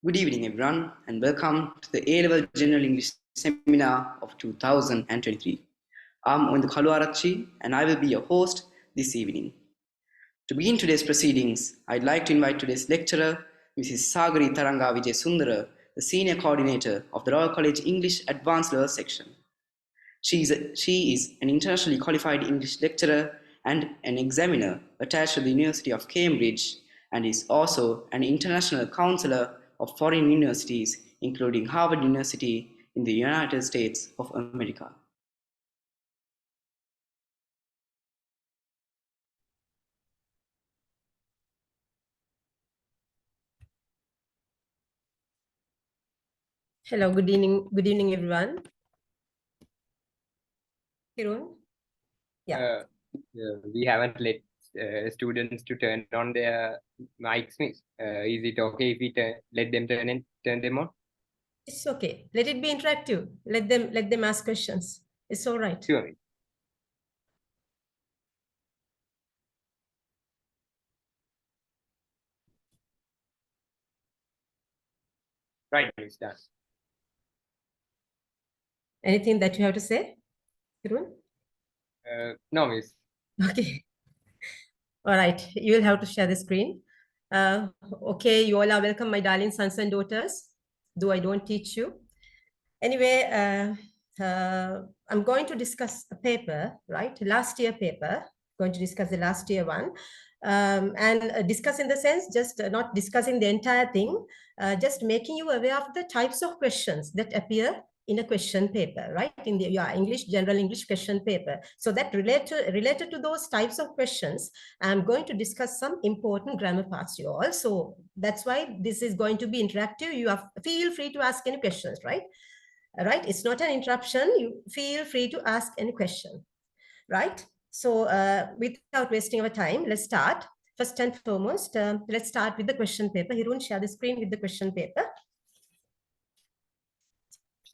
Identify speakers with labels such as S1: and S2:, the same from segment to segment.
S1: Good evening, everyone, and welcome to the A-Level General English Seminar of 2023. I'm Oindu Khaluarachi, and I will be your host this evening. To begin today's proceedings, I'd like to invite today's lecturer, Mrs. Sagari Tharanga Wijesundara, the Senior Coordinator of the Royal College English Advanced Level Section. She is an internationally qualified English lecturer and an examiner attached to the University of Cambridge, and is also an international counselor of foreign universities, including Harvard University in the United States of America.
S2: Hello, good evening, everyone. Hirun?
S3: Yeah. We haven't let students to turn on their mics. Is it okay if we let them turn them on?
S2: It's okay. Let it be interactive. Let them ask questions. It's all right.
S3: Sure. Right, it's done.
S2: Anything that you have to say, Hirun?
S3: No, miss.
S2: Okay. All right. You will have to share the screen. Okay, you all are welcome, my darling sons and daughters, though I don't teach you. Anyway, I'm going to discuss a paper, right? Last year paper. Going to discuss the last year one. And discuss in the sense, just not discussing the entire thing, just making you aware of the types of questions that appear in a question paper, right? In the general English question paper. So that related to those types of questions, I'm going to discuss some important grammar parts, you all. So that's why this is going to be interactive. You feel free to ask any questions, right? Right? It's not an interruption. You feel free to ask any question, right? So without wasting our time, let's start. First and foremost, let's start with the question paper. Hirun, share the screen with the question paper.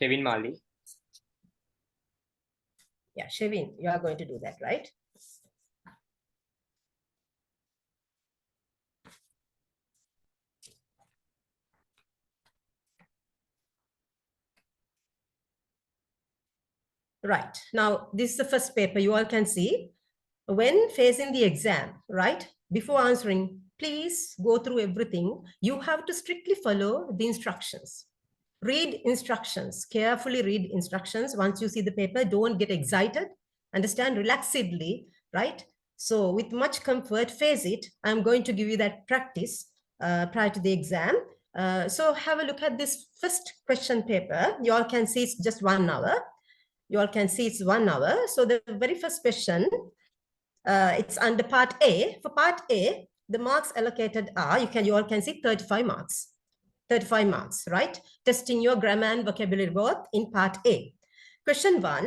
S3: Shevin Mali.
S2: Yeah, Shevin, you are going to do that, right? Right. Now, this is the first paper you all can see. When facing the exam, right, before answering, please go through everything. You have to strictly follow the instructions. Read instructions, carefully read instructions. Once you see the paper, don't get excited. Understand relaxedly, right? So with much comfort, face it. I'm going to give you that practice prior to the exam. So have a look at this first question paper. You all can see it's just 1 hour. You all can see it's 1 hour. So the very first question, it's under part A. For part A, the marks allocated are, you all can see 35 marks. 35 marks, right? Testing your grammar and vocabulary both in part A. Question one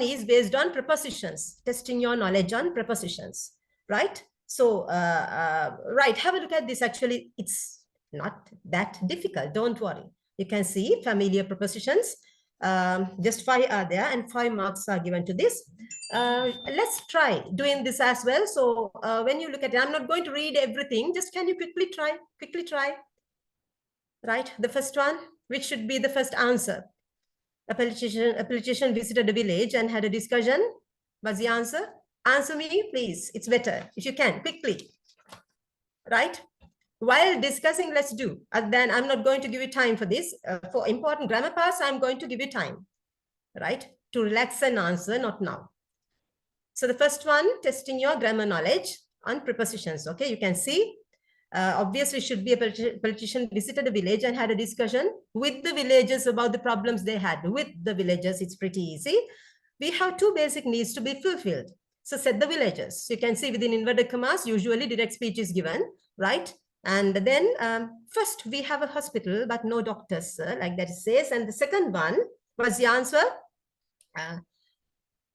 S2: is based on prepositions, testing your knowledge on prepositions, right? So, right, have a look at this. Actually, it's not that difficult. Don't worry. You can see familiar prepositions. Just 5 are there and 5 marks are given to this. Let's try doing this as well. So when you look at it, I'm not going to read everything. Just can you quickly try? Right, the first one, which should be the first answer. A politician visited a village and had a discussion. What's the answer? Answer me, please. It's better if you can, quickly. Right? While discussing, let's do. And then I'm not going to give you time for this. For important grammar parts, I'm going to give you time. Right? To relax and answer, not now. So the first one, testing your grammar knowledge on prepositions. Okay, you can see. Obviously, should be a politician visited a village and had a discussion with the villagers about the problems they had. With the villagers, it's pretty easy. We have 2 basic needs to be fulfilled. So said the villagers. So you can see within inverted commas, usually direct speech is given, right? And then first we have a hospital, but no doctors, like that it says. And the second one, what's the answer?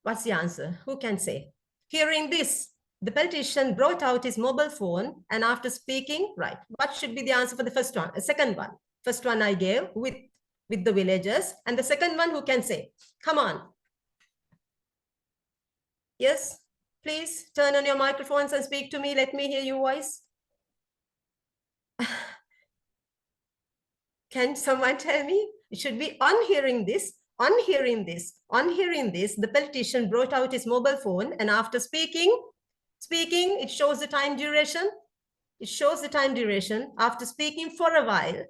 S2: What's the answer? Who can say? Hearing this, the politician brought out his mobile phone and after speaking, right, what should be the answer for the first one? The second one. First one I gave with the villagers. And the second one, who can say? Come on. Yes, please turn on your microphones and speak to me. Let me hear your voice. Can someone tell me? It should be on hearing this, on hearing this, on hearing this, the politician brought out his mobile phone, and after speaking, it shows the time duration. It shows the time duration. After speaking for a while,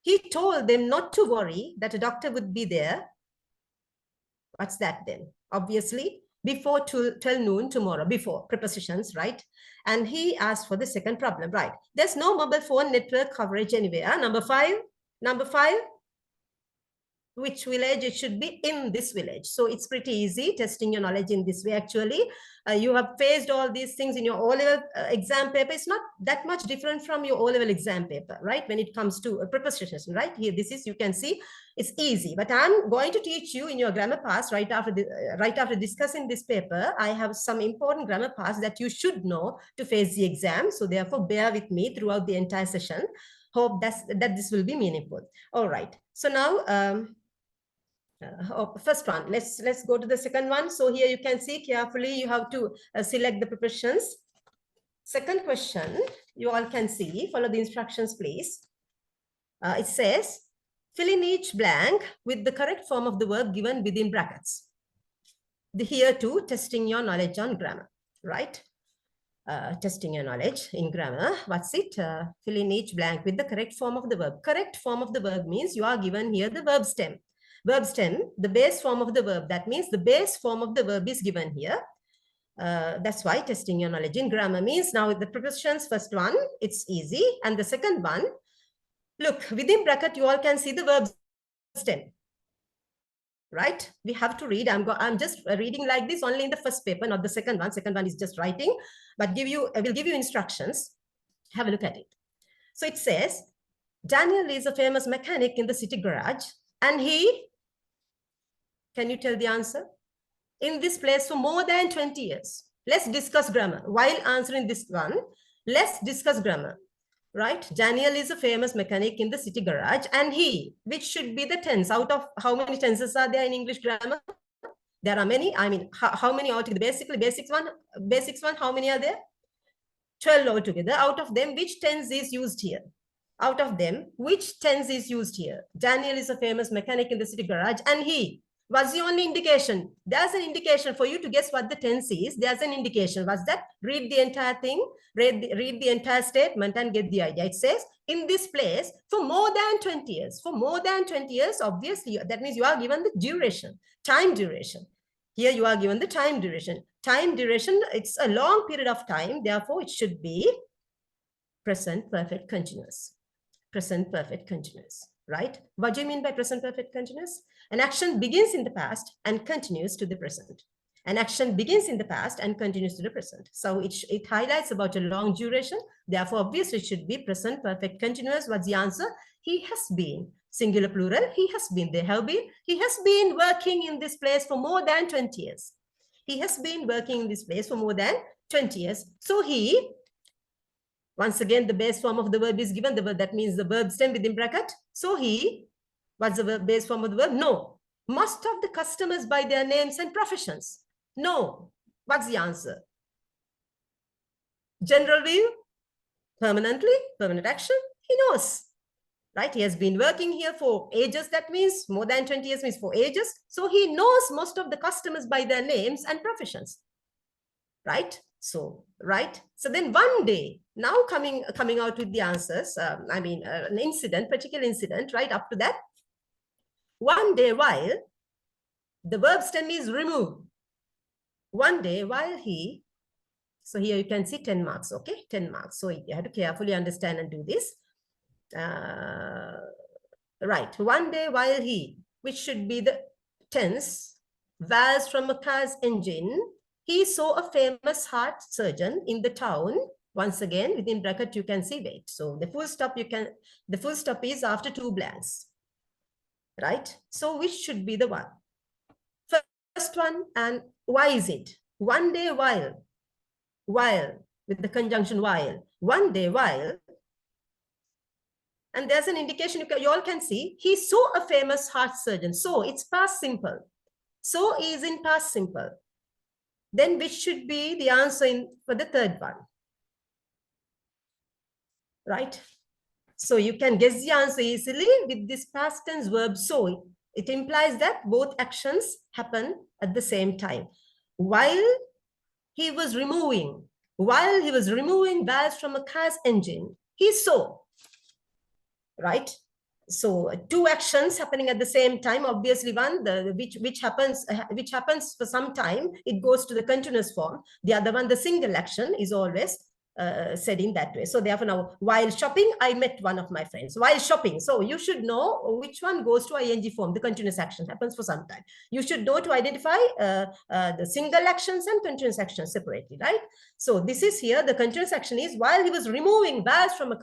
S2: he told them not to worry, that a doctor would be there. What's that then? Obviously, before 12 noon tomorrow, before prepositions, right? And he asked for the second problem, right? There's no mobile phone network coverage anywhere. Number five, which village? It should be in this village. So it's pretty easy testing your knowledge in this way. Actually, you have faced all these things in your O-level exam paper. It's not that much different from your O-level exam paper, right? When it comes to prepositions, right? Here, this is, you can see, it's easy. But I'm going to teach you in your grammar pass right after discussing this paper. I have some important grammar pass that you should know to face the exam. So therefore, bear with me throughout the entire session. Hope that this will be meaningful. All right. So now, first one, let's go to the second one. So here you can see carefully, you have to select the prepositions. Second question, you all can see, follow the instructions, please. It says, fill in each blank with the correct form of the verb given within brackets. Here too, testing your knowledge on grammar, right? Testing your knowledge in grammar. What's it? Fill in each blank with the correct form of the verb. Correct form of the verb means you are given here the verb stem. Verb stem, the base form of the verb. That means the base form of the verb is given here. That's why testing your knowledge in grammar means now with the prepositions, first one, it's easy. And the second one, look, within bracket, you all can see the verb stem. Right? We have to read. I'm just reading like this only in the first paper, not the second one. Second one is just writing, but I will give you instructions. Have a look at it. So it says, Daniel is a famous mechanic in the city garage, and he, can you tell the answer? In this place for more than 20 years. Let's discuss grammar. While answering this one, let's discuss grammar. Right? Daniel is a famous mechanic in the city garage, and he, which should be the tense. Out of how many tenses are there in English grammar? There are many. I mean, how many altogether? Basically, basics one, how many are there? 12 altogether. Out of them, which tense is used here? Out of them, which tense is used here? Daniel is a famous mechanic in the city garage, and he. What's the only indication? There's an indication for you to guess what the tense is. There's an indication. What's that? Read the entire thing, read the entire statement and get the idea. It says, in this place for more than 20 years. For more than 20 years, obviously, that means you are given the duration, time duration. Here you are given the time duration. Time duration, it's a long period of time. Therefore, it should be present perfect continuous. Present perfect continuous, right? What do you mean by present perfect continuous? An action begins in the past and continues to the present. An action begins in the past and continues to the present. So it highlights about a long duration. Therefore, obviously, it should be present perfect continuous. What's the answer? He has been. Singular plural, he has been. They have been. He has been working in this place for more than 20 years. He has been working in this place for more than 20 years. So he, once again, the base form of the verb is given. The verb, that means the verb stem within bracket. So he, what's the base form of the verb? No. Most of the customers by their names and professions. No. What's the answer? General view, permanently, permanent action. He knows, right? He has been working here for ages. That means more than 20 years means for ages. So he knows most of the customers by their names and professions, right? So, right. So then one day, now coming out with the answers, an incident, particular incident, right? Up to that. One day while the verb stem is removed. One day while he, so here you can see 10 marks, okay? 10 marks. So you have to carefully understand and do this. Right. One day while he, which should be the tense, valves from a car's engine, he saw a famous heart surgeon in the town. Once again, within bracket, you can see wait. So the full stop is after two blanks, right? So which should be the one? First one, and why is it? One day while with the conjunction while, one day while, and there's an indication you all can see, he saw a famous heart surgeon. So it's past simple. So is in past simple. Then which should be the answer for the third one? Right? So you can guess the answer easily with this past tense verb so. It implies that both actions happen at the same time. While he was removing valves from a car's engine, he saw, right? So two actions happening at the same time. Obviously, one which happens for some time, it goes to the continuous form. The other one, the single action, is always said in that way. So therefore, now while shopping, I met one of my friends. While shopping, so you should know which one goes to ing form. The continuous action happens for some time. You should know to identify the single actions and continuous actions separately, right? So this is here. The continuous action is while he was removing valves from a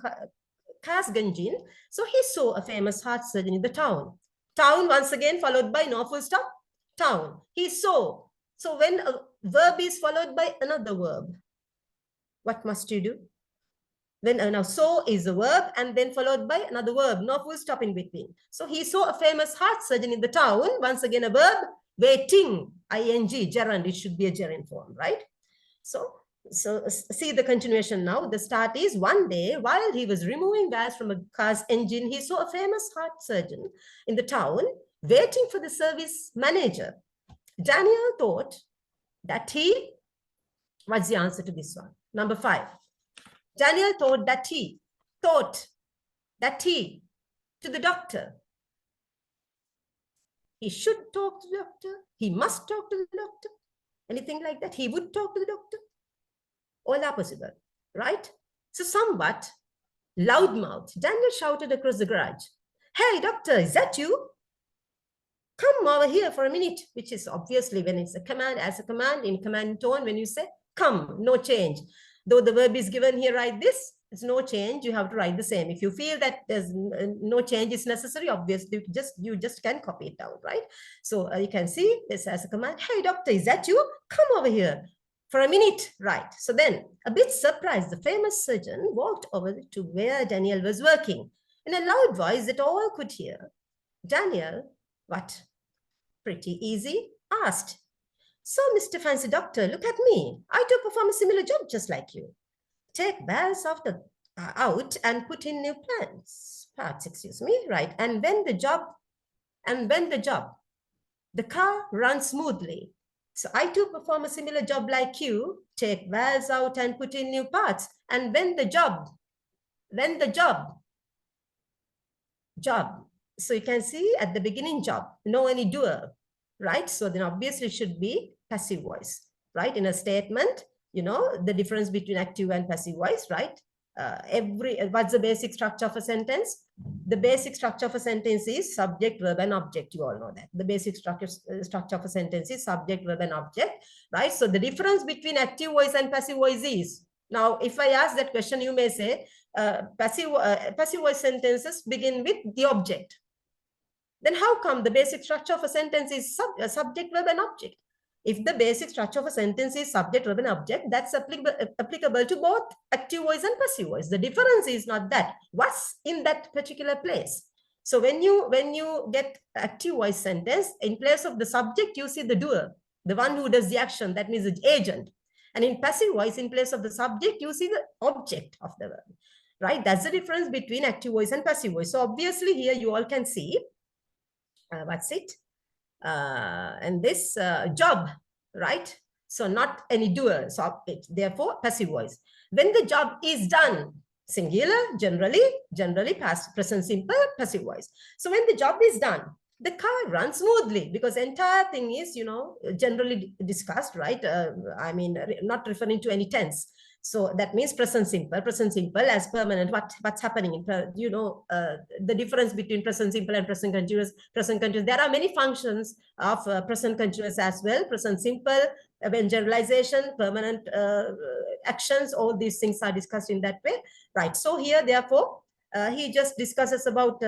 S2: car's engine, so he saw a famous heart surgeon in the town. Town, once again, followed by no full stop. Town. He saw. So when a verb is followed by another verb, what must you do? When now saw is a verb and then followed by another verb, no full stop in between. So he saw a famous heart surgeon in the town. Once again, a verb. Waiting, ing, gerund. It should be a gerund form, right? So see the continuation now. The start is one day while he was removing valves from a car's engine, he saw a famous heart surgeon in the town waiting for the service manager. Daniel thought that he, what's the answer to this one? Number 5. Daniel thought that he to the doctor. He should talk to the doctor. He must talk to the doctor. Anything like that. He would talk to the doctor. All are possible, right? So somewhat loudmouth, Daniel shouted across the garage, "Hey, doctor, is that you? Come over here for a minute," which is obviously when it's a command, as a command, in command tone, when you say come, no change. Though the verb is given here, write this, it's no change, you have to write the same. If you feel that there's no change is necessary, obviously you just can copy it down, right? So you can see this as a command, "Hey, doctor, is that you? Come over here for a minute," right? So then, a bit surprised, the famous surgeon walked over to where Daniel was working. In a loud voice that all could hear, Daniel, what? Pretty easy, asked, "So, Mr. Fancy Doctor, look at me. I too perform a similar job just like you. Take valves out and put in new parts, excuse me, right? And when the job, the car runs smoothly. So I too perform a similar job like you, take valves out and put in new parts. And when the job. So you can see at the beginning job, no any doer, right? So then obviously it should be passive voice, right? In a statement, you know, the difference between active and passive voice, right? What's the basic structure of a sentence? The basic structure of a sentence is subject, verb, and object. You all know that. The basic structure of a sentence is subject, verb, and object, right? So the difference between active voice and passive voice is, now if I ask that question, you may say passive voice sentences begin with the object. Then how come the basic structure of a sentence is subject, verb, and object? If the basic structure of a sentence is subject, verb, and object, that's applicable to both active voice and passive voice. The difference is not that. What's in that particular place? So when you get active voice sentence, in place of the subject, you see the doer, the one who does the action, that means the agent. And in passive voice, in place of the subject, you see the object of the verb, right? That's the difference between active voice and passive voice. So obviously here you all can see, what's it? And this job, right? So not any doer, so therefore passive voice. When the job is done, singular, generally past, present simple, passive voice. So when the job is done, the car runs smoothly, because entire thing is, you know, generally discussed, right? I mean, not referring to any tense. So that means present simple as permanent. What's happening in, you know, the difference between present simple and present continuous. There are many functions of present continuous as well. Present simple, when generalization, permanent actions, all these things are discussed in that way, right? So here, therefore, he just discusses about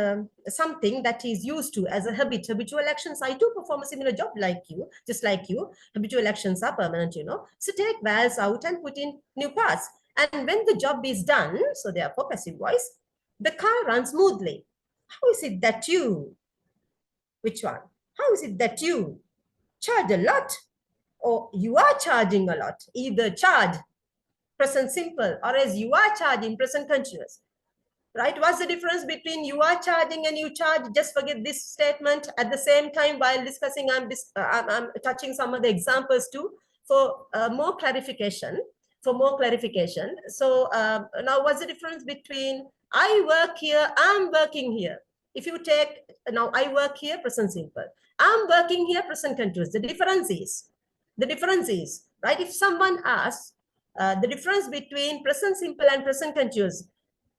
S2: something that he's used to as a habit. Habitual actions, I too perform a similar job like you, just like you. Habitual actions are permanent, you know. So take valves out and put in new parts. And when the job is done, so therefore passive voice, the car runs smoothly. How is it that you, which one? How is it that you charge a lot, or you are charging a lot? Either charge, present simple, or as you are charging, present continuous. right? What's the difference between you are charging and you charge? Just forget this statement. At the same time, while discussing, I'm touching some of the examples too for more clarification. So now what's the difference between I work here, I'm working here? If you take, now I work here, present simple. I'm working here, present continuous. The difference is, right? If someone asks the difference between present simple and present continuous,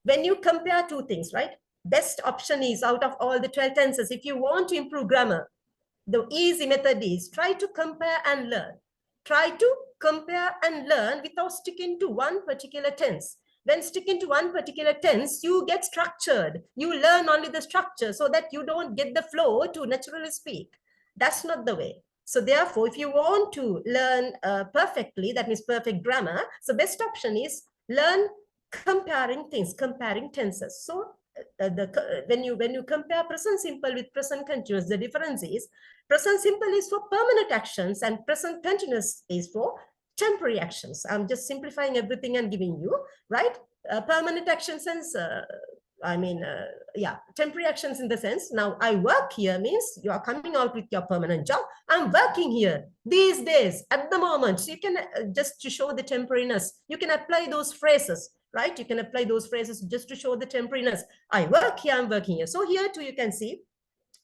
S2: when you compare two things, right? Best option is out of all the 12 tenses. If you want to improve grammar, the easy method is try to compare and learn. Try to compare and learn without sticking to one particular tense. When sticking to one particular tense, you get structured. You learn only the structure so that you don't get the flow to naturally speak. That's not the way. So therefore, if you want to learn perfectly, that means perfect grammar, so best option is learn comparing things, comparing tenses. So when you compare present simple with present continuous, the difference is present simple is for permanent actions and present continuous is for temporary actions. I'm just simplifying everything and giving you, right? Permanent action sense, temporary actions in the sense, now I work here means you are coming out with your permanent job. I'm working here these days at the moment. So you can, just to show the temporariness, you can apply those phrases, right? You can apply those phrases just to show the temporariness. I work here, I'm working here. So here too, you can see,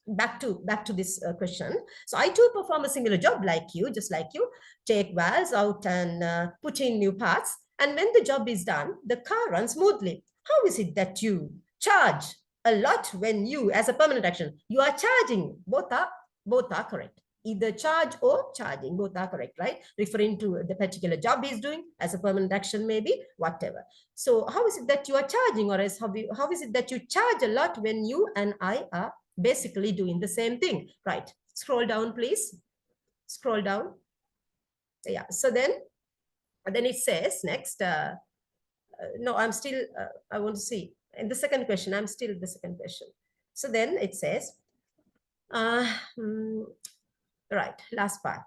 S2: back to this question. So I too perform a similar job like you, just like you, take vowels out and put in new parts. And when the job is done, the car runs smoothly. How is it that you charge a lot when you, as a permanent action, you are charging? Both are correct. Either charge or charging, both are correct, right? Referring to the particular job he's doing as a permanent action, maybe, whatever. So how is it that you are charging, or else how is it that you charge a lot when you and I are basically doing the same thing, right? Scroll down, please. Scroll down. Yeah, so then it says next, no, I'm still, I want to see. In the second question, I'm still the second question. So then it says, right, last part.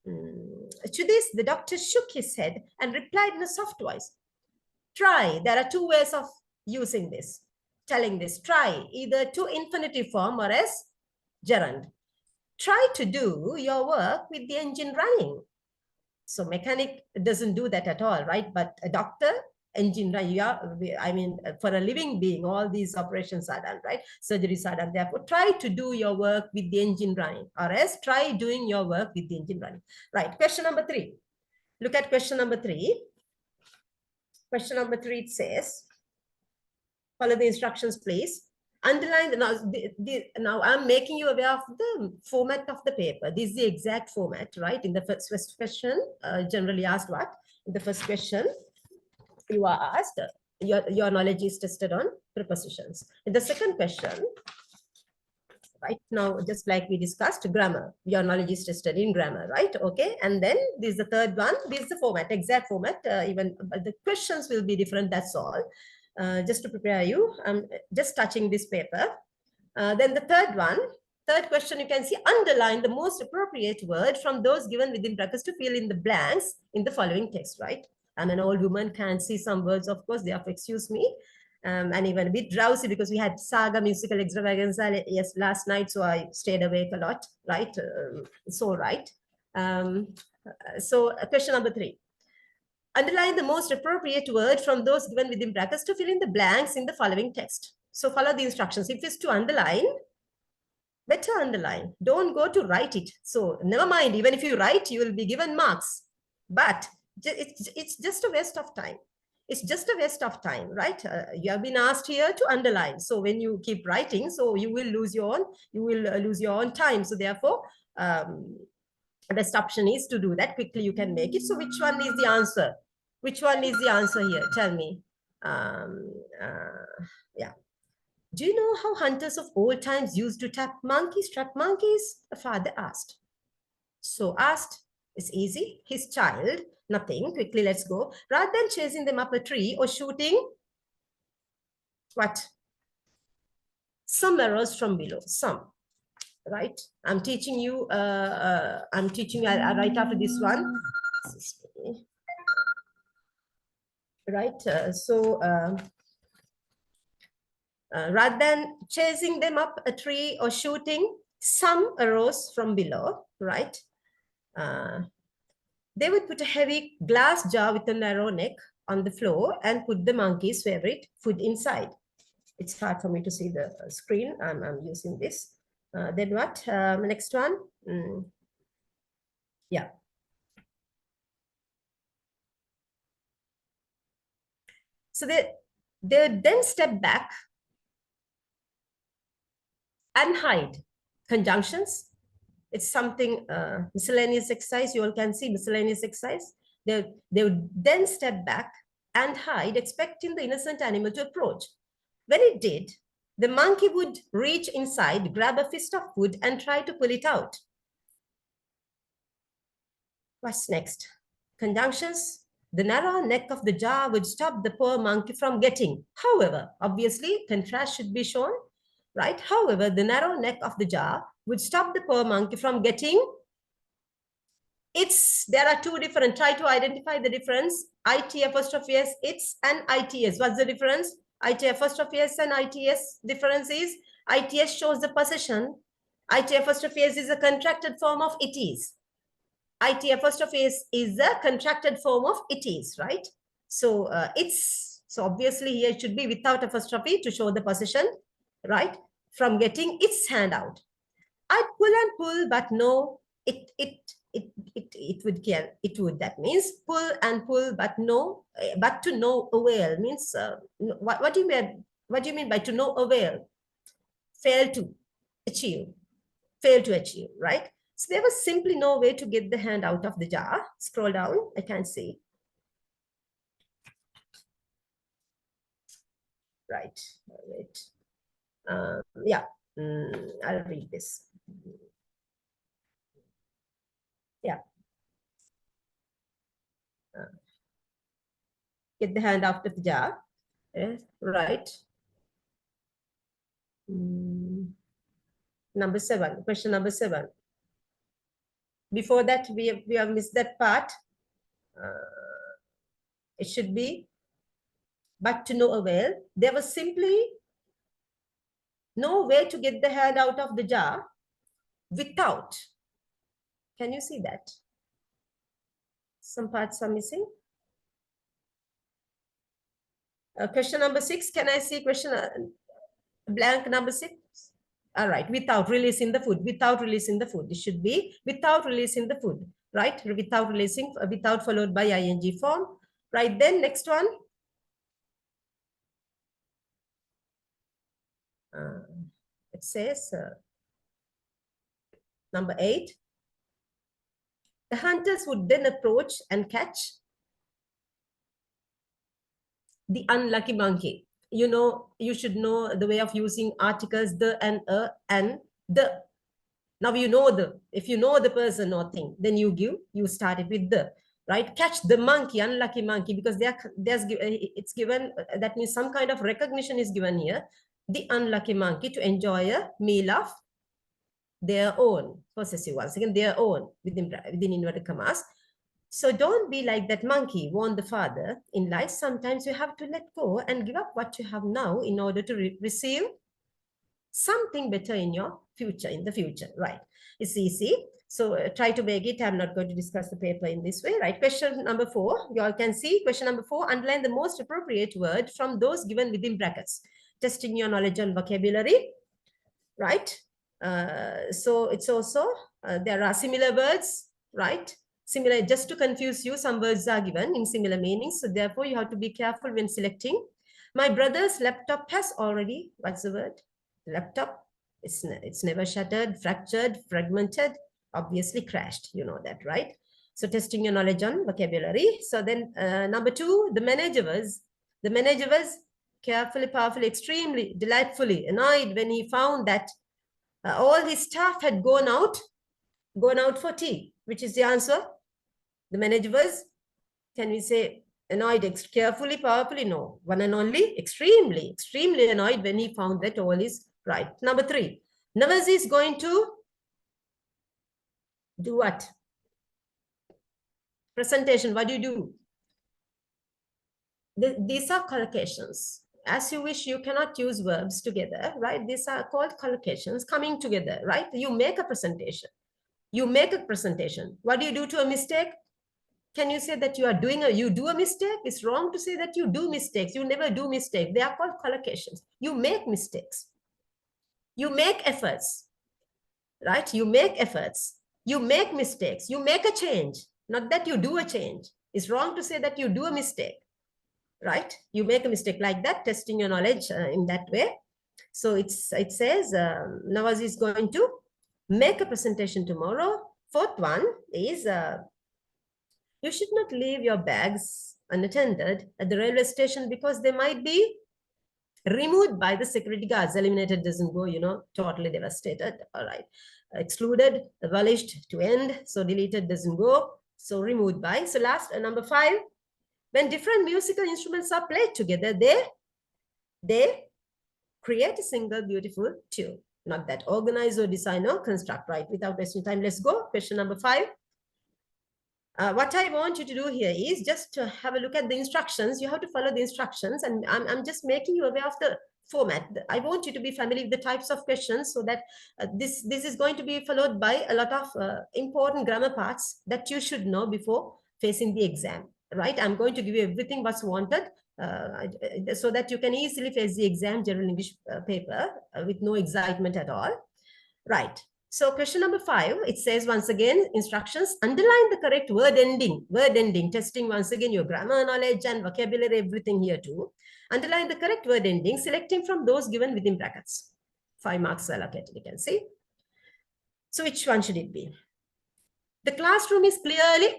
S2: To this, the doctor shook his head and replied in a soft voice, try. There are two ways of using this, telling this. Try, either to infinitive form or as gerund. Try to do your work with the engine running. So mechanic doesn't do that at all, right? But a doctor, engine running, for a living being, all these operations are done, right? Surgeries are done. Therefore, try to do your work with the engine running, or else try doing your work with the engine running. Right, question number 3. Look at question number 3. Question number 3, it says, follow the instructions, please. Underline the, now I'm making you aware of the format of the paper. This is the exact format, right? In the first question, generally asked what? In the first question, you are asked, your knowledge is tested on prepositions. In the second question, right now, just like we discussed, grammar, your knowledge is tested in grammar, right? Okay, and then this is the third one. This is the format, exact format. Even the questions will be different, that's all. Just to prepare you, I'm just touching this paper. Then the third question, you can see, underline the most appropriate word from those given within brackets to fill in the blanks in the following text, right? I'm an old woman, can't see some words, of course, therefore excuse me. And even a bit drowsy because we had Saga musical extravaganza last night, so I stayed awake a lot, right? It's all right. So question number 3. Underline the most appropriate word from those given within brackets to fill in the blanks in the following text. So follow the instructions. If it's to underline, better underline. Don't go to write it. So never mind, even if you write, you will be given marks. But it's just a waste of time. It's just a waste of time, right? You have been asked here to underline. So when you keep writing, so you will lose your own time. So therefore, the best option is to do that quickly. You can make it. So which one is the answer? Which one is the answer here? Tell me. Yeah. Do you know how hunters of old times used to trap monkeys? A father asked. So asked is easy. His child, nothing. Quickly, let's go. Rather than chasing them up a tree or shooting, what? Some arrows from below. Some. Right? I'm teaching you. Right after this one. Right. Rather than chasing them up a tree or shooting, some arose from below, right? They would put a heavy glass jar with a narrow neck on the floor and put the monkey's favorite food inside. It's hard for me to see the screen. I'm using this. Then what? Next one. Yeah. So they then step back and hide. Conjunctions. It's something miscellaneous exercise. You all can see miscellaneous exercise. They would then step back and hide, expecting the innocent animal to approach. When it did, the monkey would reach inside, grab a fist of wood, and try to pull it out. What's next? Conjunctions. The narrow neck of the jar would stop the poor monkey from getting. However, obviously, contrast should be shown, right? However, the narrow neck of the jar would stop the poor monkey from getting. There are two different, try to identify the difference. IT apostrophe S, it's and ITS. What's the difference? IT apostrophe S and ITS difference is ITS shows the possession. IT apostrophe S is a contracted form of it is. IT apostrophe S is a contracted form of it is, right? So so obviously here it should be without apostrophe to show the possession, right? From getting its hand out. I pull and pull, but no, it would, that means pull and pull, but no, but to no avail means what do you mean by to no avail? Fail to achieve, right? So there was simply no way to get the hand out of the jar. Scroll down, I can't see. Right, yeah, I'll read this. Yeah. Get the hand out of the jar, right? Number 7, question number 7. Before that, we have missed that part. It should be, but to no avail. There was simply no way to get the hand out of the jar without. Can you see that? Some parts are missing. Question number 6. Can I see question blank number 6? All right, without releasing the food. Without releasing the food. It should be without releasing the food, right? Without releasing, without followed by ing form. Right, then next one. It says number 8. The hunters would then approach and catch the unlucky monkey. You know, you should know the way of using articles the and the. Now you know the, if you know the person or thing, then you start it with the, right? Catch the monkey, unlucky monkey, because it's given, that means some kind of recognition is given here. The unlucky monkey to enjoy a meal of their own, possessive once again, their own, within inverted commas. So don't be like that monkey, warned the father. In life, sometimes you have to let go and give up what you have now in order to receive something better in your future, right? It's easy. So try to make it. I'm not going to discuss the paper in this way, right? Question number 4, you all can see. Question number 4, underline the most appropriate word from those given within brackets. Testing your knowledge on vocabulary, right? So it's also, there are similar words, right? Similar, just to confuse you, some words are given in similar meanings. So therefore, you have to be careful when selecting. My brother's laptop has already, what's the word? Laptop, it's never shattered, fractured, fragmented, obviously crashed. You know that, right? So testing your knowledge on vocabulary. So then number 2, the manager was carefully, powerfully, extremely, delightfully annoyed when he found that all his staff had gone out for tea. Which is the answer? The manager was, can we say annoyed, carefully, powerfully? No, one and only, extremely, extremely annoyed when he found that all is right. Number 3, Nawaz is going to do what? Presentation, what do you do? These are collocations. as you wish, you cannot use verbs together, right? These are called collocations, coming together, right? You make a presentation. You make a presentation. What do you do to a mistake? Can you say that you do a mistake? It's wrong to say that you do mistakes. You never do mistakes. They are called collocations. You make mistakes. You make efforts, right? You make efforts. You make mistakes. You make a change. Not that you do a change. It's wrong to say that you do a mistake, right? You make a mistake like that, testing your knowledge in that way. So it says Nawaz is going to make a presentation tomorrow. Fourth one is you should not leave your bags unattended at the railway station because they might be removed by the security guards. Eliminated doesn't go, totally devastated. All right. Excluded, abolished, to end. So deleted doesn't go. So removed by. So last, number 5, when different musical instruments are played together, they create a single beautiful tune. Not that organize or design or construct, right? Without wasting time, let's go. Question number 5. What I want you to do here is just to have a look at the instructions. You have to follow the instructions, and I'm just making you aware of the format. I want you to be familiar with the types of questions so that this is going to be followed by a lot of important grammar parts that you should know before facing the exam, right? I'm going to give you everything what's wanted so that you can easily face the exam general English paper with no excitement at all, right? So question number 5, it says once again, instructions, underline the correct word ending, testing once again your grammar knowledge and vocabulary, everything here too. Underline the correct word ending, selecting from those given within brackets. 5 marks allocated, you can see. So which one should it be? The classroom is clearly,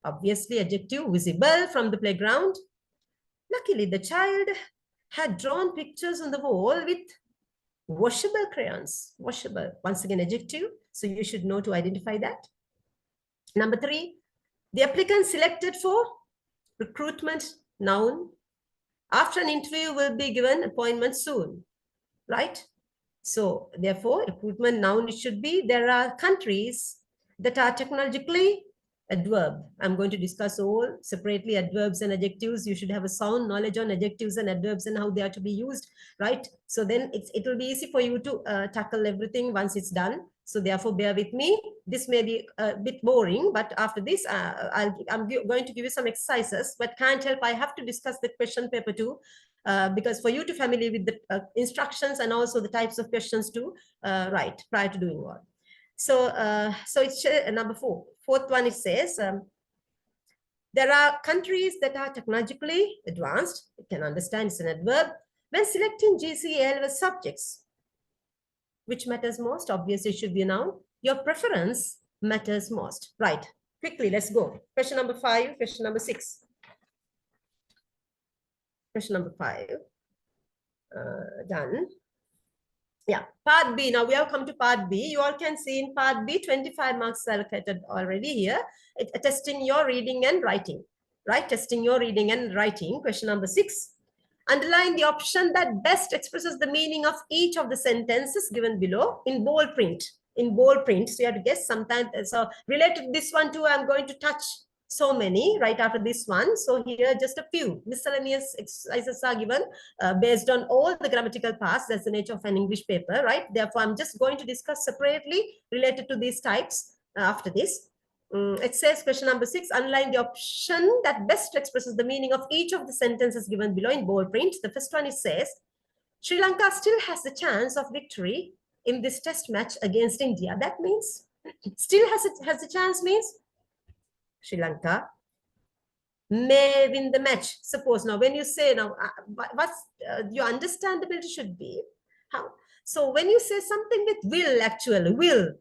S2: obviously adjective, visible from the playground. Luckily, the child had drawn pictures on the wall with washable crayons. Washable, once again adjective, so you should know to identify that. Number 3, the applicant selected for recruitment, noun. After an interview will be given appointment soon, right? So therefore, recruitment, noun, it should be. There are countries that are technologically adverb. I'm going to discuss all separately, adverbs and adjectives. You should have a sound knowledge on adjectives and adverbs and how they are to be used, right? So then it will be easy for you to tackle everything once it's done. So therefore, bear with me. This may be a bit boring, but after this, I'm going to give you some exercises, but can't help, I have to discuss the question paper too, because for you to familiar with the instructions and also the types of questions too, right, prior to doing what. So, so it's number 4. Fourth one, it says, there are countries that are technologically advanced. You can understand it's an adverb. When selecting GCA subjects, which matters most? Obviously, it should be a noun. Your preference matters most. Right. Quickly, let's go. Question number 5, question number 6. Question number 5. Done. Yeah, part B. Now we have come to part B. You all can see in part B, 25 marks allocated already here. Testing your reading and writing, right? Testing your reading and writing. Question number 6. Underline the option that best expresses the meaning of each of the sentences given below in bold print. In bold print, so you have to guess sometimes. So related to this one too, I'm going to touch so many right after this one. So here just a few miscellaneous exercises are given based on all the grammatical parts. That's the nature of an English paper, right? Therefore, I'm just going to discuss separately related to these types after this. It says question number 6, underline the option that best expresses the meaning of each of the sentences given below in bold print. The first one, it says, Sri Lanka still has the chance of victory in this test match against India. That means, still has a chance means Sri Lanka may win the match. Suppose now, when you say now, what's your understandability should be how. So when you say something with will, actually will,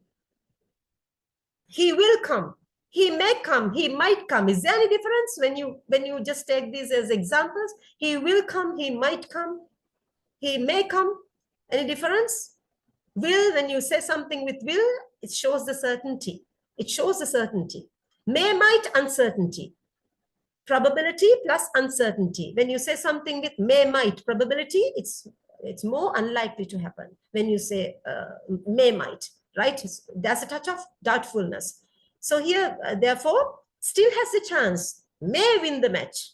S2: he will come, he may come, he might come. Is there any difference when you just take these as examples? He will come, he might come, he may come. Any difference? Will, when you say something with will, it shows the certainty. It shows the certainty. May, might, uncertainty. Probability plus uncertainty. When you say something with may, might, probability, it's more unlikely to happen. When you say may, might, right? There's a touch of doubtfulness. So here, therefore, still has a chance, may win the match,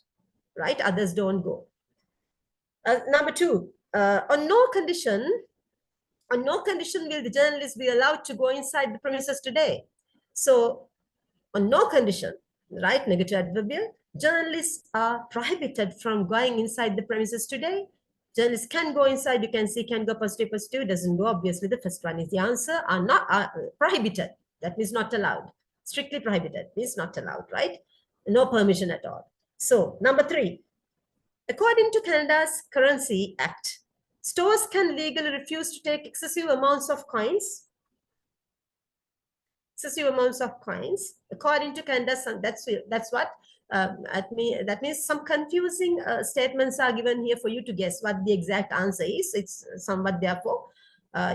S2: right? Others don't go. Number 2, on no condition will the journalist be allowed to go inside the premises today. So on no condition, right, negative adverbial, journalists are prohibited from going inside the premises today. Journalists can go inside, you can see can go positive, doesn't go, obviously the first one is the answer, are prohibited, that means not allowed. Strictly prohibited means not allowed, right? No permission at all. So number 3, according to Canada's Currency Act, stores can legally refuse to take excessive amounts of coins. According to Canada's, that's what that means some confusing statements are given here for you to guess what the exact answer is. It's somewhat, therefore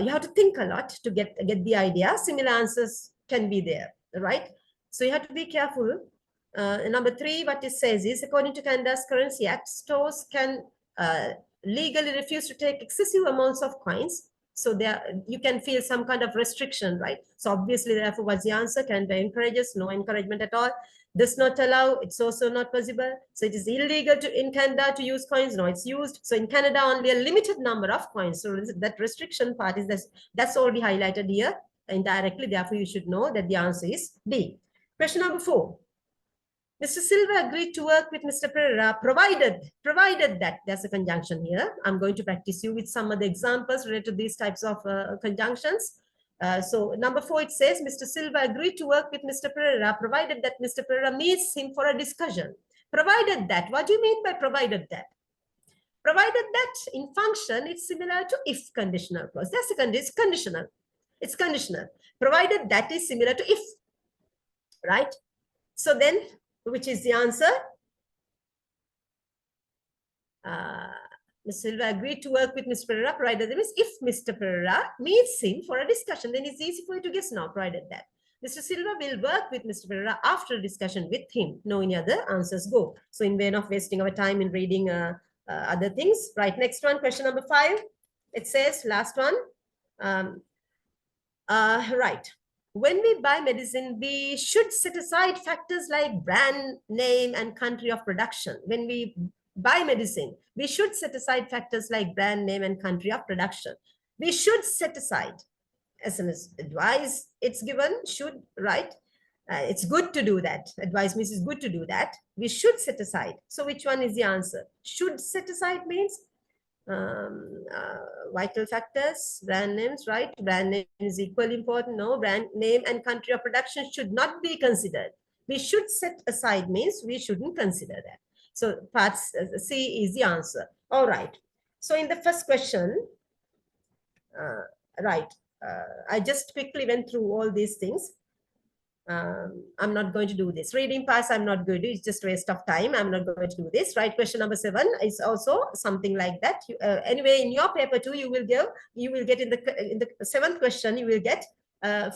S2: you have to think a lot to get the idea. Similar answers can be there, right? So you have to be careful. Number 3, what it says is, according to Canada's Currency Act, stores can legally refuse to take excessive amounts of coins. So there you can feel some kind of restriction, right? So obviously, therefore, what's the answer? Canada encourages, no encouragement at all. Does not allow, it's also not possible. So it is illegal in Canada to use coins. No, it's used. So in Canada, only a limited number of coins. So that restriction part is that's already highlighted here indirectly. Therefore, you should know that the answer is B. Question number 4. Mr. Silva agreed to work with Mr. Pereira, provided that, there's a conjunction here. I'm going to practice you with some of the examples related to these types of conjunctions. So number 4, it says, Mr. Silva agreed to work with Mr. Pereira, provided that Mr. Pereira meets him for a discussion. Provided that, what do you mean by provided that? Provided that in function, it's similar to if conditional clause. That's it's conditional. It's conditional. Provided that is similar to if, right? So then, which is the answer? Mr. Silva agreed to work with Mr. Pereira, provided that is if Mr. Pereira meets him for a discussion, then it's easy for you to guess now, provided that. Mr. Silva will work with Mr. Pereira after a discussion with him. No any other answers go. So in vain of wasting our time in reading other things. Right, next one, question number 5. It says, last one. Right. When we buy medicine, we should set aside factors like brand name and country of production. When we buy medicine, we should set aside factors like brand name and country of production. We should set aside, as an advice, it's given, should, right? It's good to do that. Advice means it's good to do that. We should set aside. So which one is the answer? Should set aside means vital factors, brand names, right? Brand name is equally important. No, brand name and country of production should not be considered. We should set aside means we shouldn't consider that. So part C is the answer. All right. So in the first question, right, I just quickly went through all these things. I'm not going to do this. Reading parts, I'm not going to do. It's just a waste of time. I'm not going to do this. Right. Question number 7 is also something like that. Anyway, in your paper too, you will get in the 7th question, you will get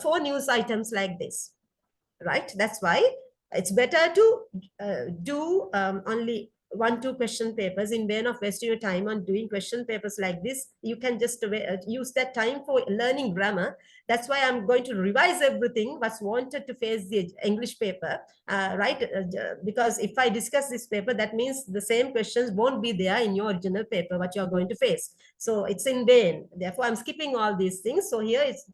S2: 4 news items like this. Right. That's why it's better to do only 1-2 question papers in vain of wasting your time on doing question papers like this. You can just use that time for learning grammar. That's why I'm going to revise everything what's wanted to face the English paper, right? Because if I discuss this paper, that means the same questions won't be there in your original paper, what you're going to face. So it's in vain. Therefore, I'm skipping all these things. So here it's,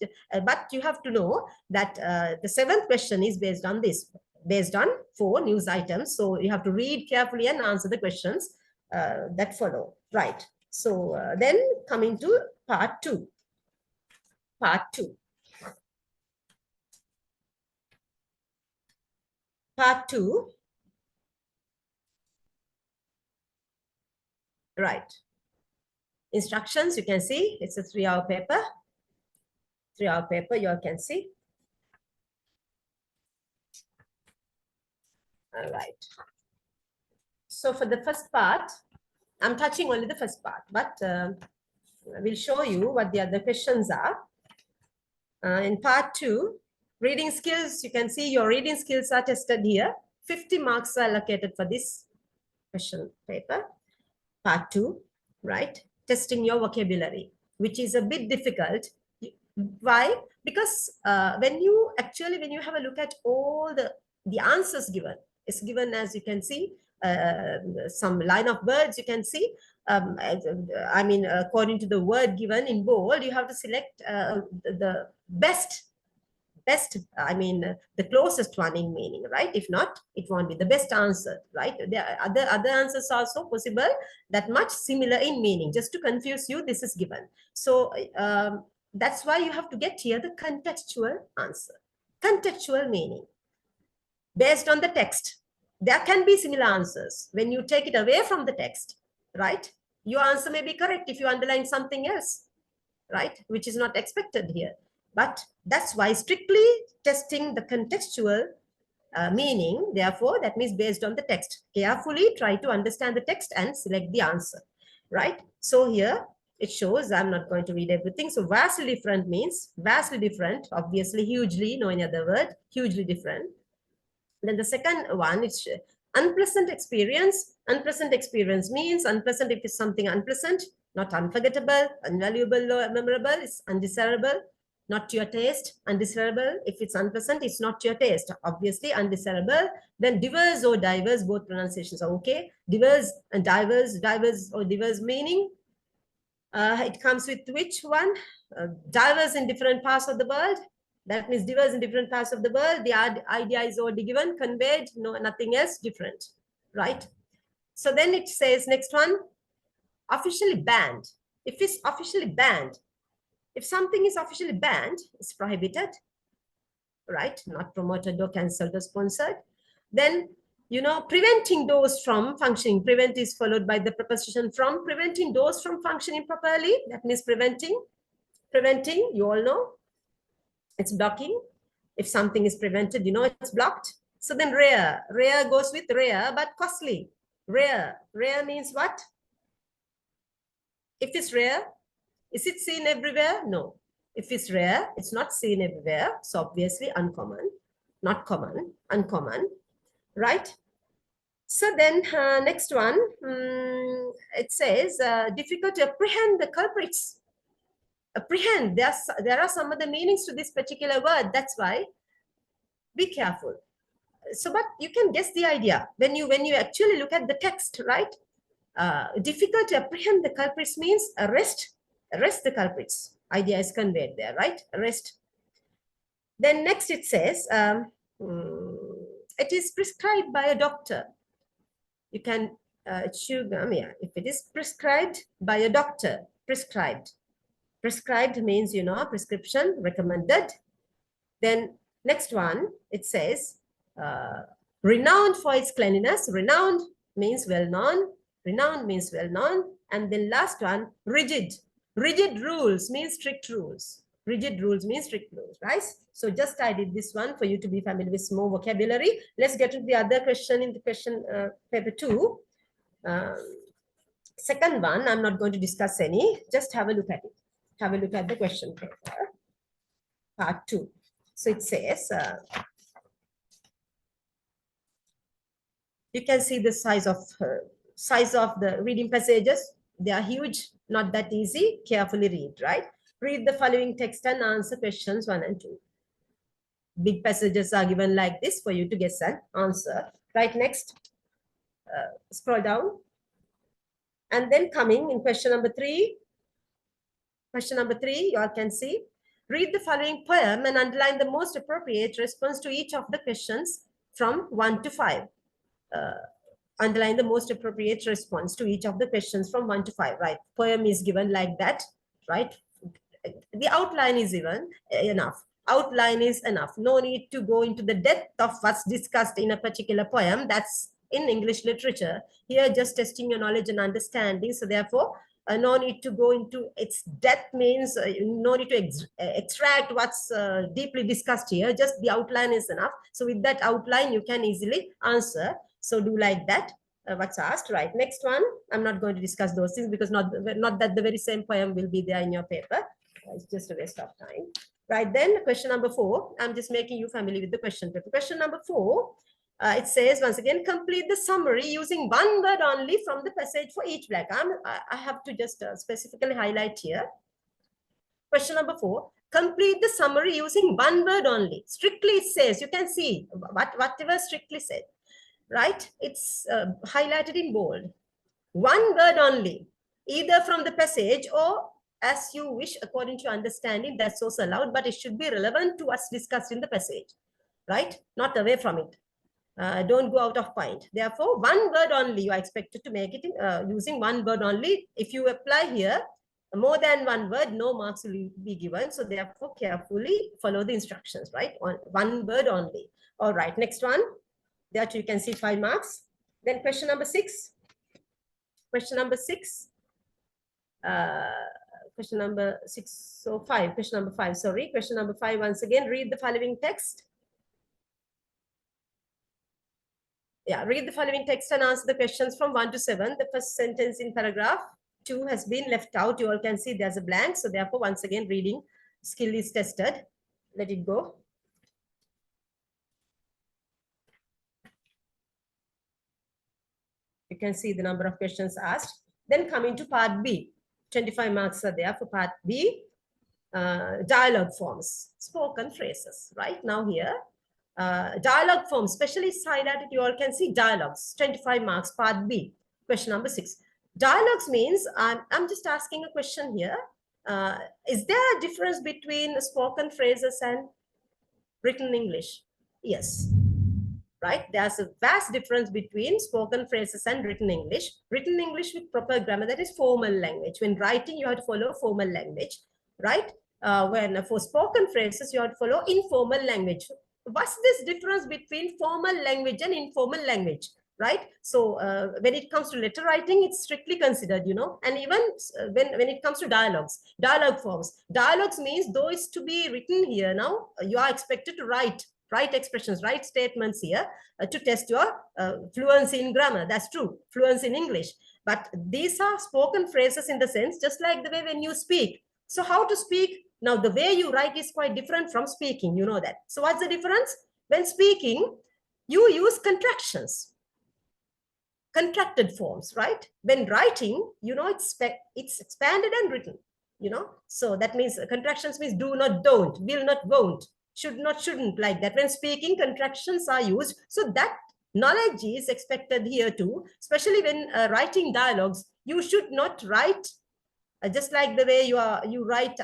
S2: but you have to know that the 7th question is based on this, based on 4 news items. So you have to read carefully and answer the questions that follow. Right. So then coming to part 2. Part 2. Part 2. Right. Instructions, you can see it's a 3-hour paper. 3-hour paper, you all can see. All right. So for the first part, I'm touching only the first part, but we'll show you what the other questions are. In part 2, reading skills, you can see your reading skills are tested here. 50 marks are allocated for this question paper. Part 2, right? Testing your vocabulary, which is a bit difficult. Why? Because when you have a look at all the answers given, it's given as you can see, some line of words you can see. I mean, according to the word given in bold, you have to select the best, I mean, the closest one in meaning, right? If not, it won't be the best answer, right? There are other answers also possible that much similar in meaning. Just to confuse you, this is given. So that's why you have to get here the contextual answer, contextual meaning based on the text. There can be similar answers. When you take it away from the text, right, your answer may be correct if you underline something else, right, which is not expected here. But that's why strictly testing the contextual meaning, therefore, that means based on the text. Carefully try to understand the text and select the answer, right? So here it shows, I'm not going to read everything. So vastly different means vastly different, obviously hugely, no any other word, hugely different. Then the second one is unpleasant experience. Unpleasant experience means unpleasant if it's something unpleasant, not unforgettable, invaluable, or memorable, it's undesirable, not to your taste. Undesirable, if it's unpleasant, it's not to your taste, obviously undesirable. Then diverse or diverse, both pronunciations are okay. Diverse and diverse or diverse meaning, it comes with which one? Diverse in different parts of the world. That means diverse in different parts of the world. The idea is already given, conveyed, no, nothing else different, right? So then it says next one, officially banned. If it's officially banned, if something is officially banned, it's prohibited, right? Not promoted or cancelled or sponsored. Then, you know, preventing those from functioning. Prevent is followed by the preposition from. Preventing those from functioning properly. That means preventing, you all know. It's blocking. If something is prevented, you know it's blocked. So then rare goes with rare, but costly. Rare means what? If it's rare, is it seen everywhere? No. If it's rare, it's not seen everywhere. So obviously uncommon, not common, uncommon, right? So then next one, it says difficult to apprehend the culprits. Apprehend, there are some other meanings to this particular word. That's why be careful. So, but you can guess the idea when you actually look at the text, right? Difficult to apprehend the culprits means arrest the culprits. Idea is conveyed there, right? Arrest. Then next it says it is prescribed by a doctor. You can choose, if it is prescribed by a doctor, prescribed means, you know, prescription, recommended. Then next one, it says renowned for its cleanliness. Renowned means well-known. Renowned means well-known. And then last one, rigid. Rigid rules means strict rules. Rigid rules means strict rules, right? So just I did this one for you to be familiar with more vocabulary. Let's get to the other question in the question paper 2. Second one, I'm not going to discuss any. Just have a look at it. Have a look at the question paper, part 2. So it says, you can see the size of the reading passages. They are huge, not that easy. Carefully read, right? Read the following text and answer questions 1 and 2. Big passages are given like this for you to guess an answer. Right, next, scroll down. And then coming in question number 3. Question number 3, you all can see. Read the following poem and underline the most appropriate response to each of the questions from 1 to 5. Underline the most appropriate response to each of the questions from 1 to 5, right? Poem is given like that, right? The outline is even enough. Outline is enough. No need to go into the depth of what's discussed in a particular poem. That's in English literature. Here, just testing your knowledge and understanding. So therefore, no need to go into its depth means no need to extract what's deeply discussed here. Just the outline is enough. So with that outline, you can easily answer. So do like that. What's asked, right? Next one, I'm not going to discuss those things because not that the very same poem will be there in your paper. It's just a waste of time. Right, then question number 4. I'm just making you familiar with the question paper. Question number 4, it says once again, complete the summary using one word only from the passage for each blank. I have to just specifically highlight here. Question number 4, complete the summary using one word only. Strictly it says, you can see whatever strictly said. right? It's highlighted in bold. One word only, either from the passage or as you wish, according to your understanding, that's also allowed, but it should be relevant to what's discussed in the passage, right? Not away from it. Don't go out of point. Therefore, one word only, you are expected to make it in, using one word only. If you apply here, more than one word, no marks will be given. So therefore, carefully follow the instructions, right? One word only. All right, next one. There you can see 5 marks. Then question number 6. Question number 6. Question number 6, so 5. Question number 5, sorry. Question number 5, once again, read the following text. Yeah, read the following text and answer the questions from 1 to 7. The first sentence in paragraph 2 has been left out. You all can see there's a blank. So therefore, once again, reading skill is tested. Let it go. You can see the number of questions asked. Then coming to part B. 25 marks are there for part B. Dialogue forms, spoken phrases, right? Now here, dialogue forms, especially highlighted, you all can see dialogues, 25 marks, part B, question number 6. Dialogues means, I'm just asking a question here. Is there a difference between spoken phrases and written English? Yes. Right? There's a vast difference between spoken phrases and written English. Written English with proper grammar, that is formal language. When writing, you have to follow formal language, right? When for spoken phrases, you have to follow informal language. What's this difference between formal language and informal language, right? So when it comes to letter writing, it's strictly considered, you know, and even when it comes to dialogues, dialogue forms. Dialogues means, though it's to be written here now, you are expected to write expressions, write statements here to test your fluency in grammar. That's true, fluency in English. But these are spoken phrases in the sense, just like the way when you speak. So how to speak? Now, the way you write is quite different from speaking, you know that. So what's the difference? When speaking, you use contractions, contracted forms, right? When writing, you know, it's expanded and written, you know. So that means contractions means do not, don't, will not, won't, should not, shouldn't, like that. When speaking, contractions are used. So that knowledge is expected here too, especially when writing dialogues. You should not write just like the way you write.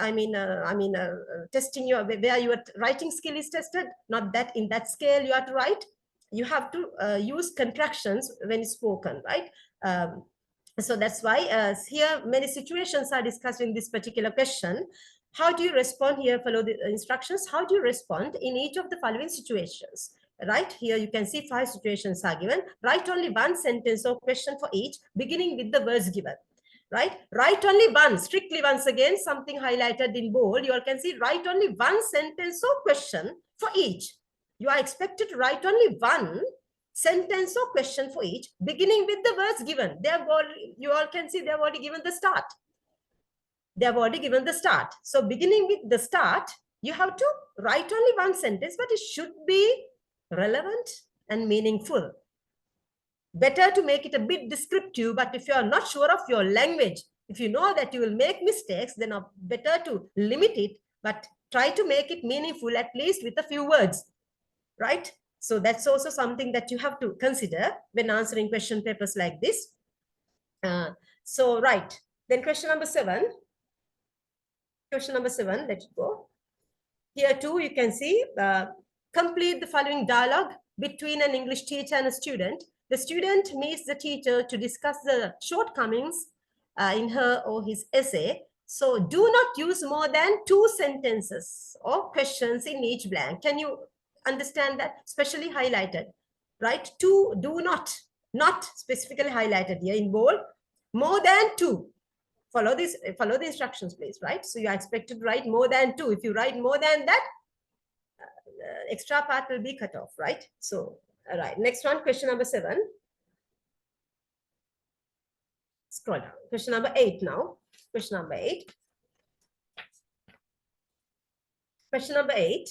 S2: Testing your, where your writing skill is tested. Not that in that scale you have to write. You have to use contractions when it's spoken, right? So that's why here many situations are discussed in this particular question. How do you respond here? Follow the instructions. How do you respond in each of the following situations? Right here, you can see 5 situations are given. Write only one sentence or question for each, beginning with the words given. Right? Write only one, strictly once again, something highlighted in bold. You all can see, write only one sentence or question for each. You are expected to write only one sentence or question for each, beginning with the words given. They have already, you all can see they have already given the start. They have already given the start. So beginning with the start, you have to write only one sentence, but it should be relevant and meaningful. Better to make it a bit descriptive, but if you are not sure of your language, if you know that you will make mistakes, then better to limit it, but try to make it meaningful, at least with a few words, right? So that's also something that you have to consider when answering question papers like this. So, right. Then question number 7. Question number 7, let it go. Here too, you can see, complete the following dialogue between an English teacher and a student. The student meets the teacher to discuss the shortcomings in her or his essay. So do not use more than 2 sentences or questions in each blank. Can you understand that? Especially highlighted, right? 2, do not specifically highlighted here in bold. More than 2. Follow the instructions, please, right? So you are expected to write more than 2. If you write more than that, extra part will be cut off, right? So, all right, next one, question number 7. Scroll down. Question number 8 now. Question number 8. Question number 8.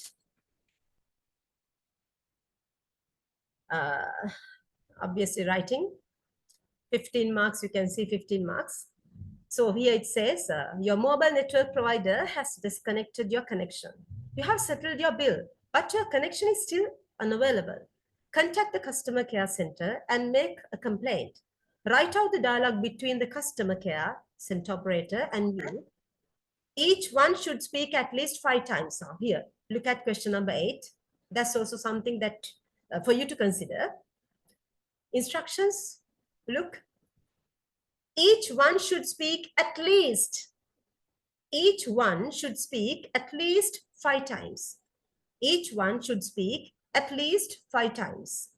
S2: Obviously writing. 15 marks, you can see 15 marks. So here it says, your mobile network provider has disconnected your connection. You have settled your bill, but your connection is still unavailable. contact the customer care center and make a complaint. Write out the dialogue between the customer care center operator and you. Each one should speak at least 5 times. Now here, look at question number 8. That's also something that for you to consider. Instructions, look. Each one should speak at least. Each one should speak at least 5 times. Each one should speak at least 5 times.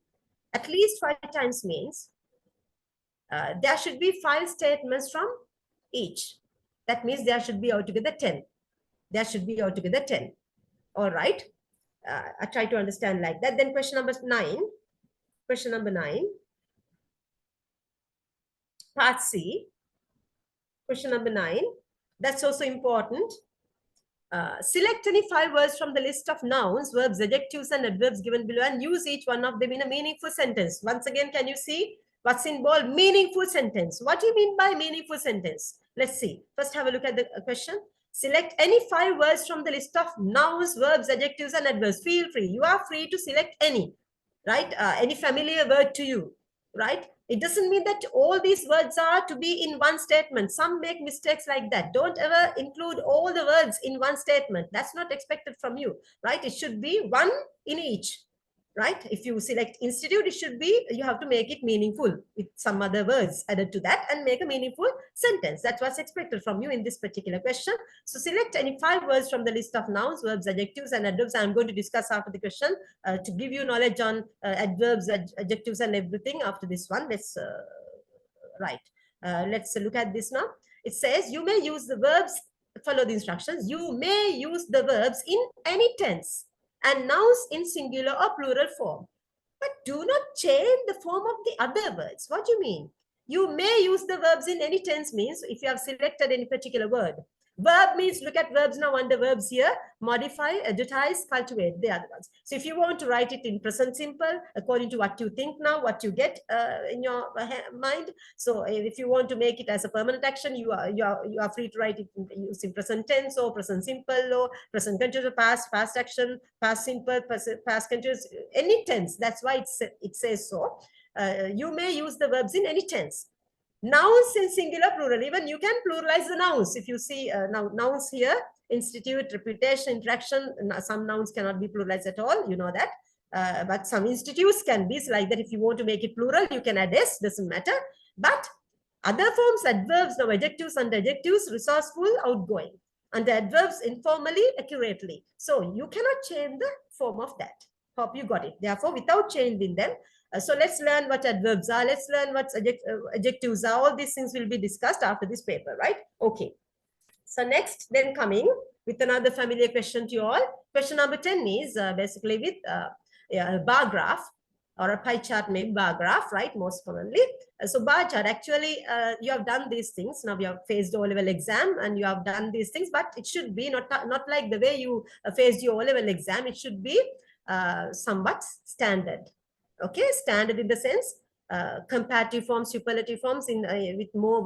S2: At least 5 times means there should be 5 statements from each. That means there should be altogether 10. There should be altogether 10. All right. I try to understand like that. Then question number 9. Question number 9. Part C. Question number 9. That's also important. Select any 5 words from the list of nouns, verbs, adjectives, and adverbs given below and use each one of them in a meaningful sentence. Once again, can you see what's involved? Meaningful sentence. What do you mean by meaningful sentence? Let's see. First, have a look at the question. Select any 5 words from the list of nouns, verbs, adjectives, and adverbs. Feel free. You are free to select any, right? Any familiar word to you, right? It doesn't mean that all these words are to be in one statement. Some make mistakes like that. Don't ever include all the words in one statement. That's not expected from you, right? It should be one in each, right? If you select institute, it should be, you have to make it meaningful with some other words added to that and make a meaningful sentence. That's what's expected from you in this particular question. So select any 5 words from the list of nouns, verbs, adjectives, and adverbs. I'm going to discuss after the question to give you knowledge on adverbs, adjectives, and everything after this one. Let's let's look at this now. It says you may use the verbs, follow the instructions. You may use the verbs in any tense and nouns in singular or plural form, but do not change the form of the other words. What do you mean? You may use the verbs in any tense means if you have selected any particular word. Verb means, look at verbs now under verbs here, modify, advertise, cultivate, the other ones. So if you want to write it in present simple, according to what you think now, what you get in your mind. So if you want to make it as a permanent action, you are free to write it using present tense or present simple or present continuous, past action, past simple, past continuous, any tense. That's why it says so. You may use the verbs in any tense. Nouns in singular, plural. Even you can pluralize the nouns. If you see nouns here, institute, reputation, interaction, some nouns cannot be pluralized at all. You know that. But some institutes can be like that. If you want to make it plural, you can add s, doesn't matter. But other forms, adverbs, now adjectives and adjectives, resourceful, outgoing. And the adverbs informally, accurately. So you cannot change the form of that. Hope you got it. Therefore, without changing them, so let's learn what adverbs are. Let's learn what adjectives are. All these things will be discussed after this paper, right? Okay. So next, then coming with another familiar question to you all. Question number 10 is basically with a bar graph or a pie chart, maybe bar graph, right? Most commonly. So bar chart, actually, you have done these things. Now you have faced O-level exam and you have done these things, but it should be not like the way you faced your O-level exam. It should be somewhat standard. Okay, standard in the sense comparative forms, superlative forms in with more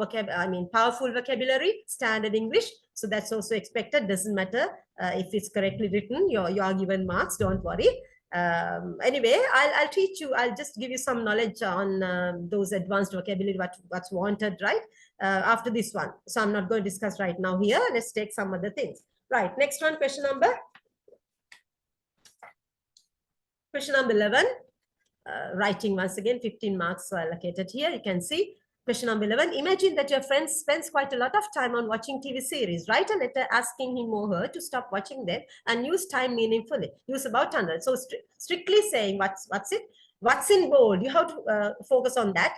S2: powerful vocabulary, standard English. So that's also expected. Doesn't matter if it's correctly written. You are given marks. Don't worry. Anyway, I'll teach you. I'll just give you some knowledge on those advanced vocabulary. What's wanted, right? After this one. So I'm not going to discuss right now here. Let's take some other things. Right. Next one. Question number 11. Writing once again, 15 marks are allocated here. You can see question number 11. Imagine that your friend spends quite a lot of time on watching TV series. Write a letter asking him or her to stop watching them and use time meaningfully. Use about 100. So strictly saying what's it? What's in bold? You have to focus on that.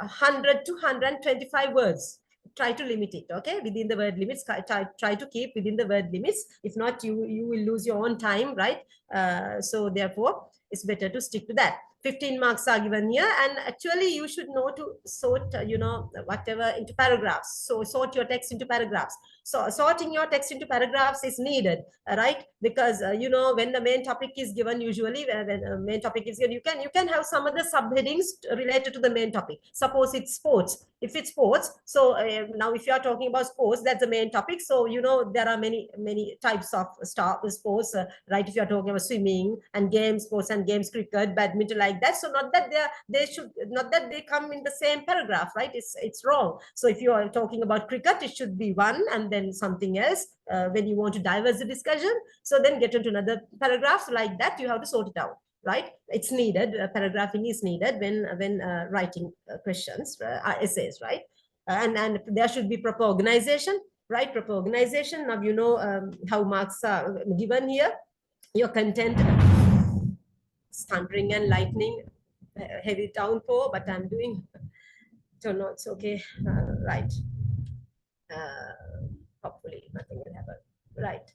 S2: 100 to 125 words. Try to limit it, okay, within the word limits. Try to keep within the word limits. If not, you will lose your own time, right? So therefore, it's better to stick to that. 15 marks are given here, and actually you should know to sort, whatever into paragraphs. So sort your text into paragraphs. So sorting your text into paragraphs is needed, right? Because when the main topic is given, usually when the main topic is given, you can have some other subheadings related to the main topic. Suppose it's sports. If it's sports, so now if you are talking about sports, that's the main topic. So there are many types of sports, right? If you are talking about swimming and games, sports and games, cricket, badminton, like that. So not that they come in the same paragraph, right? It's wrong. So if you are talking about cricket, it should be one and then something else. When you want to diverse the discussion, so then get into another paragraph. So like that, you have to sort it out, right? It's needed. Paragraphing is needed when writing questions, essays, right? And there should be proper organization, right? Proper organization. Now how marks are given here. Your content, thundering and lightning, heavy downpour, but I'm doing. So no, it's okay, right? Hopefully nothing will happen, right?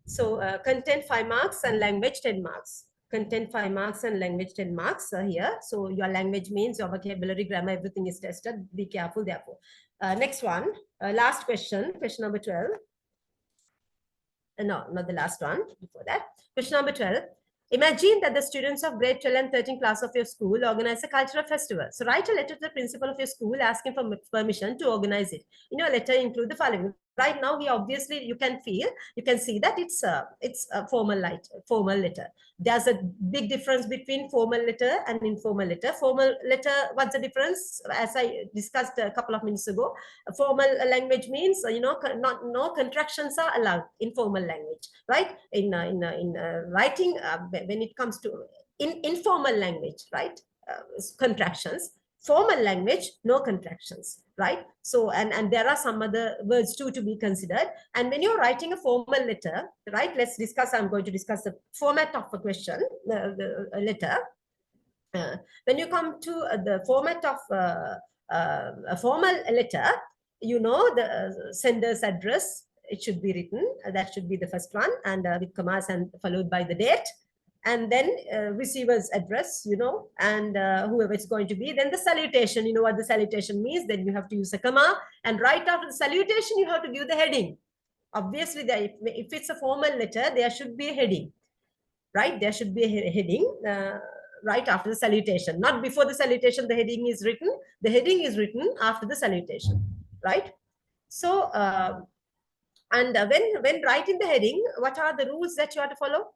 S2: So content 5 marks and language 10 marks. Content 5 marks and language 10 marks here. So your language means your vocabulary, grammar, everything is tested. Be careful therefore. Next one, last question number 12. No, not the last one, before that. Question number 12. Imagine that the students of grade 12 and 13 class of your school organize a cultural festival. So write a letter to the principal of your school asking for permission to organize it. In your letter, include the following. Right now, here obviously you can see that it's a formal letter. There's a big difference between formal letter and informal letter. Formal letter, what's the difference? As I discussed a couple of minutes ago, formal language means no contractions are allowed in formal language, right? In writing, when it comes to informal language, right? Contractions. Formal language, no contractions, right? So, and there are some other words too to be considered. And when you're writing a formal letter, right, I'm going to discuss the format of a question, the letter. When you come to the format of a formal letter, the sender's address, it should be written, that should be the first one, and with commas and followed by the date. And then receiver's address, and whoever it's going to be. Then the salutation, you know what the salutation means. Then you have to use a comma. And right after the salutation, you have to give the heading. Obviously, if it's a formal letter, there should be a heading, right? There should be a heading right after the salutation. Not before the salutation, the heading is written. The heading is written after the salutation, right? So, and when writing the heading, what are the rules that you have to follow?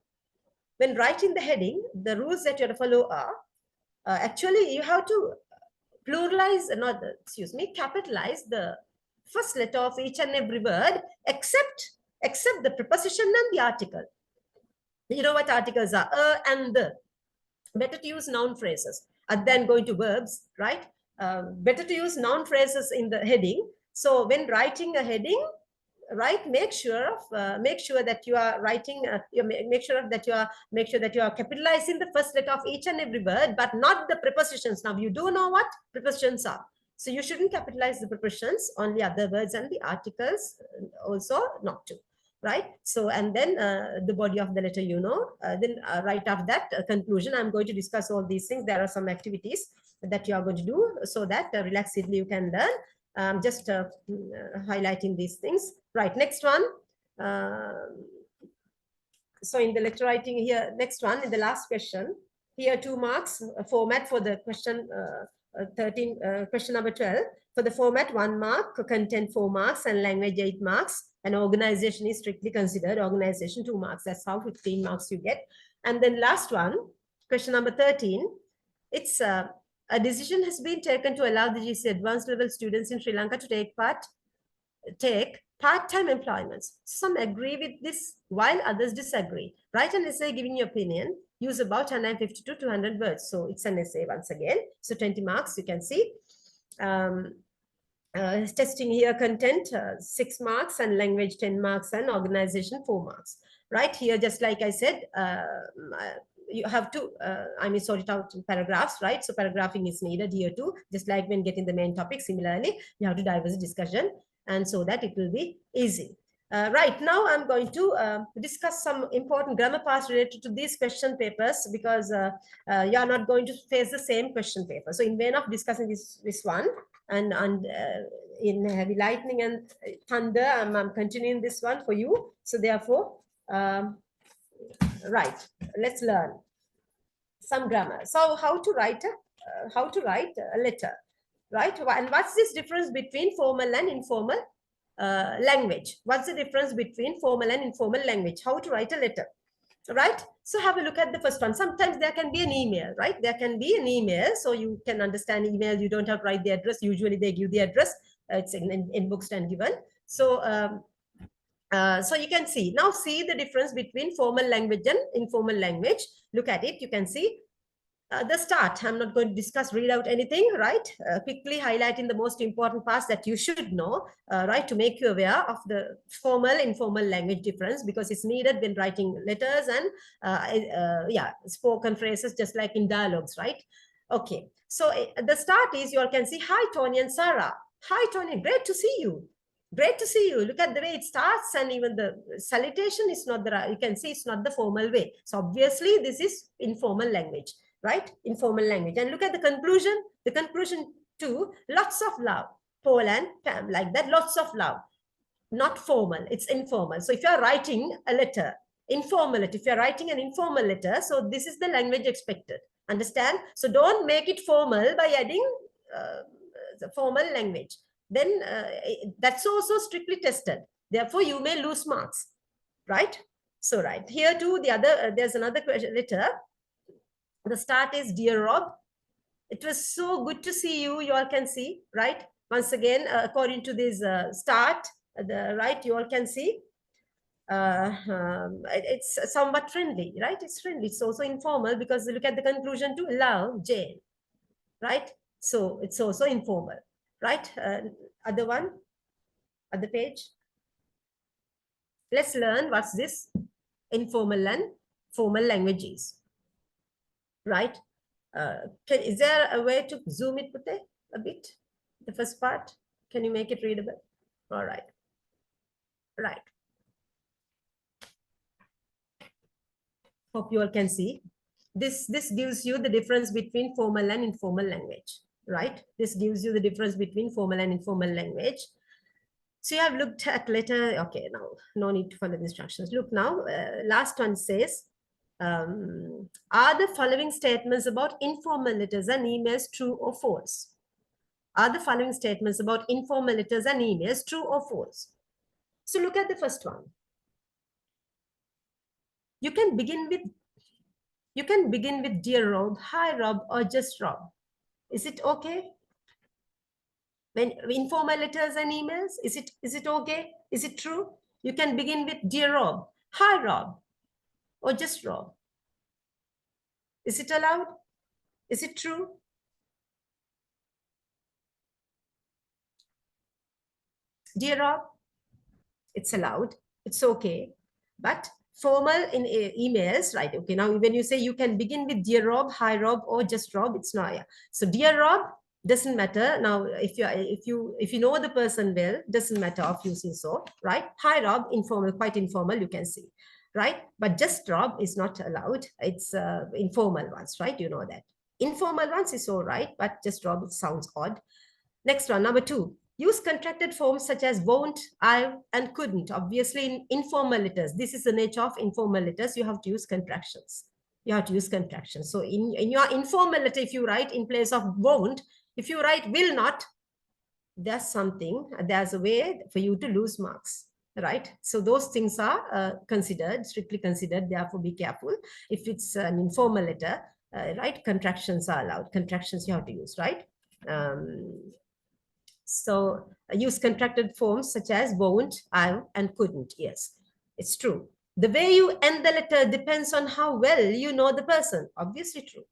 S2: When writing the heading, the rules that you have to follow are, actually you have to capitalize the first letter of each and every word, except the preposition and the article. You know what articles are? And the. Better to use noun phrases than going to verbs, right? Better to use noun phrases in the heading. So when writing a heading, right, make sure that you are writing, make sure that you are capitalizing the first letter of each and every word, but not the prepositions. Now you do know what prepositions are, so you shouldn't capitalize the prepositions, only other words and the articles also not to, right? So, and then the body of the letter, then right after that conclusion, I'm going to discuss all these things. There are some activities that you are going to do so that relaxedly you can learn. Just highlighting these things. Right, next one. So in the letter writing here, next one, in the last question, here 2 marks, format for the question 13, question number 12. For the format, 1 mark, content 4 marks, and language 8 marks. And organization is strictly considered, organization 2 marks. That's how 15 marks you get. And then last one, question number 13, it's a decision has been taken to allow the GC advanced level students in Sri Lanka to take part-time employments. Some agree with this while others disagree. Write an essay giving your opinion. Use about 150 to 200 words. So it's an essay once again. So 20 marks, you can see. Testing here, content 6 marks, and language 10 marks, and organization 4 marks. Right here, just like I said, you have to, sort it out in paragraphs, right? So paragraphing is needed here too, just like when getting the main topic. Similarly, you have to diverse the discussion, and so that it will be easy. Right, now I'm going to discuss some important grammar parts related to these question papers, because you are not going to face the same question paper. So in vain of discussing this one, and in heavy lightning and thunder, I'm continuing this one for you. So therefore, right, let's learn some grammar. So how to write a letter, right? And what's this difference between formal and informal language? What's the difference between formal and informal language? How to write a letter, right? So have a look at the first one. Sometimes there can be an email, right? There can be an email, so you can understand email. You don't have to write the address. Usually they give the address. It's in books and given. So so you can see the difference between formal language and informal language. Look at it. You can see the start. I'm not going to discuss, read out anything, right? Quickly highlighting the most important parts that you should know, right, to make you aware of the formal, informal language difference, because it's needed when writing letters and spoken phrases, just like in dialogues, right? Okay, so the start is, you all can see, hi, Tony and Sarah. Hi, Tony, great to see you. Great to see you. Look at the way it starts, and even the salutation is not the, you can see it's not the formal way. So obviously this is informal language, right? Informal language. And look at the conclusion too, lots of love, Paul and Pam, like that, lots of love. Not formal, it's informal. So if you're writing a letter, informal, if you're writing an informal letter, so this is the language expected. Understand? So don't make it formal by adding the formal language. Then that's also strictly tested. Therefore, you may lose marks, right? So right here too, the other there's another question letter. The start is, dear Rob, it was so good to see you. You all can see, right? Once again, according to this start, right, you all can see it's somewhat friendly, right? It's friendly. It's also informal, because look at the conclusion to love, Jane, right? So it's also informal, right? Other one, other page. Let's learn what's this informal and formal languages, right? Is there a way to zoom it a bit? The first part, can you make it readable? All right, right. Hope you all can see. This gives you the difference between formal and informal language, right? This gives you the difference between formal and informal language. So you have looked at letter. Okay, now no need to follow the instructions. Look now, last one says, are the following statements about informal letters and emails true or false? Are the following statements about informal letters and emails true or false? So look at the first one. You can begin with dear Rob, hi Rob, or just Rob. Is it okay? When informal letters and emails, is it okay? Is it true? You can begin with dear Rob, hi Rob, or just Rob. Is it allowed? Is it true? Dear Rob, it's allowed, it's okay. But formal in emails, right? Okay, now when you say you can begin with dear Rob, hi Rob, or just Rob, it's not. Yeah. So dear Rob doesn't matter. Now, if you know the person well, doesn't matter of using so, right? Hi Rob, informal, quite informal, you can see, right? But just Rob is not allowed. It's informal ones, right? You know that. Informal ones is all right, but just Rob, it sounds odd. Next one, number 2. Use contracted forms such as won't, I, and couldn't. Obviously, in informal letters, this is the nature of informal letters. You have to use contractions. You have to use contractions. So in your informal letter, if you write in place of won't, if you write will not, there's a way for you to lose marks, right? So those things are considered, strictly considered. Therefore, be careful. If it's an informal letter, right, contractions are allowed. Contractions you have to use, right? So use contracted forms such as won't, I, and couldn't. Yes, it's true. The way you end the letter depends on how well you know the person. Obviously true,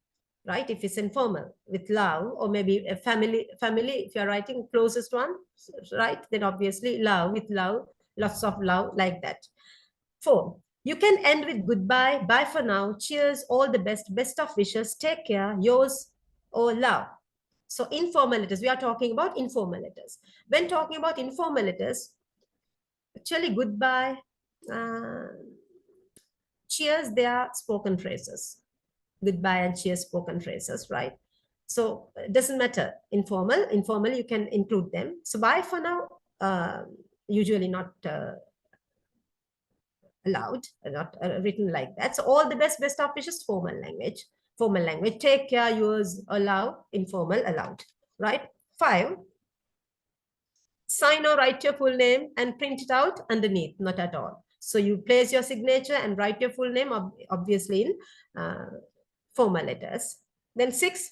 S2: right? If it's informal with love, or maybe a family, if you're writing closest one, right? Then obviously love, with love, lots of love, like that. 4. You can end with goodbye, bye for now, cheers, all the best, best of wishes, take care, yours, or love. So informal letters, we are talking about informal letters. When talking about informal letters, actually goodbye, cheers, they are spoken phrases. Goodbye and cheers, spoken phrases, right? So it doesn't matter. Informal, you can include them. So bye for now, usually not allowed, not written like that. So all the best of wishes, formal language. Formal language, take care, yours, allow, informal, allowed, right? 5, sign or write your full name and print it out underneath, not at all. So you place your signature and write your full name, obviously in formal letters. Then 6,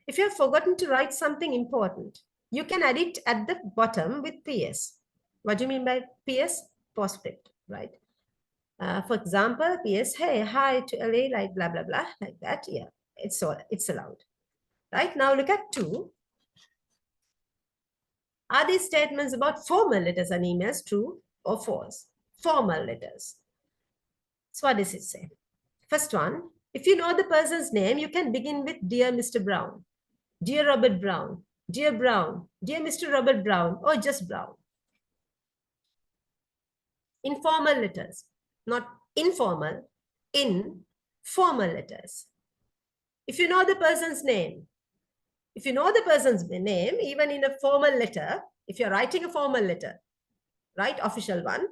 S2: if you have forgotten to write something important, you can add it at the bottom with PS. What do you mean by PS? Postscript, right? For example, PS, hey, hi to LA, like blah, blah, blah, like that. Yeah, it's allowed. Right, now look at 2. Are these statements about formal letters and emails true or false? Formal letters. So what does it say? First one, if you know the person's name, you can begin with Dear Mr. Brown, Dear Robert Brown, Dear Brown, Dear Mr. Robert Brown, or just Brown. Informal letters, not informal, informal letters. If you know the person's name, even in a formal letter, if you're writing a formal letter, right, official one,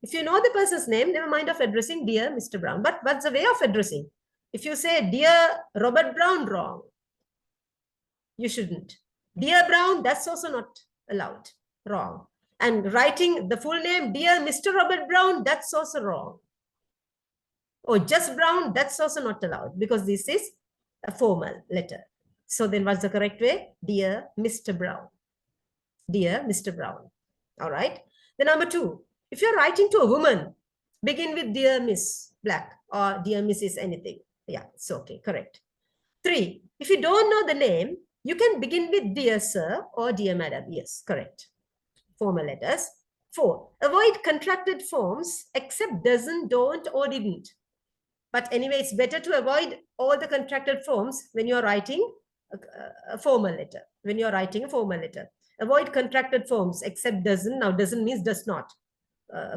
S2: if you know the person's name, never mind of addressing Dear Mr. Brown. But what's the way of addressing? If you say Dear Robert Brown, wrong. You shouldn't. Dear Brown, that's also not allowed, wrong. And writing the full name, Dear Mr. Robert Brown, that's also wrong. Or just Brown, that's also not allowed because this is a formal letter. So then what's the correct way? Dear Mr. Brown. Dear Mr. Brown. All right. Then number 2, if you're writing to a woman, begin with Dear Miss Black or Dear Mrs. anything. Yeah, it's okay, correct. 3, if you don't know the name, you can begin with Dear Sir or Dear Madam. Yes, correct. Formal letters. 4, avoid contracted forms except doesn't, don't, or didn't. But anyway, it's better to avoid all the contracted forms when you're writing a formal letter. When you're writing a formal letter. Avoid contracted forms except doesn't. Now, doesn't means does not.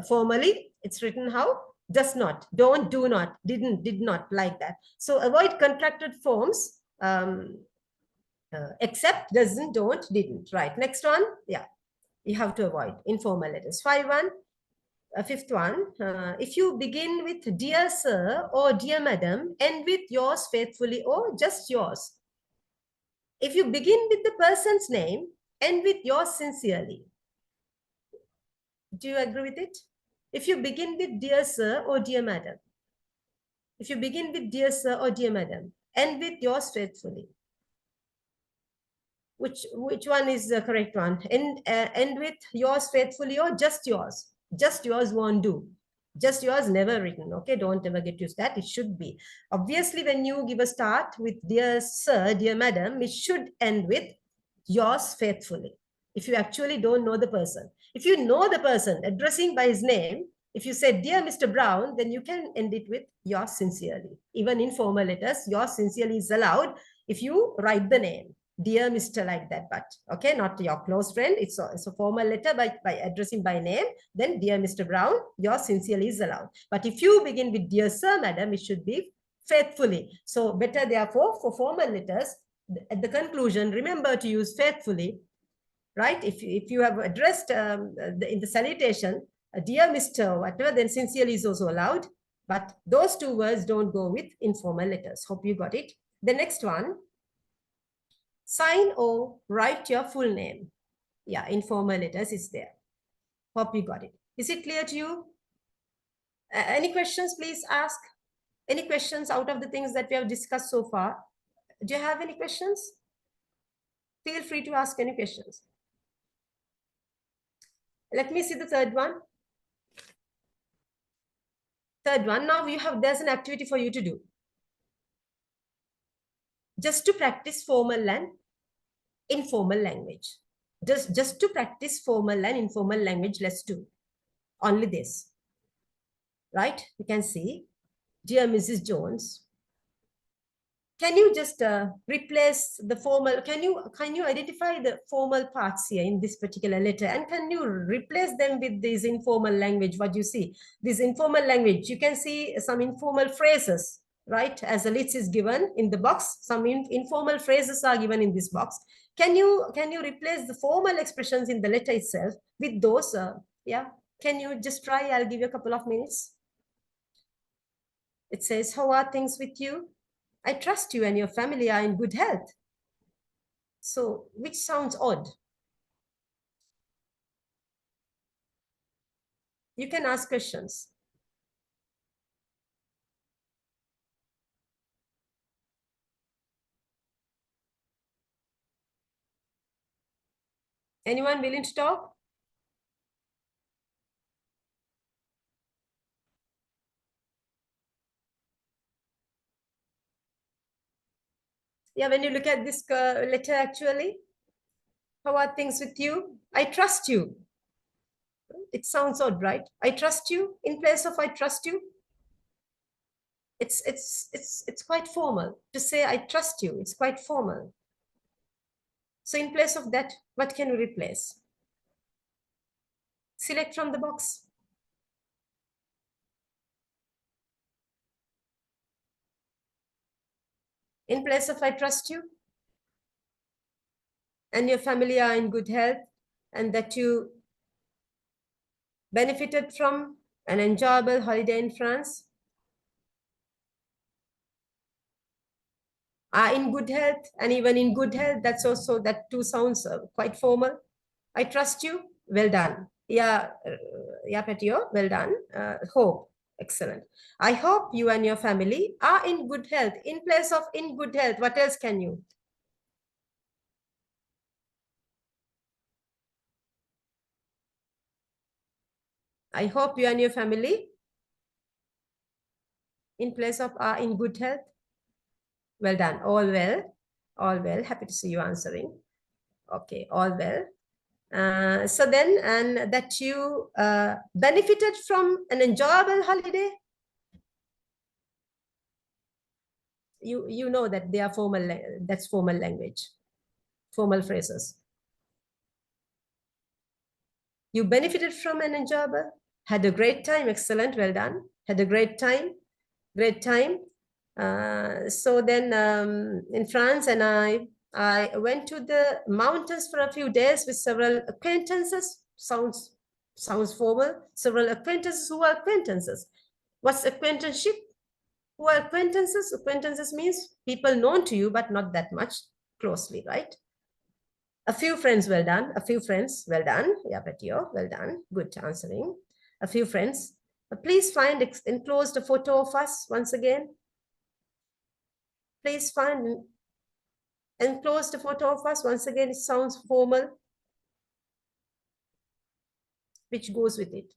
S2: Formally, it's written how? Does not. Don't, do not, didn't, did not, like that. So avoid contracted forms except doesn't, don't, didn't. Right. Next one. Yeah. You have to avoid informal letters. 5th one, if you begin with Dear Sir or Dear Madam, end with yours faithfully or just yours. If you begin with the person's name, end with yours sincerely. Do you agree with it? If you begin with Dear Sir or Dear Madam, if you begin with Dear Sir or Dear Madam, end with yours faithfully. Which one is the correct one? End with yours faithfully or just yours? Just yours won't do. Just yours never written. Okay, don't ever get used to that. It should be. Obviously, when you give a start with Dear Sir, Dear Madam, it should end with yours faithfully. If you actually don't know the person. If you know the person, addressing by his name, if you say Dear Mr. Brown, then you can end it with yours sincerely. Even in formal letters, yours sincerely is allowed if you write the name. Dear Mr. like that, but okay, not your close friend. It's a formal letter by addressing by name. Then Dear Mr. Brown, yours sincerely is allowed. But if you begin with Dear Sir, Madam, it should be faithfully. So better, therefore, for formal letters, at the conclusion, remember to use faithfully, right? If you have addressed in the salutation, Dear Mr. whatever, then sincerely is also allowed. But those 2 words don't go with informal letters. Hope you got it. The next one. Sign or write your full name. Yeah, informal letters is there. Hope you got it. Is it clear to you? Any questions, please ask. Any questions out of the things that we have discussed so far? Do you have any questions? Feel free to ask any questions. Let me see the 3rd one. 3rd one, now there's an activity for you to do. Just to practice formal and informal language. Just to practice formal and informal language, let's do only this. Right? You can see, Dear Mrs. Jones. Can you just replace the formal? Can you identify the formal parts here in this particular letter, and can you replace them with this informal language? What you see, this informal language, you can see some informal phrases. right? As a list is given in the box, some informal phrases are given in this box. Can you replace the formal expressions in the letter itself with those? Yeah, can you just try? I'll give you a couple of minutes. It says, how are things with you? I trust you and your family are in good health. So, which sounds odd? You can ask questions. Anyone willing to talk? Yeah, when you look at this letter actually, how are things with you? I trust you. It sounds odd, right? I trust you in place of I trust you. It's quite formal to say I trust you. It's quite formal. So in place of that, what can we replace? Select from the box. In place of I trust you and your family are in good health and that you benefited from an enjoyable holiday in France, are in good health, and even in good health, that's also, that too sounds quite formal. I trust you. Well done. Yeah, Petio, well done. Hope. Excellent. I hope you and your family are in good health. In place of in good health, what else can you? I hope you and your family in place of are in good health. Well done. All well. All well. Happy to see you answering. Okay, all well. So then, and that you benefited from an enjoyable holiday. You know that they are formal, that's formal language, formal phrases. You benefited from an enjoyable, had a great time, excellent, well done, had a great time, great time. So then in France, and I went to the mountains for a few days with several acquaintances. Sounds formal. Several acquaintances. Who are acquaintances? What's acquaintanceship? Who are acquaintances? Acquaintances means people known to you, but not that much closely, right? A few friends, well done. A few friends, well done. Yeah, Petio, well done. Good answering. A few friends. Please find enclosed a photo of us once again. Please find enclosed a photo of us once again. It sounds formal. Which goes with it?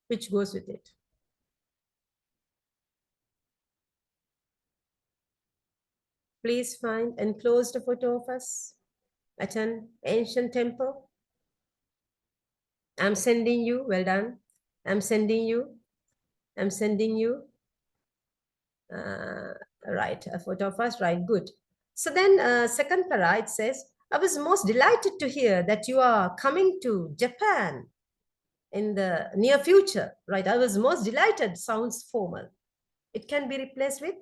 S2: Which goes with it? Please find enclosed a photo of us at an ancient temple. I'm sending you, well done. I'm sending you. I'm sending you. Right, a photo of us, right, good. So then second para, it says, I was most delighted to hear that you are coming to Japan in the near future, right? I was most delighted, sounds formal. It can be replaced with?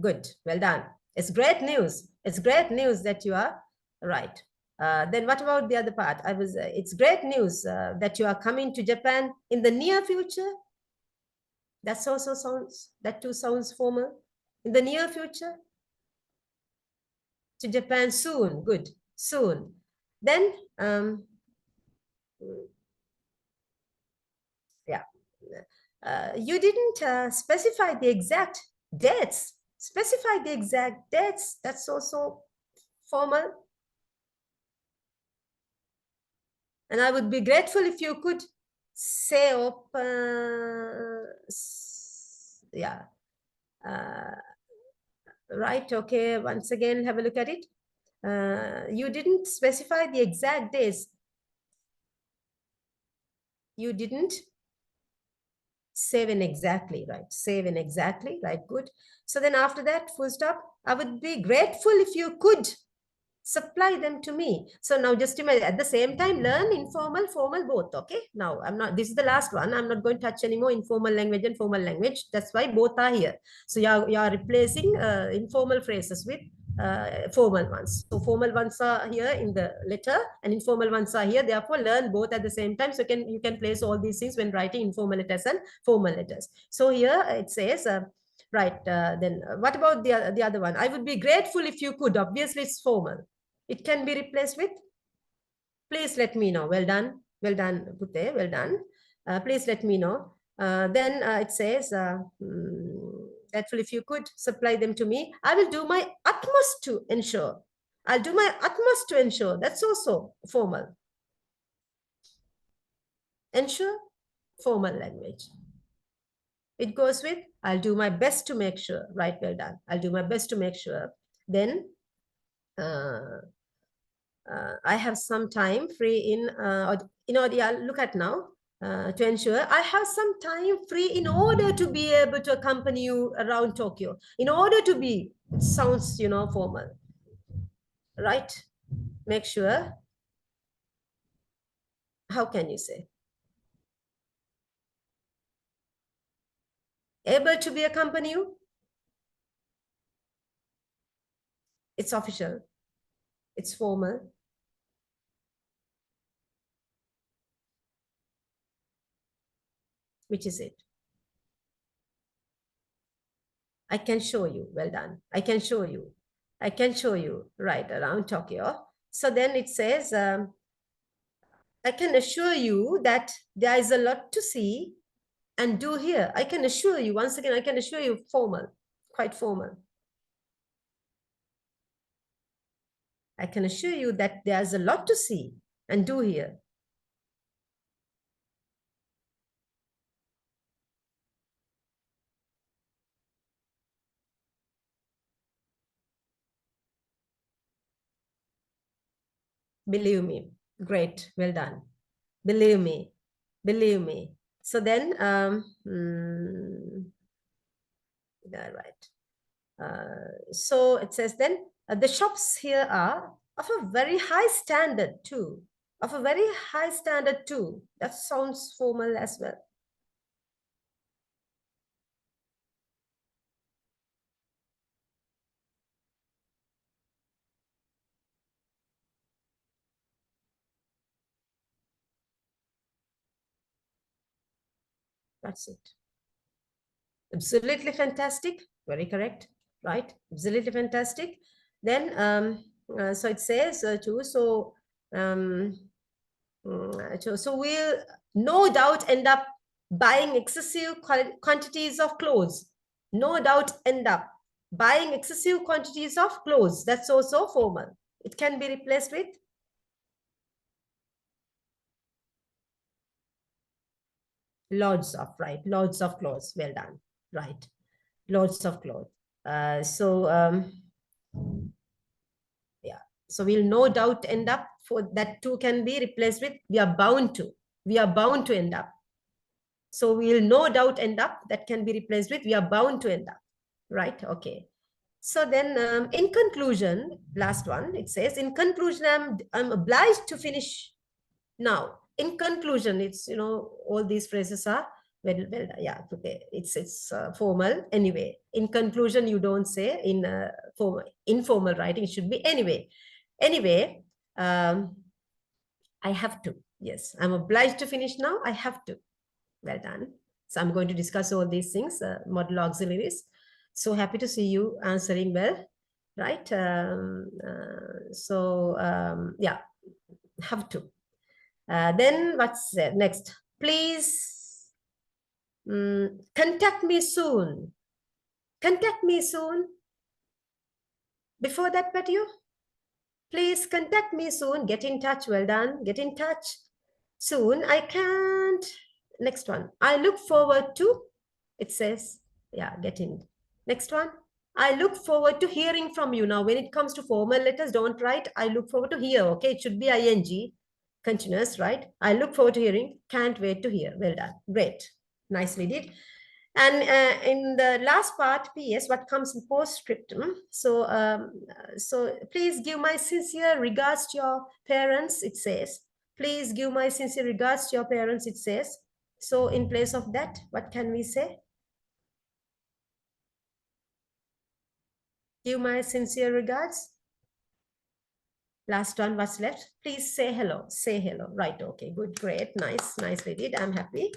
S2: Good, well done. It's great news. It's great news that you are right. Then what about the other part? It's great news that you are coming to Japan in the near future. That too sounds formal. In the near future. To Japan soon. Good, soon. Then, yeah, you didn't specify the exact dates. Specify the exact dates. That's also formal. And I would be grateful if you could say, yeah. Right, okay, once again, have a look at it. You didn't specify the exact days. You didn't Save in exactly, right? Save in exactly, right? Good. So then after that, full stop. I would be grateful if you could supply them to me. So now just imagine, at the same time, learn informal, formal, both. Okay. Now I'm not, this is the last one. I'm not going to touch anymore informal language and formal language. That's why both are here. So you are replacing informal phrases with formal ones. So formal ones are here in the letter and informal ones are here. Therefore, learn both at the same time. So you can place all these things when writing informal letters and formal letters. So here it says, right, then what about the other one? I would be grateful if you could. Obviously, it's formal. It can be replaced with, please let me know. Well done. Well done, Pute. Well done. Please let me know. Then it says, grateful if you could supply them to me. I will do my utmost to ensure. I'll do my utmost to ensure. That's also formal. Ensure, formal language. It goes with, I'll do my best to make sure. Right, well done. I'll do my best to make sure. Then, I have some time free in, yeah, look at now, to ensure I have some time free in order to be able to accompany you around Tokyo. In order to be, it sounds, formal, right? Make sure. How can you say? Able to be accompany you? It's official. It's formal. Which is it? I can show you. Well done. I can show you. I can show you right around Tokyo. So then it says, I can assure you that there is a lot to see and do here. I can assure you, once again, I can assure you, formal, quite formal. I can assure you that there's a lot to see and do here. Believe me. Great. Well done. Believe me. Believe me. So then, right. So it says then, the shops here are of a very high standard too. Of a very high standard too. That sounds formal as well. That's it. Absolutely fantastic. Very correct. Right. Absolutely fantastic. Then, so it says too. So, so we'll no doubt end up buying excessive quantities of clothes. No doubt end up buying excessive quantities of clothes. That's also formal. It can be replaced with loads of, right? Loads of clothes. Well done. Right. Loads of clothes. Yeah. So we'll no doubt end up, for that too can be replaced with we are bound to. We are bound to end up. So we'll no doubt end up, that can be replaced with we are bound to end up. Right? Okay. So then in conclusion, last one, it says, in conclusion, I'm obliged to finish now. In conclusion, it's, all these phrases are, well, yeah, okay. It's formal anyway. In conclusion, you don't say in informal writing, it should be anyway. Anyway, I have to. Yes, I'm obliged to finish now. I have to. Well done. So I'm going to discuss all these things, model auxiliaries. So happy to see you answering well, right? Yeah, have to. Then what's next? Please contact me soon. Contact me soon. Before that, Patio, please contact me soon. Get in touch. Well done. Get in touch soon. I can't. Next one. I look forward to, it says, yeah, get in. Next one. I look forward to hearing from you. Now, when it comes to formal letters, don't write I look forward to hear. Okay, it should be ing, continuous, right? I look forward to hearing. Can't wait to hear. Well done. Great. Nicely did. And in the last part, PS, what comes in postscriptum. So, so please give my sincere regards to your parents, it says. Please give my sincere regards to your parents, it says. So in place of that, what can we say? Give my sincere regards. Last one, what's left? Please say hello. Say hello. Right. Okay. Good. Great. Nice. Nicely did. I'm happy.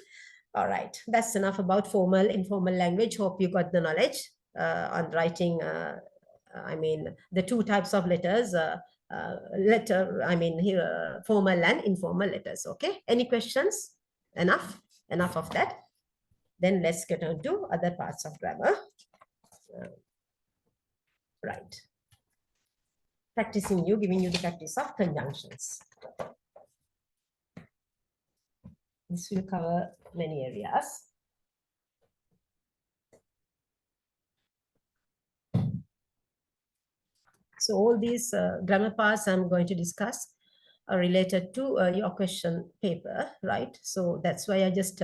S2: All right. That's enough about formal, informal language. Hope you got the knowledge on writing. I mean, the two types of letters. Here, formal and informal letters. Okay. Any questions? Enough. Enough of that. Then let's get on to other parts of grammar. Right. Practicing you, giving you the practice of conjunctions. This will cover many areas. So all these grammar parts I'm going to discuss are related to your question paper, right? So that's why I just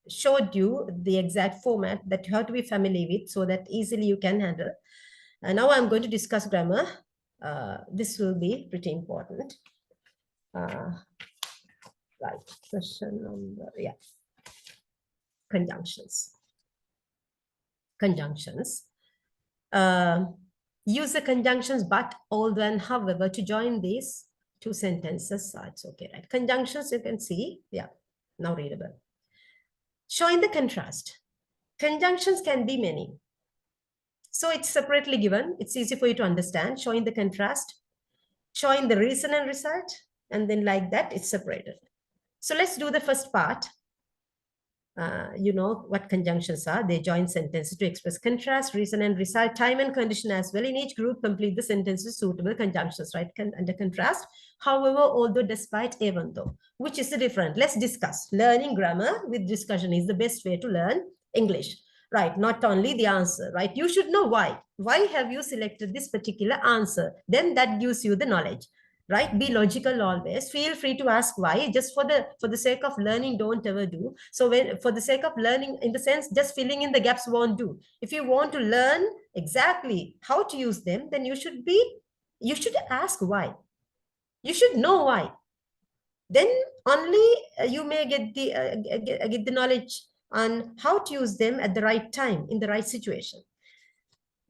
S2: showed you the exact format that you have to be familiar with so that easily you can handle. And now I'm going to discuss grammar. This will be pretty important. Right, question number, yeah. Conjunctions. Conjunctions. Use the conjunctions but, although, and however to join these two sentences. So it's okay, right? Conjunctions you can see, yeah, now readable. Showing the contrast. Conjunctions can be many. So it's separately given. It's easy for you to understand. Showing the contrast, showing the reason and result, and then like that, it's separated. So let's do the first part. You know what conjunctions are. They join sentences to express contrast, reason and result, time and condition as well. In each group, complete the sentences suitable conjunctions, right? Under contrast. However, although, despite, even though. Which is the difference? Let's discuss. Learning grammar with discussion is the best way to learn English, right? Not only the answer, right? You should know why. Why have you selected this particular answer? Then that gives you the knowledge. Right? Be logical always. Feel free to ask why. Just for the sake of learning, don't ever do. So when for the sake of learning, in the sense, just filling in the gaps won't do. If you want to learn exactly how to use them, then you should ask why. You should know why. Then only you may get the knowledge on how to use them at the right time, in the right situation.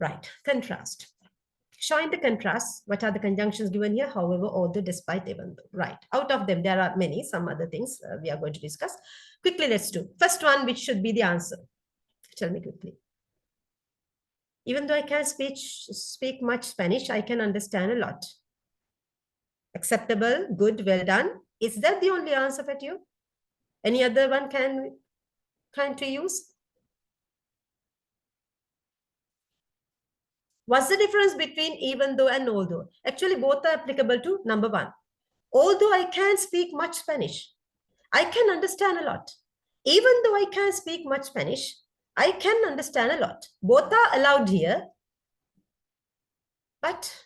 S2: Right. Contrast. Showing the contrast, what are the conjunctions given here? However, although, despite, even though. Right. Out of them, there are many, some other things we are going to discuss. Quickly, let's do. First one, which should be the answer. Tell me quickly. Even though I can't speak much Spanish, I can understand a lot. Acceptable, good, well done. Is that the only answer for you? Any other one can to use? What's the difference between even though and although? Actually, both are applicable to number one. Although I can't speak much Spanish, I can understand a lot. Even though I can't speak much Spanish, I can understand a lot. Both are allowed here. But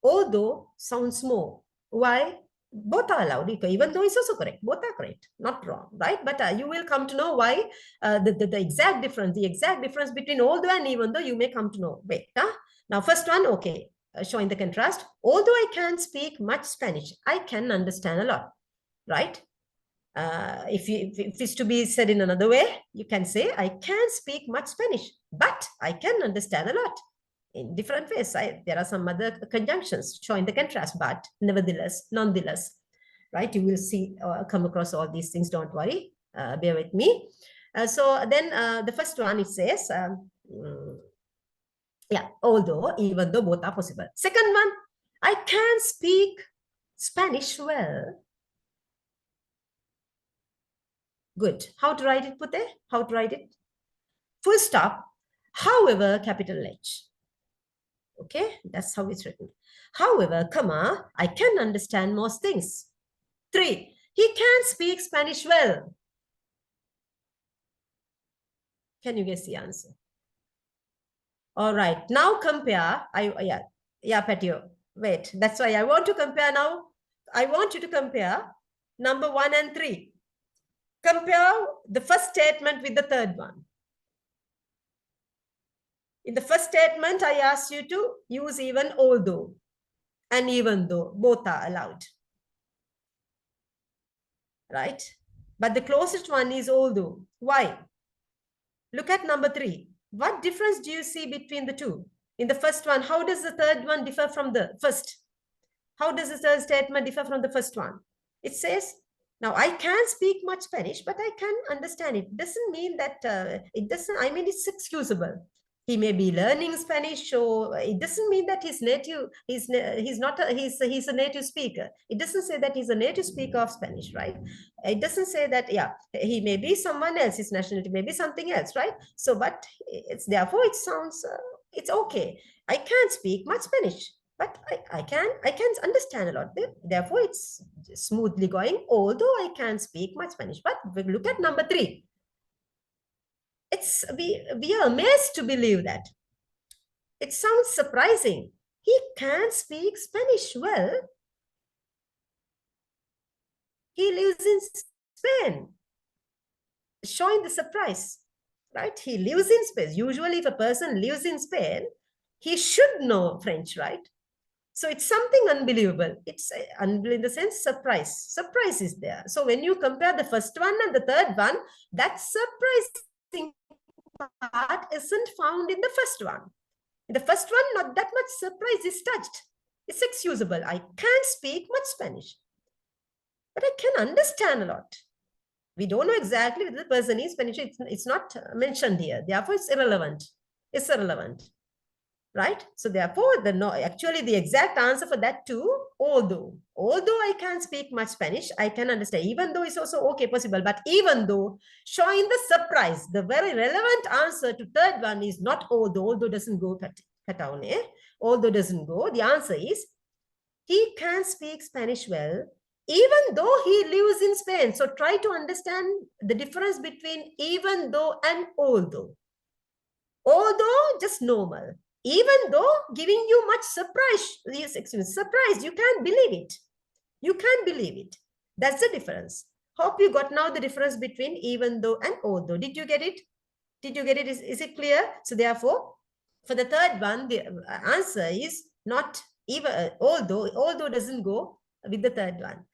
S2: although sounds more. Why? Both are allowed. Even though it's also correct. Both are correct. Not wrong, right? But you will come to know why the exact difference between although and even though you may come to know. Wait. Now, first one, okay. Showing the contrast. Although I can't speak much Spanish, I can understand a lot, right? If it's to be said in another way, you can say, I can't speak much Spanish, but I can understand a lot. In different ways, there are some other conjunctions showing the contrast, but nevertheless, nonetheless, right? You will see, come across all these things, don't worry, bear with me. So then the first one, it says, yeah, although, even though, both are possible. Second one, I can speak Spanish well. Good. How to write it, Pute? How to write it? Full stop. However, capital H. Okay, that's how it's written. However, comma, I can understand most things. 3, he can speak Spanish well. Can you guess the answer? All right, now compare. Patio. Wait, that's why I want to compare now. I want you to compare number 1 and 3. Compare the first statement with the third one. In the first statement, I asked you to use even although and even though. Both are allowed. Right? But the closest one is although. Why? Look at number 3. What difference do you see between the two? In the first one, how does the third one differ from the first? How does the third statement differ from the first one? It says, now I can speak much Spanish, but I can understand it. Doesn't mean that it's excusable. He may be learning Spanish, or it doesn't mean that he's native. He's a native speaker. It doesn't say that he's a native speaker of Spanish, right? It doesn't say that, yeah, he may be someone else, his nationality may be something else, right? So, but therefore it sounds, it's okay. I can't speak much Spanish, but I can understand a lot. Therefore, it's smoothly going, although I can't speak much Spanish. But look at number 3. We are amazed to believe that. It sounds surprising. He can speak Spanish well. He lives in Spain. Showing the surprise, right? He lives in Spain. Usually, if a person lives in Spain, he should know French, right? So it's something unbelievable. It's unbelievable in the sense surprise. Surprise is there. So when you compare the first one and the third one, that surprising part isn't found in the first one. In the first one, not that much surprise is touched. It's excusable. I can't speak much Spanish, but I can understand a lot. We don't know exactly whether the person is Spanish. It's not mentioned here. Therefore, it's irrelevant. It's irrelevant. Right? So therefore, actually the exact answer for that too, although I can't speak much Spanish, I can understand. Even though is also okay, possible. But even though, showing the surprise, the very relevant answer to third one is not although doesn't go kataone. Although doesn't go. The answer is, he can speak Spanish well, even though he lives in Spain. So try to understand the difference between even though and although. Although, just normal. Even though, giving you much surprise. Yes, surprise. You can't believe it. You can't believe it. That's the difference. Hope you got now the difference between even though and although. Did you get it? Did you get it? Is it clear? So therefore, for the third one, the answer is not even, although doesn't go with the third one.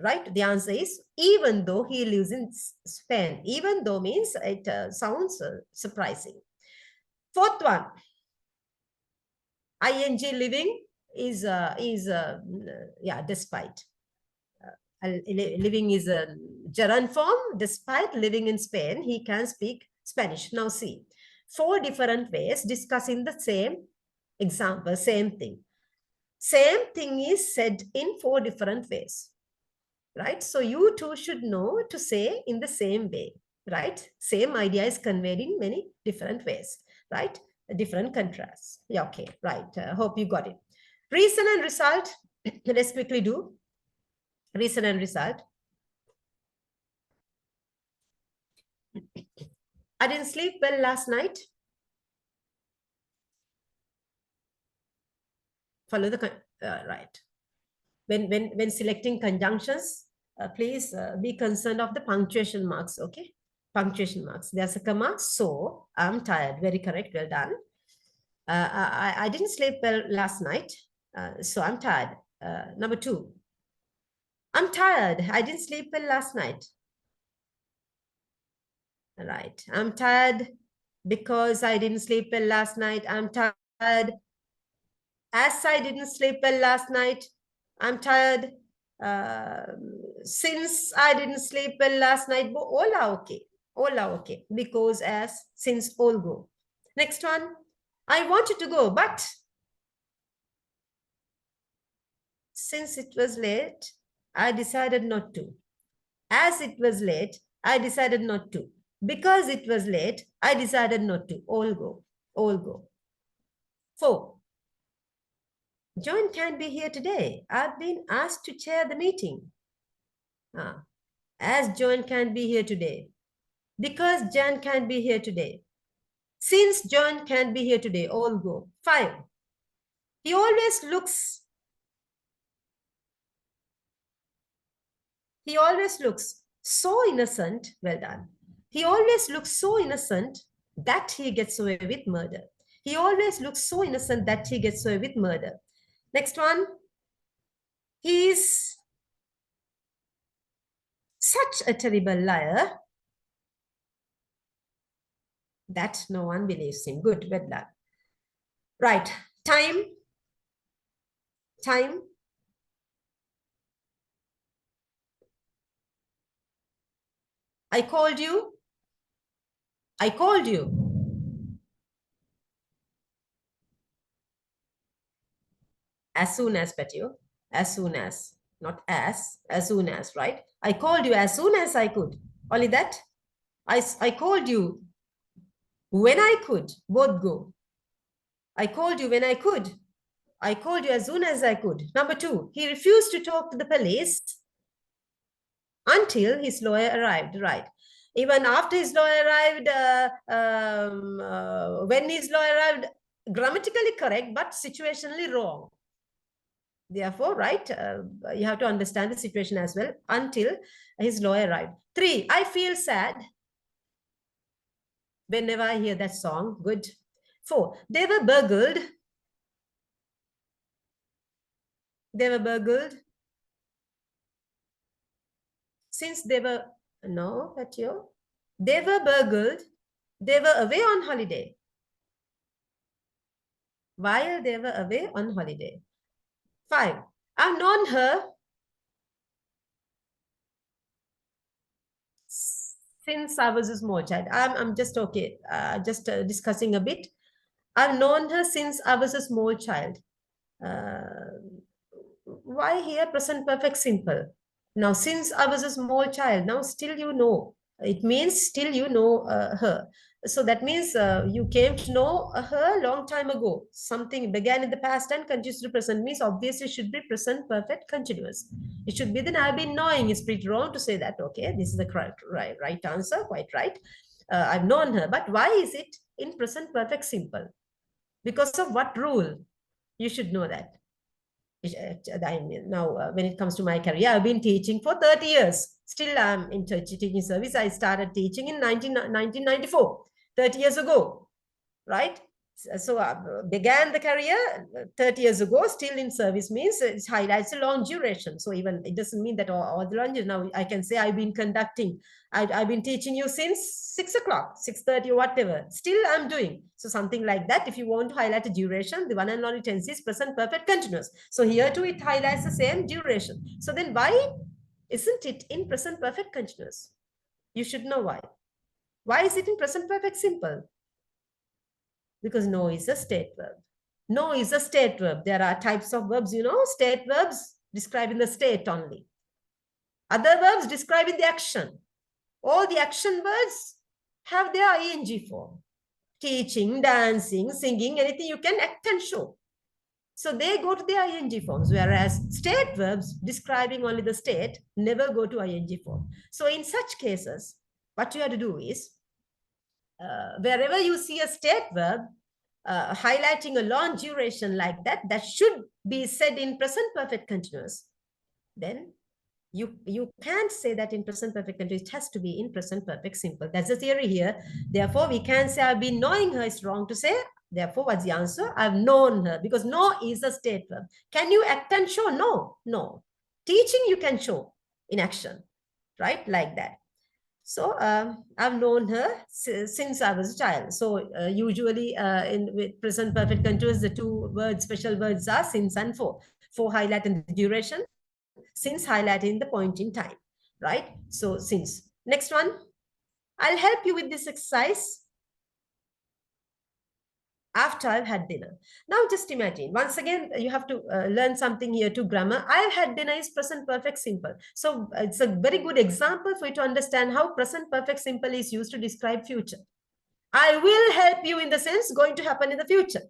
S2: Right? The answer is, even though he lives in Spain. Even though means it sounds surprising. Fourth one, ing living is despite. Living is a gerund form. Despite living in Spain, he can speak Spanish. Now see, 4 different ways discussing the same example, same thing. Same thing is said in 4 different ways, right? So you too should know to say in the same way, right? Same idea is conveyed in many different ways, right? Different contrasts. Yeah, okay, right. Hope you got it. Reason and result. Let's quickly do reason and result. I didn't sleep well last night. Follow the right. When selecting conjunctions, please be concerned of the punctuation marks. Okay, punctuation marks. There's a comma. So I'm tired. Very correct. Well done. I didn't sleep well last night, so I'm tired. Number 2. I'm tired. I didn't sleep well last night. Right. I'm tired because I didn't sleep well last night. I'm tired as I didn't sleep well last night. I'm tired since I didn't sleep well last night. All are okay. All are okay. Because, as, since, all go. Next one. I wanted to go, but since it was late, I decided not to. As it was late, I decided not to. Because it was late, I decided not to. All go. All go. 4. John can't be here today. I've been asked to chair the meeting. As John can't be here today. Because John can't be here today. Since John can't be here today. All go. 5. He always looks. He always looks. So innocent, well done. He always looks so innocent that he gets away with murder. He always looks so innocent that he gets away with murder. Next one. He is such a terrible liar that no one believes him. Good, well done. Right, time. Time. I called you. I called you. As soon as, Petio. As soon as. Not as soon as, right? I called you as soon as I could. Only that. I called you when I could. Both go. I called you when I could. I called you as soon as I could. Number 2, he refused to talk to the police until his lawyer arrived, right? Even after his lawyer arrived, when his lawyer arrived, grammatically correct, but situationally wrong. Therefore, right, you have to understand the situation as well until his lawyer arrived. 3, I feel sad whenever I hear that song. Good. 4, they were burgled. They were burgled. Since they were, no, that you, they were burgled. They were away on holiday. While they were away on holiday. 5, I've known her since I was a small child. I'm just okay, just discussing a bit. I've known her since I was a small child. Why here present perfect simple? Now, since I was a small child, now still you know. It means still you know her. So that means you came to know her a long time ago. Something began in the past and continues to present means obviously should be present perfect continuous. It should be then I've been knowing. It's pretty wrong to say that. Okay, this is the correct right answer. Quite right. I've known her. But why is it in present perfect simple? Because of what rule? You should know that. I mean, now, when it comes to my career, I've been teaching for 30 years. Still, I'm in teaching service. I started teaching in 1994, 30 years ago, right? So I began the career 30 years ago, still in service means it highlights a long duration. So even it doesn't mean that all the long, now I can say I've been conducting, I've been teaching you since 6 o'clock, 6:30 or whatever. Still I'm doing. So something like that. If you want to highlight a duration, the one and only tense is present perfect continuous. So here too, it highlights the same duration. So then why isn't it in present perfect continuous? You should know why. Why is it in present perfect simple? Because no is a state verb. No is a state verb. There are types of verbs, you know, state verbs describing the state only. Other verbs describing the action. All the action words have their ing form. Teaching, dancing, singing, anything you can act and show. So they go to their ing forms, whereas state verbs describing only the state never go to ing form. So in such cases, what you have to do is, wherever you see a state verb highlighting a long duration like that, that should be said in present perfect continuous, then you can't say that in present perfect continuous. It has to be in present perfect simple. That's the theory here. Therefore, we can say I've been knowing her is wrong to say. Therefore, what's the answer? I've known her, because know is a state verb. Can you act and show? No, no. Teaching you can show in action, right? Like that. So I've known her since I was a child. So usually with present perfect continuous, the two words, special words are since and for. For highlighting the duration, since highlighting the point in time, right? So since. Next one, I'll help you with this exercise after I've had dinner. Now just imagine, once again, you have to learn something here to grammar. I've had dinner is present perfect simple. So it's a very good example for you to understand how present perfect simple is used to describe future. I will help you in the sense going to happen in the future.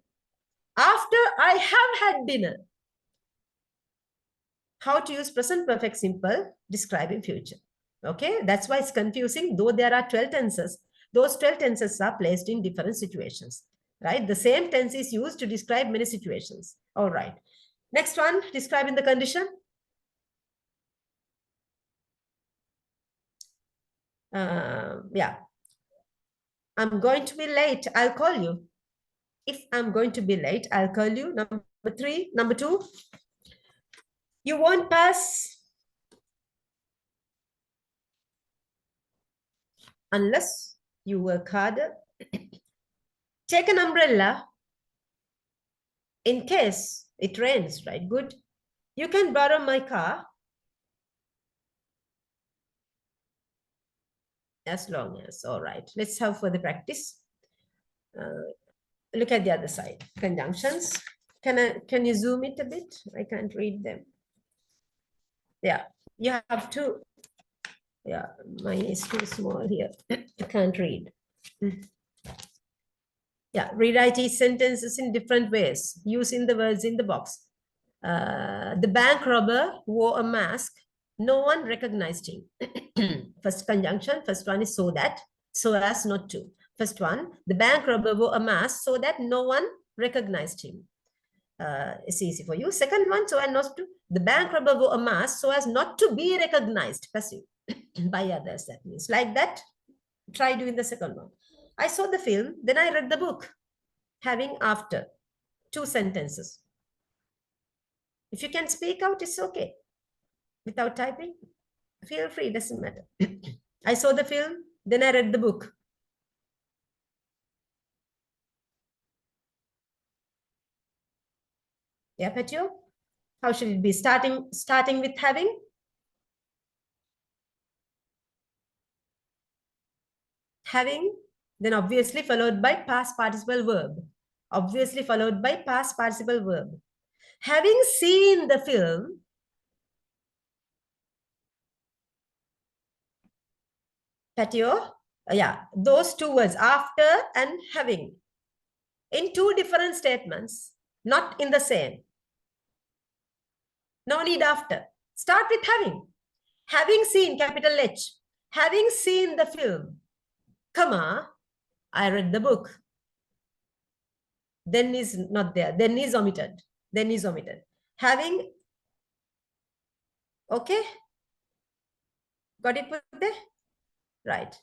S2: After I have had dinner. How to use present perfect simple describing future. Okay, that's why it's confusing. Though there are 12 tenses, those 12 tenses are placed in different situations, right? The same tense is used to describe many situations. All right. Next one, describing the condition. Yeah. I'm going to be late. I'll call you. If I'm going to be late, I'll call you. Number 3. Number 2. You won't pass unless you work harder. Take an umbrella in case it rains, right? Good. You can borrow my car as long as, all right. Let's have further practice. Look at the other side. Conjunctions. Can you zoom it a bit? I can't read them. Yeah, you have to. Yeah, mine is too small here. I can't read. Yeah, rewrite each sentences in different ways, using the words in the box. The bank robber wore a mask. No one recognized him. First conjunction, first one is so that, so as not to. First one, the bank robber wore a mask so that no one recognized him. It's easy for you. Second one, so as not to. The bank robber wore a mask so as not to be recognized, passive, by others. That means like that. Try doing the second one. I saw the film, then I read the book. Having after. 2 sentences. If you can speak out, it's okay. Without typing, feel free, doesn't matter. I saw the film, then I read the book. Yeah, Petio? How should it be? Starting with having? Having, then obviously followed by past participle verb. Obviously followed by past participle verb. Having seen the film, Petio? Yeah, those 2 words, after and having. In 2 different statements, not in the same. No need after. Start with having. Having seen, capital H. Having seen the film, comma, I read the book. Then is not there. Then is omitted. Then is omitted. Having, okay? Got it put there? Right.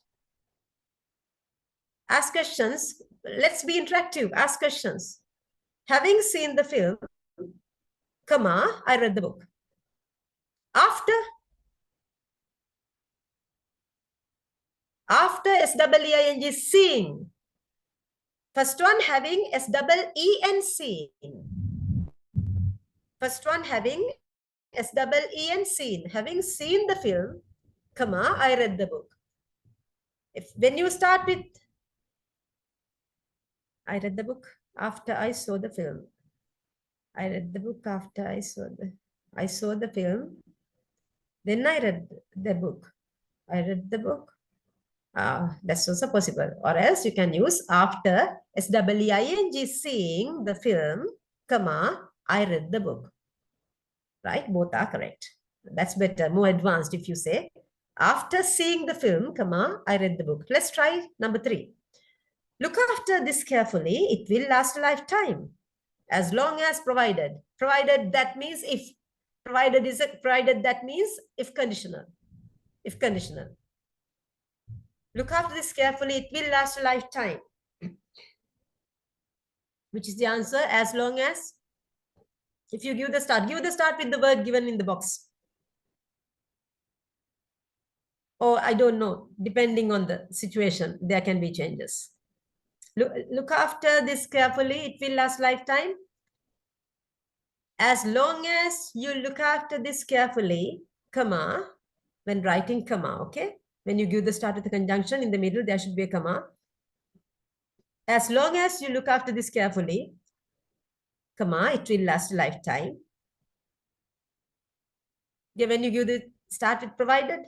S2: Ask questions. Let's be interactive. Ask questions. Having seen the film, comma, I read the book. After S-E-E-I-N-G, seeing. First one having S-E-E-N, seen. First one having S-E-E-N, seen. Having seen the film, comma, I read the book. When you start with, I read the book after I saw the film. I read the book after I saw the film. Then I read the book. I read the book. That's also possible. Or else you can use after S-E-E-I-N-G, seeing the film, comma, I read the book. Right? Both are correct. That's better, more advanced if you say, after seeing the film, comma, I read the book. Let's try number 3. Look after this carefully. It will last a lifetime. As long as provided. Provided, that means if. Provided that means if conditional. If conditional. Look after this carefully. It will last a lifetime. Which is the answer, as long as. If you give the start with the word given in the box. Or I don't know, depending on the situation, there can be changes. Look after this carefully, it will last lifetime. As long as you look after this carefully, comma, when writing comma, okay? When you give the start with the conjunction, in the middle, there should be a comma. As long as you look after this carefully, comma, it will last a lifetime. Yeah, when you give the start with provided,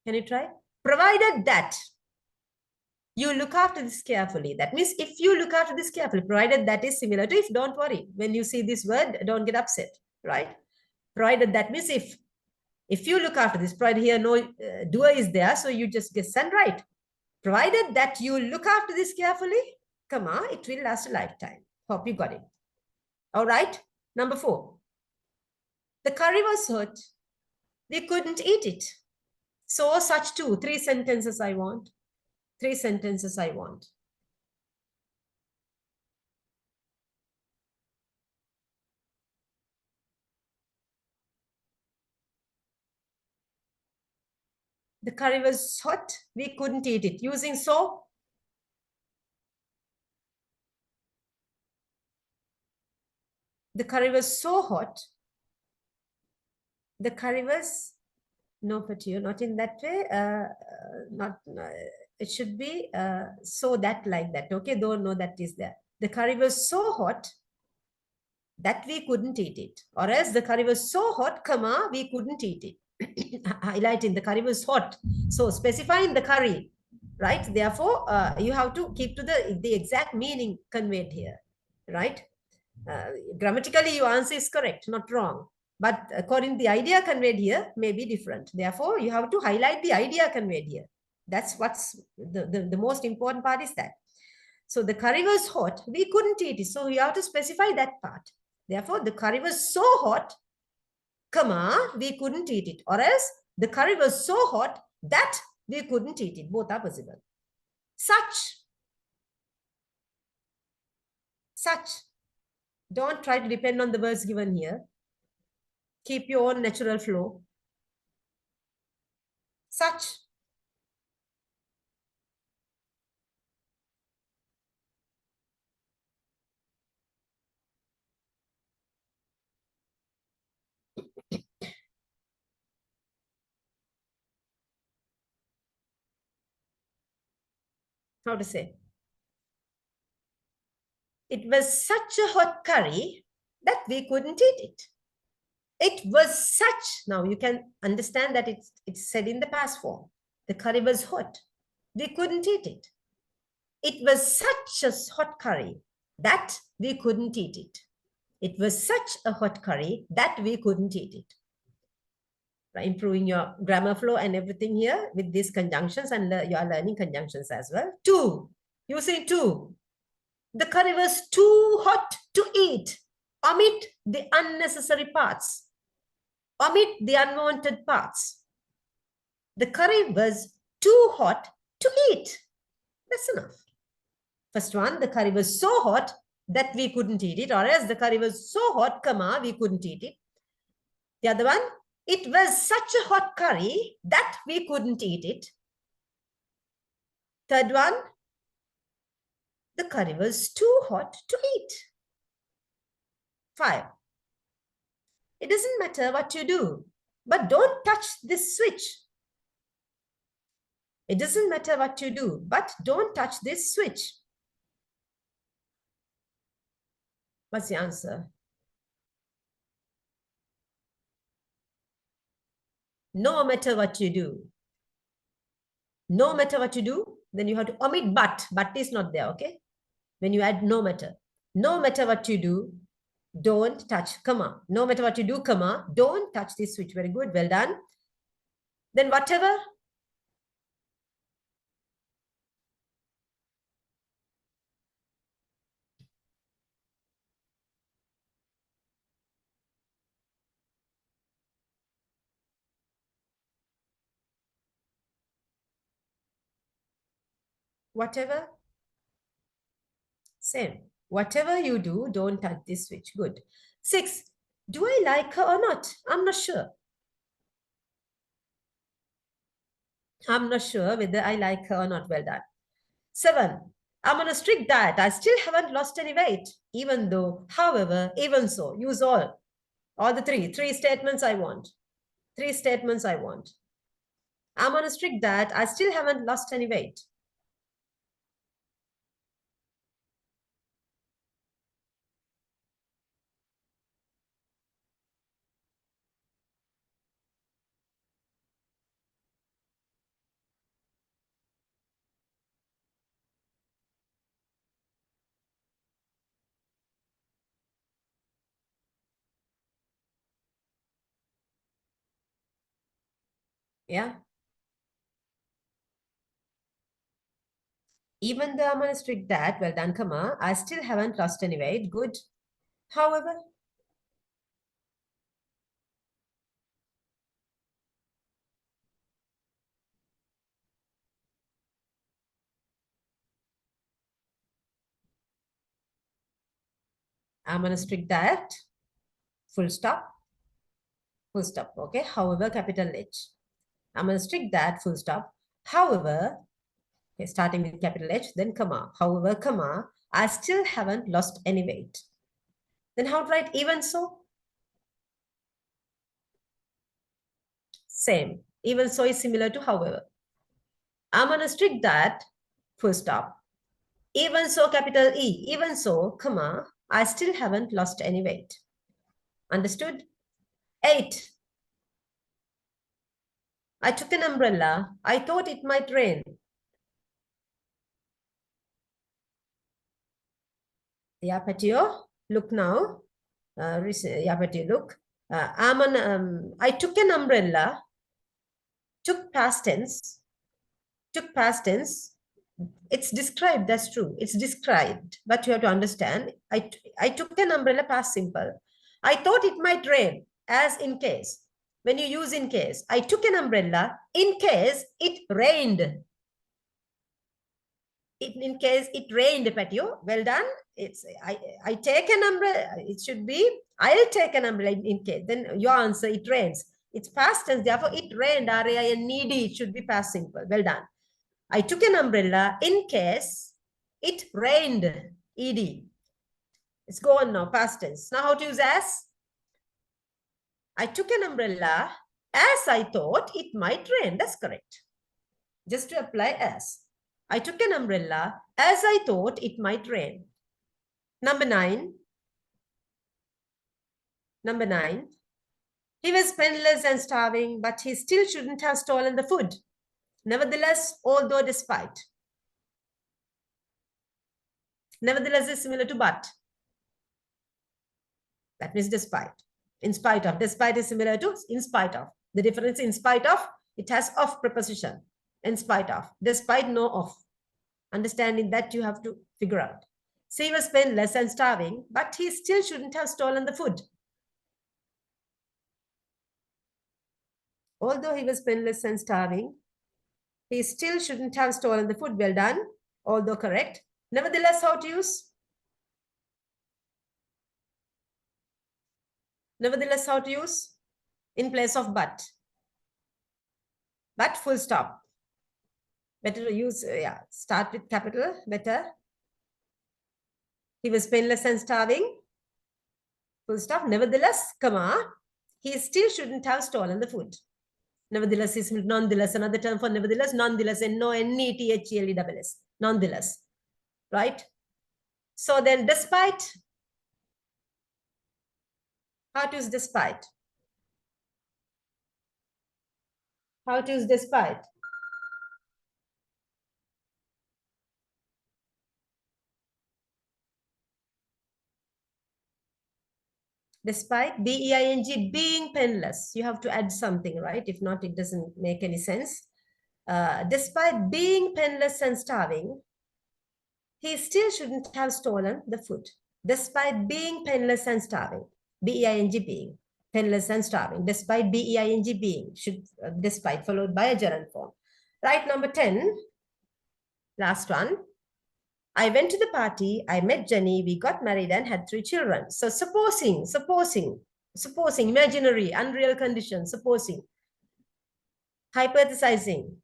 S2: can you try? Provided that you look after this carefully. That means if you look after this carefully, provided that is similar to if, don't worry. When you see this word, don't get upset, right? Provided that means if you look after this, provided here no doer is there, so you just guess and write. Provided that you look after this carefully, comma, it will last a lifetime. Hope you got it. All right. Number 4. The curry was hot. We couldn't eat it. So such two, 3 sentences I want. 3 sentences I want. The curry was hot. We couldn't eat it. Using so. The curry was so hot. The curry was, no, but you not in that way. It should be so that like that. Okay, don't know that is there. The curry was so hot that we couldn't eat it. Or else the curry was so hot, comma, we couldn't eat it. Highlighting the curry was hot. So specifying the curry, right? Therefore, you have to keep to the exact meaning conveyed here, right? Grammatically, your answer is correct, not wrong. But according to the idea conveyed here may be different. Therefore, you have to highlight the idea conveyed here. That's what's the most important part is that. So the curry was hot. We couldn't eat it. So you have to specify that part. Therefore, the curry was so hot, comma, we couldn't eat it. Or else, the curry was so hot that we couldn't eat it. Both are possible. Such. Don't try to depend on the words given here. Keep your own natural flow. Such. How to say? It was such a hot curry that we couldn't eat it. It was such. Now you can understand that it's said in the past form. The curry was hot. We couldn't eat it. It was such a hot curry that we couldn't eat it. It was such a hot curry that we couldn't eat it. Right? Improving your grammar flow and everything here with these conjunctions, and you are learning conjunctions as well. Two. You see two. The curry was too hot to eat. Omit the unnecessary parts. Omit the unwanted parts. The curry was too hot to eat. That's enough. First one, the curry was so hot that we couldn't eat it, or else the curry was so hot, comma, we couldn't eat it. The other one, it was such a hot curry that we couldn't eat it. Third one, the curry was too hot to eat. 5. It doesn't matter what you do, but don't touch this switch. It doesn't matter what you do, but don't touch this switch. What's the answer? No matter what you do. No matter what you do, then you have to omit but. But is not there, okay? When you add no matter. No matter what you do, don't touch, comma. No matter what you do, comma, don't touch this switch. Very good, well done. Then whatever. Whatever. Same. Whatever you do, don't touch this switch. Good. 6. Do I like her or not? I'm not sure. I'm not sure whether I like her or not. Well done. 7. I'm on a strict diet. I still haven't lost any weight. Even though, however, even so. Use all. All the 3. 3 statements I want. 3 statements I want. I'm on a strict diet. I still haven't lost any weight. Yeah. Even though I'm on a strict diet, well done, comma, I still haven't lost any weight. Good. However, I'm on a strict diet. Full stop. Full stop. Okay. However, capital H. I'm on a strict diet. Full stop. However, okay, starting with capital H, then comma. However, comma, I still haven't lost any weight. Then how to write even so? Same. Even so is similar to however. I'm on a strict diet. Full stop. Even so, capital E. Even so, comma, I still haven't lost any weight. Understood? 8. I took an umbrella. I thought it might rain. Yeah, Patio, look now. Yeah, Patio, look. I took an umbrella. Took past tense. Took past tense. It's described, that's true. It's described, but you have to understand. I took an umbrella, past simple. I thought it might rain, as in case. When you use in case, I took an umbrella in case it rained. In case it rained, Patio. Well done. It's I take an umbrella. It should be I'll take an umbrella in case. Then your answer, it rains. It's past tense. Therefore, it rained. R-A-I-N-E-D. It should be past simple. Well done. I took an umbrella in case it rained. ED. Let's go on now. Past tense. Now how to use as? I took an umbrella as I thought it might rain. That's correct. Just to apply as. I took an umbrella as I thought it might rain. Number 9. Number 9. He was penniless and starving, but he still shouldn't have stolen the food. Nevertheless, although despite. Nevertheless is similar to but. That means despite. In spite of. Despite is similar to in spite of. The difference in spite of, it has of preposition. In spite of. Despite, no of. Understanding that you have to figure out. So he was penniless and starving, but he still shouldn't have stolen the food. Although he was penniless and starving, he still shouldn't have stolen the food. Well done. Although correct. Nevertheless, how to use? Nevertheless, how to use? In place of but. But full stop. Better to use, yeah, start with capital, better. He was penniless and starving. Full stop. Nevertheless, comma, he still shouldn't have stolen the food. Nevertheless is nonetheless, another term for nevertheless, nonetheless, N-O-N-E-T-H-E-L-E-S-S. Nonetheless, right? So then despite, how to use despite? How to use despite? Despite, B-E-I-N-G, being penniless. You have to add something, right? If not, it doesn't make any sense. Despite being penniless and starving, he still shouldn't have stolen the food. Despite being penniless and starving. B-E-I-N-G, being. Penniless and starving. Despite, B-E-I-N-G, being. Should despite, followed by a gerund form. Right, number 10. Last one. I went to the party, I met Jenny, we got married and had 3 children. So supposing, imaginary, unreal condition, supposing, hypothesizing.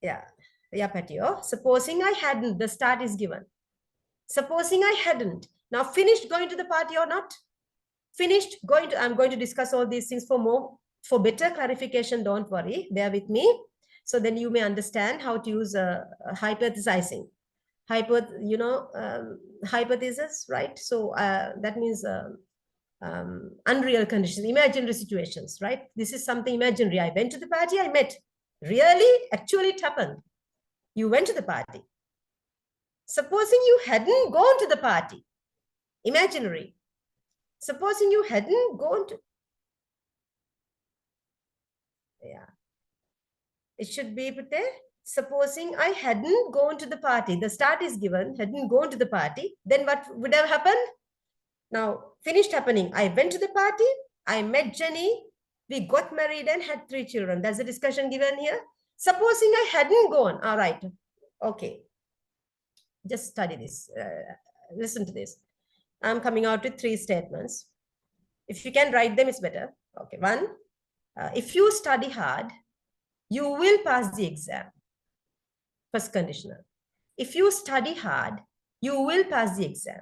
S2: Yeah, Patio. Supposing I hadn't, the start is given. Supposing I hadn't. Now finished going to the party or not? Finished going to, I'm going to discuss all these things for better clarification, don't worry, bear with me. So then you may understand how to use hypothesizing. Hypothesis, right? So that means unreal conditions, imaginary situations, right? This is something imaginary. I went to the party, I met. Really? Actually, it happened. You went to the party. Supposing you hadn't gone to the party. Imaginary. Supposing you hadn't gone to... Yeah. It should be put there. Supposing I hadn't gone to the party. The start is given, hadn't gone to the party. Then what would have happened? Now, finished happening. I went to the party. I met Jenny. We got married and had 3 children. That's the discussion given here. Supposing I hadn't gone. All right. Okay. Just study this. listen to this. I'm coming out with 3 statements. If you can write them, it's better. Okay, 1, if you study hard, you will pass the exam. First conditional. If you study hard, you will pass the exam.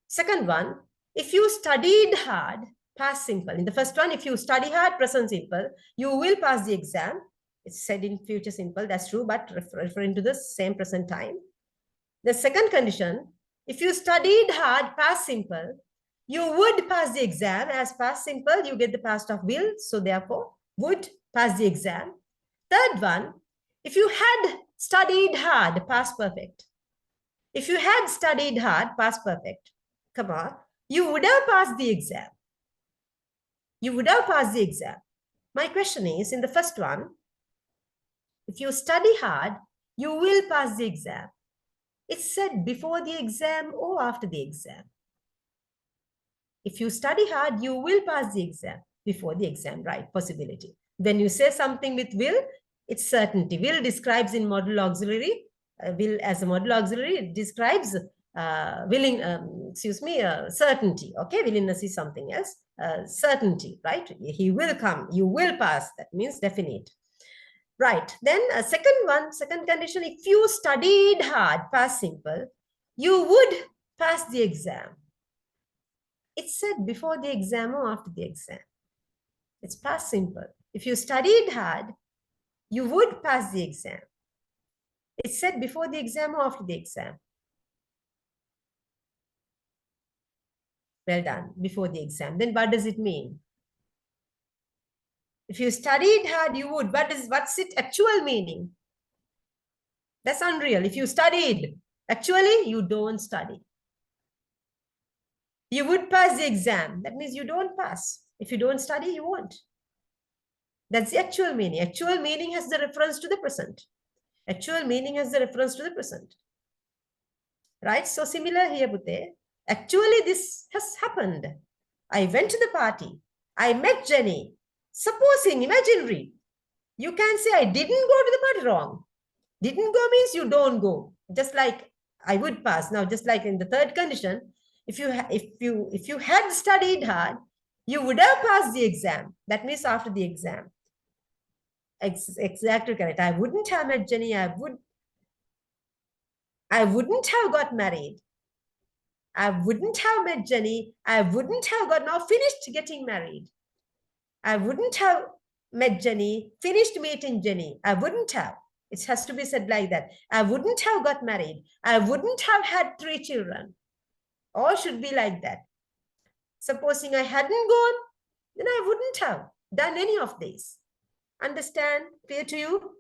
S2: Second one, if you studied hard, past simple. In the first one, if you study hard, present simple, you will pass the exam. It's said in future simple, that's true, but referring to the same present time. The second condition, if you studied hard, past simple, you would pass the exam. As past simple, you get the past of will, so therefore, would pass the exam. Third one, if you had studied hard, past perfect. If you had studied hard, past perfect, come on, you would have passed the exam. You would have passed the exam. My question is, in the first one, if you study hard, you will pass the exam. It's said before the exam or after the exam. If you study hard, you will pass the exam. Before the exam, right? Possibility. When you say something with will, it's certainty. Will describes in modal auxiliary. Will as a modal auxiliary, it describes certainty. Okay, willingness is something else. Certainty, right? He will come. You will pass. That means definite. Right. Then second condition, if you studied hard, past simple, you would pass the exam. It's said before the exam or after the exam. It's past simple. If you studied hard, you would pass the exam. It's said before the exam or after the exam. Well done, before the exam. Then what does it mean? If you studied hard, you would. What's its actual meaning? That's unreal. If you studied, actually, you don't study. You would pass the exam. That means you don't pass. If you don't study, you won't. That's the actual meaning. Actual meaning has the reference to the present. Actual meaning has the reference to the present. Right? So similar here, Bute. Actually, this has happened. I went to the party. I met Jenny. Supposing, imaginary, you can say I didn't go to the party. Wrong. Didn't go means you don't go. Just like I would pass. Now, just like in the third condition, if you had studied hard, you would have passed the exam. That means after the exam. Exactly correct. I wouldn't have met Jenny. I wouldn't have got married. I wouldn't have met Jenny. I wouldn't have finished getting married. I wouldn't have met Jenny, finished meeting Jenny. I wouldn't have. It has to be said like that. I wouldn't have got married. I wouldn't have had 3 children. All should be like that. Supposing I hadn't gone, then I wouldn't have done any of these. Understand? Clear to you?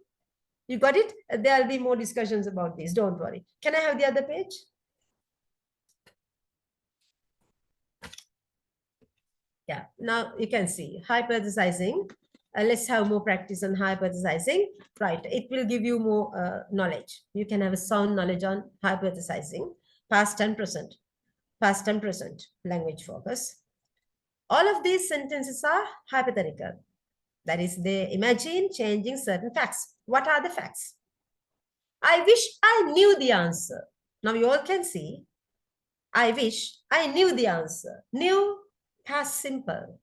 S2: You got it? There'll be more discussions about this. Don't worry. Can I have the other page? Yeah, now you can see hypothesizing. Let's have more practice on hypothesizing. Right, it will give you more knowledge. You can have a sound knowledge on hypothesizing, past and present. Past and present, language focus. All of these sentences are hypothetical. That is, they imagine changing certain facts. What are the facts? I wish I knew the answer. Now you all can see, I wish I knew the answer. Knew, past simple.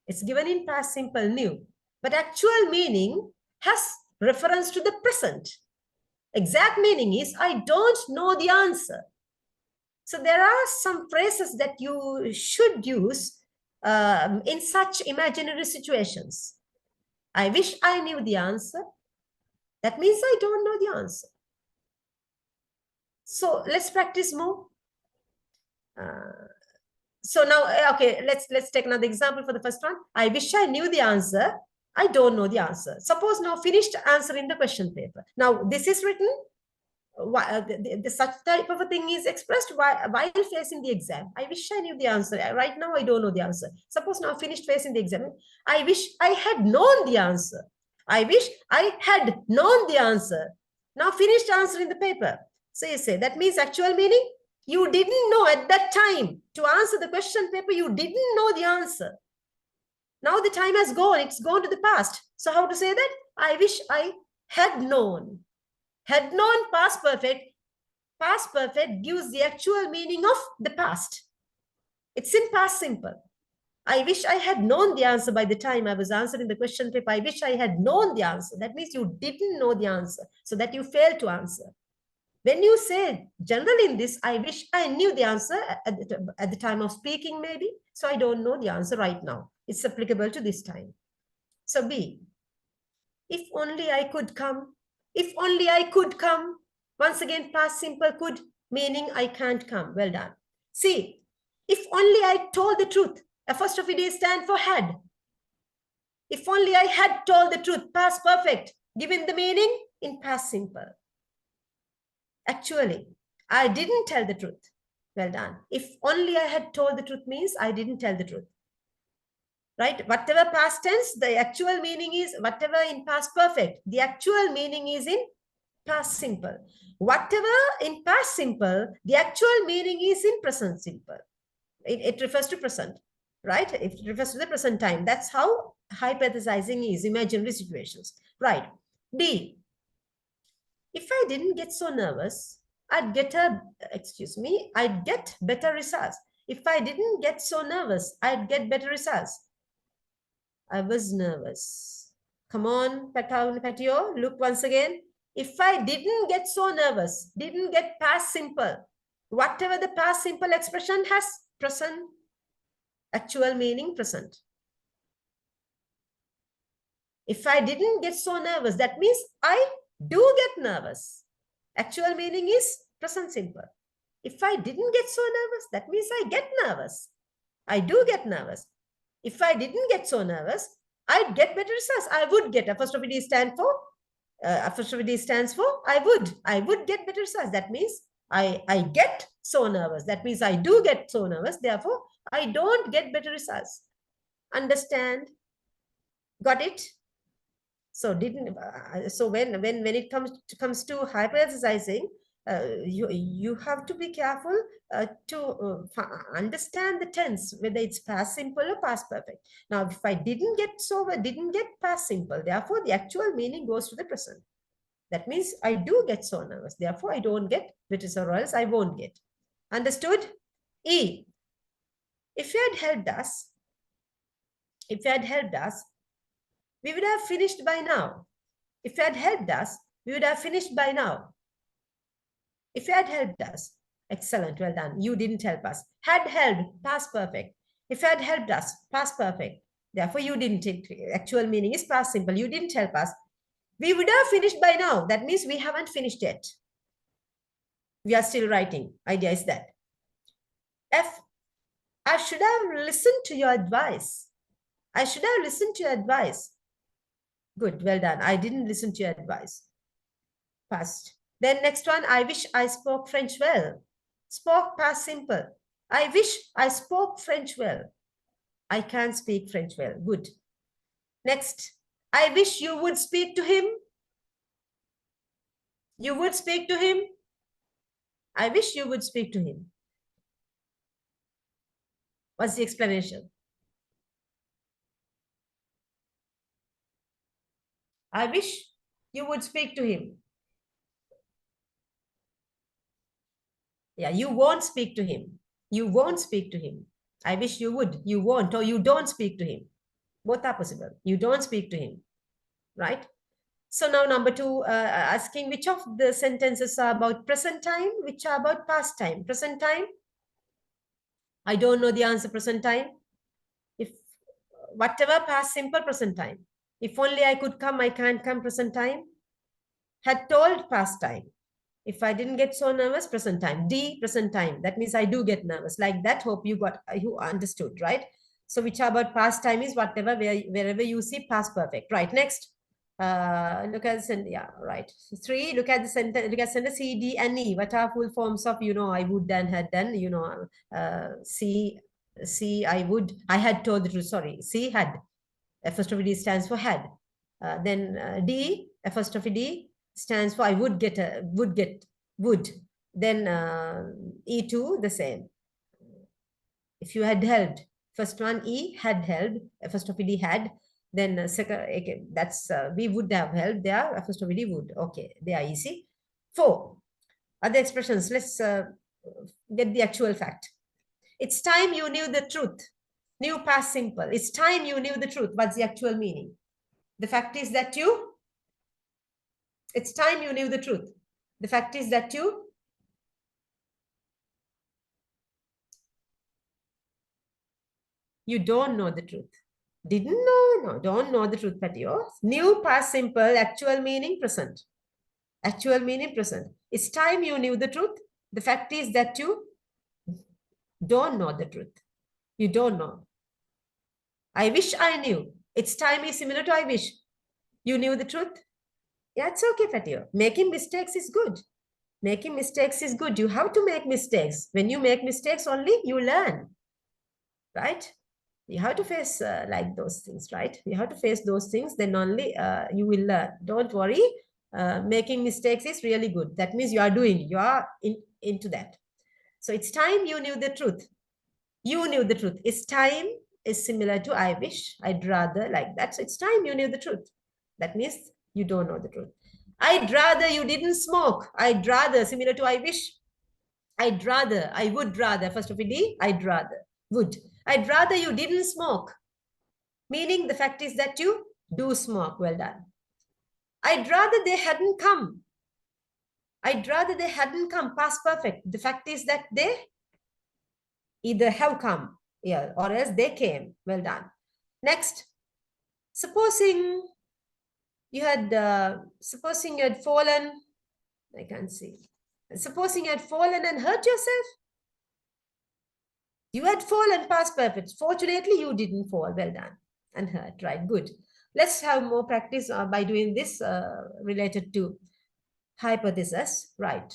S2: It's given in past simple, knew. But actual meaning has reference to the present. Exact meaning is, I don't know the answer. So there are some phrases that you should use in such imaginary situations. I wish I knew the answer. That means I don't know the answer. So let's practice more. So now, okay, let's take another example for the first one. I wish I knew the answer. I don't know the answer. Suppose now finished answer in the question paper. Now this is written. Such type of a thing is expressed while facing the exam. I wish I knew the answer. Right now, I don't know the answer. Suppose now finished facing the exam. I wish I had known the answer. I wish I had known the answer. Now finished answer in the paper. So you say, that means actual meaning, you didn't know at that time to answer the question paper, you didn't know the answer. Now the time has gone, it's gone to the past. So how to say that? I wish I had known. Had known, past perfect, past perfect gives the actual meaning of the past. It's in past simple. I wish I had known the answer by the time I was answering the question paper. I wish I had known the answer. That means you didn't know the answer, so that you failed to answer. When you say generally in this, I wish I knew the answer at the time of speaking maybe, so I don't know the answer right now. It's applicable to this time. So B, if only I could come. If only I could come. Once again, past simple could, meaning I can't come. Well done. C, if only I told the truth. Apostrophe D stand for had. If only I had told the truth, past perfect, given the meaning in past simple. Actually, I didn't tell the truth. Well done. If only I had told the truth means I didn't tell the truth. Right? Whatever past tense, the actual meaning is whatever in past perfect. The actual meaning is in past simple. Whatever in past simple, the actual meaning is in present simple. It refers to present, right? It refers to the present time. That's how hypothesizing is, imaginary situations. Right. D, if I didn't get so nervous, I'd get better results. If I didn't get so nervous, I'd get better results. I was nervous. Come on, Patio, look once again. If I didn't get so nervous, didn't get past simple, whatever the past simple expression has, present, actual meaning present. If I didn't get so nervous, that means I do get nervous. Actual meaning is present simple. If I didn't get so nervous, that means I get nervous. I do get nervous. If I didn't get so nervous, I'd get better results. I would get. Apostrophe D stands for I would. I would get better results. That means I get so nervous. That means I do get so nervous. Therefore, I don't get better results. Understand? Got it? So when it comes to hypothesizing, you have to be careful to understand the tense, whether it's past simple or past perfect. Now, if I didn't get past simple, therefore the actual meaning goes to the present. That means I do get so nervous. Therefore, I don't get better, or else I won't get. Understood? E, if you had helped us, we would have finished by now. If you had helped us, we would have finished by now. If you had helped us, excellent, well done. You didn't help us. Had helped, past perfect. If you had helped us, past perfect. Therefore, you didn't. Actual meaning is past simple. You didn't help us. We would have finished by now. That means we haven't finished yet. We are still writing. Idea is that. F, I should have listened to your advice. I should have listened to your advice. Good, well done. I didn't listen to your advice. Past. Then next one, I wish I spoke French well. Spoke, past simple. I wish I spoke French well. I can't speak French well. Good. Next, I wish you would speak to him. You would speak to him. I wish you would speak to him. What's the explanation? I wish you would speak to him. Yeah, you won't speak to him. You won't speak to him. I wish you would. You won't, or you don't speak to him. Both are possible. You don't speak to him, right? So now number 2, asking which of the sentences are about present time, which are about past time. Present time, I don't know the answer. Present time, if whatever, past simple, present time. If only I could come, I can't come, present time. Had told, past time. If I didn't get so nervous, present time. D, present time. That means I do get nervous. Like that, hope you understood, right? So which are about past time is whatever, wherever you see past perfect. Right, next. Look at the sentence. Yeah, right. 3, look at the sentence. Look at sentence C, D, and E. What are full forms of, I would and had done, C, I would, I had told the truth, sorry. C, had. Apostrophe D stands for had. Then D, apostrophe D stands for I would get, would. Then E2, the same. If you had helped, first one E, had helped, apostrophe D had. Then second, okay, that's we would have helped there, apostrophe D would. Okay, they are easy. 4, Other expressions, let's get the actual fact. It's time you knew the truth. New past simple. It's time you knew the truth. What's the actual meaning? The fact is that it's time you knew the truth. The fact is that you don't know the truth. Didn't know, no, don't know the truth, Patio. New past simple, actual meaning present. Actual meaning present. It's time you knew the truth. The fact is that you don't know the truth. You don't know. I wish I knew. It's time is similar to I wish. You knew the truth. Yeah, it's okay, Fatio. Making mistakes is good. Making mistakes is good. You have to make mistakes. When you make mistakes only, you learn. Right? You have to face like those things, right? You have to face those things, then only you will learn. Don't worry. Making mistakes is really good. That means you are doing, you are into that. So it's time you knew the truth. You knew the truth. It's time is similar to I wish, I'd rather, like that. So it's time you knew the truth. That means you don't know the truth. I'd rather you didn't smoke. I'd rather, similar to I wish. I'd rather, I would rather, first of all, I'd rather, would. I'd rather you didn't smoke. Meaning the fact is that you do smoke. Well done. I'd rather they hadn't come. I'd rather they hadn't come. Past perfect. The fact is that they either have come, yeah, or else they came. Well done. Next, supposing you had fallen, I can't see. Supposing you had fallen and hurt yourself. You had fallen, past perfect. Fortunately, you didn't fall. Well done. And hurt, right? Good. Let's have more practice by doing this related to hypothesis, right?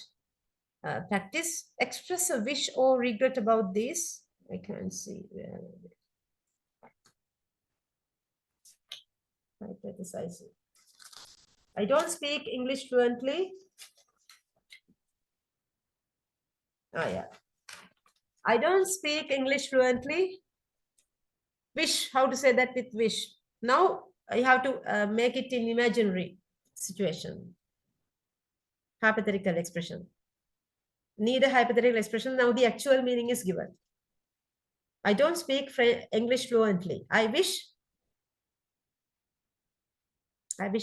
S2: Practice, express a wish or regret about this. I can't see. Hypothesizing. I don't speak English fluently. Oh, yeah. I don't speak English fluently. Wish, how to say that with wish? Now I have to make it in imaginary situation. Hypothetical expression. Need a hypothetical expression. Now the actual meaning is given. I don't speak English fluently. I wish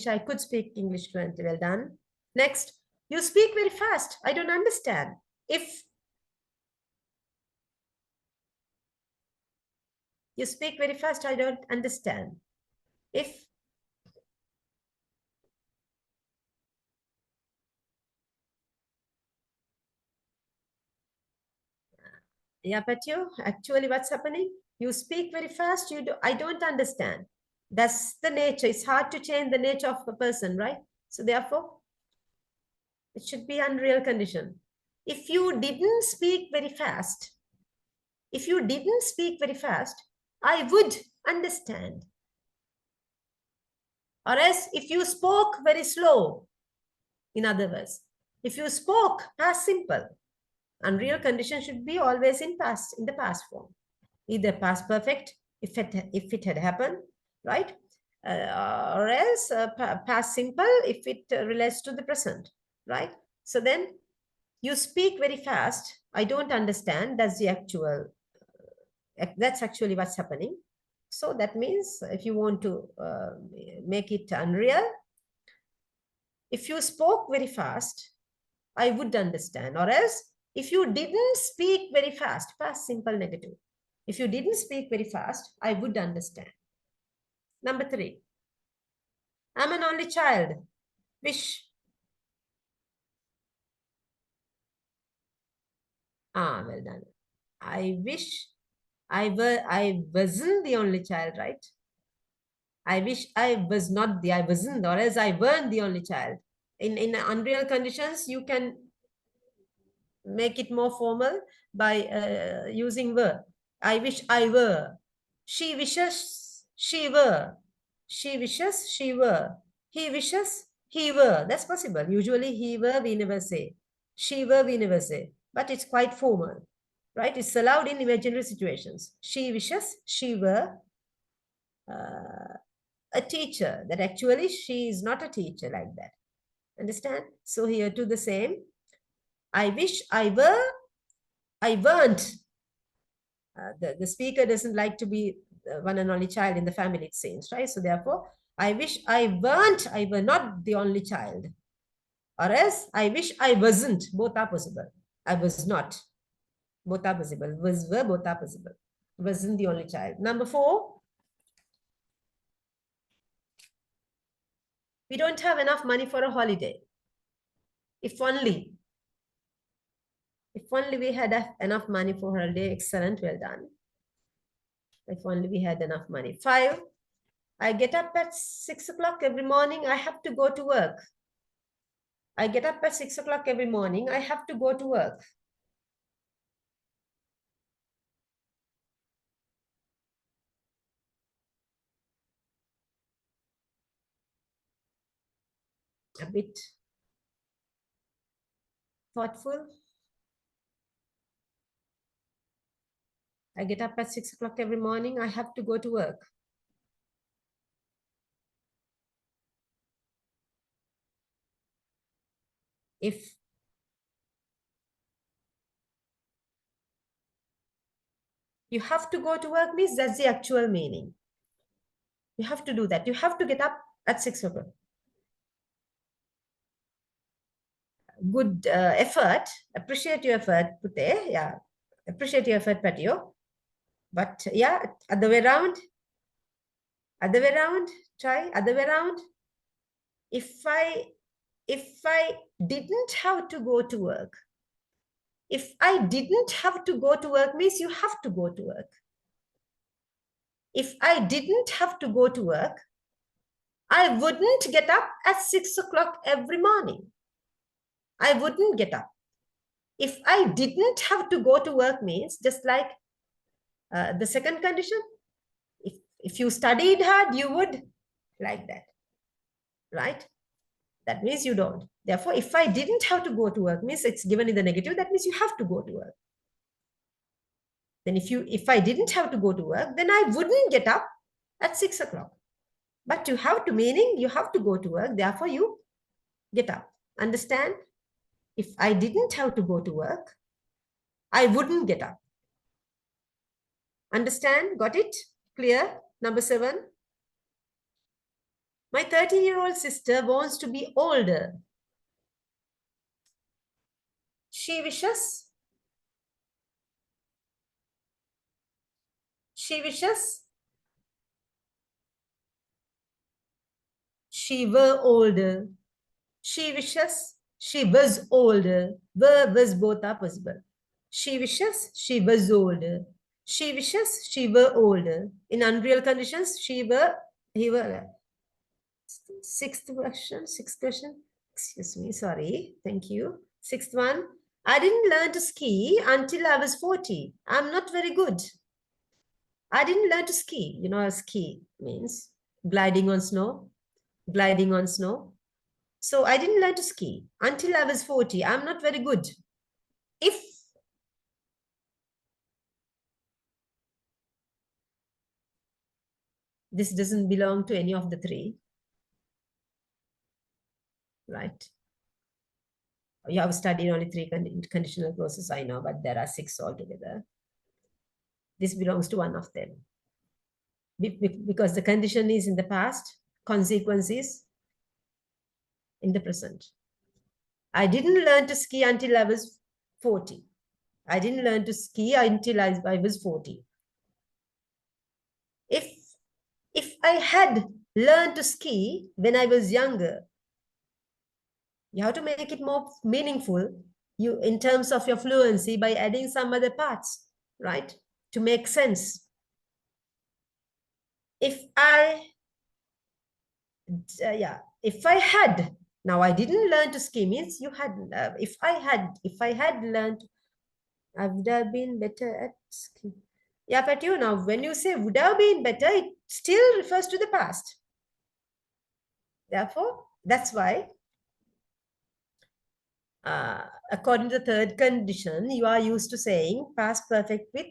S2: I could speak English fluently. Well done. Next, you speak very fast. I don't understand. If you speak very fast, I don't understand. If yeah, but you actually what's happening? You speak very fast. I don't understand. That's the nature. It's hard to change the nature of a person, right? So therefore, it should be unreal condition. If you didn't speak very fast, I would understand. Or else if you spoke very slow, in other words, if you spoke past simple, unreal condition should be always in the past form. Either past perfect, if it had happened, right? Or else past simple if it relates to the present, right? So then you speak very fast. I don't understand. That's the actual, that's actually what's happening. So that means if you want to make it unreal, if you spoke very fast, I would understand. Or else, if you didn't speak very fast, past simple negative. If you didn't speak very fast, I would understand. Number 3. I'm an only child. Wish. Well done. I wish I wasn't the only child, right? I wish I wasn't, or else I weren't the only child. In unreal conditions, you can make it more formal by using were. I wish I were. She wishes she were. She wishes she were. He wishes he were. That's possible. Usually he were we never say. She were we never say. But it's quite formal, right? It's allowed in imaginary situations. She wishes she were a teacher. That actually she is not a teacher like that. Understand? So here too the same. I wish I weren't. The speaker doesn't like to be the one and only child in the family, it seems, right? So therefore, I wish I were not the only child. Or else, I wish I wasn't. Both are possible. I was not. Both are possible. Was, were, both are possible. Wasn't the only child. Number 4. We don't have enough money for a holiday. If only we had enough money for holiday. Excellent, well done. If only we had enough money. 5. I get up at 6 o'clock every morning. I have to go to work. I get up at 6 o'clock every morning. I have to go to work. A bit thoughtful. I get up at 6 o'clock every morning. I have to go to work. If you have to go to work means that's the actual meaning. You have to do that. You have to get up at 6 o'clock. Good effort. Appreciate your effort, Pute. Yeah. Appreciate your effort, Patio. But yeah, other way around. Other way around. Try other way around. If I didn't have to go to work, if I didn't have to go to work means you have to go to work. If I didn't have to go to work, I wouldn't get up at 6 o'clock every morning. I wouldn't get up. If I didn't have to go to work means just like the second condition. If you studied hard, you would like that, right? That means you don't. Therefore, if I didn't have to go to work means it's given in the negative. That means you have to go to work. Then if I didn't have to go to work, then I wouldn't get up at 6 o'clock. But you have to, meaning you have to go to work. Therefore, you get up. Understand? If I didn't have to go to work, I wouldn't get up. Understand? Got it? Clear? Number 7. My 13-year-old sister wants to be older. She wishes. She wishes. She were older. She wishes. She was older. Were, was, both are possible. She wishes. She was older. She wishes. She were older. In unreal conditions, she were, he were. Sixth question. Excuse me, sorry. Thank you. 6th one. I didn't learn to ski until I was 40. I'm not very good. I didn't learn to ski. You know, ski means gliding on snow. Gliding on snow. So I didn't learn to ski until I was 40. I'm not very good. If this doesn't belong to any of the 3, right? You have studied only 3 conditional clauses, I know, but there are 6 altogether. This belongs to one of them. Because the condition is in the past, consequence is in the present. I didn't learn to ski until I was 40. I didn't learn to ski until I was 40. If I had learned to ski when I was younger, you have to make it more meaningful in terms of your fluency by adding some other parts, right? To make sense. If I had, now I didn't learn to ski means you had, if I had learned, I would have been better at ski. Yeah, but you know, when you say would have been better, it still refers to the past. Therefore, that's why, according to the 3rd condition, you are used to saying past perfect with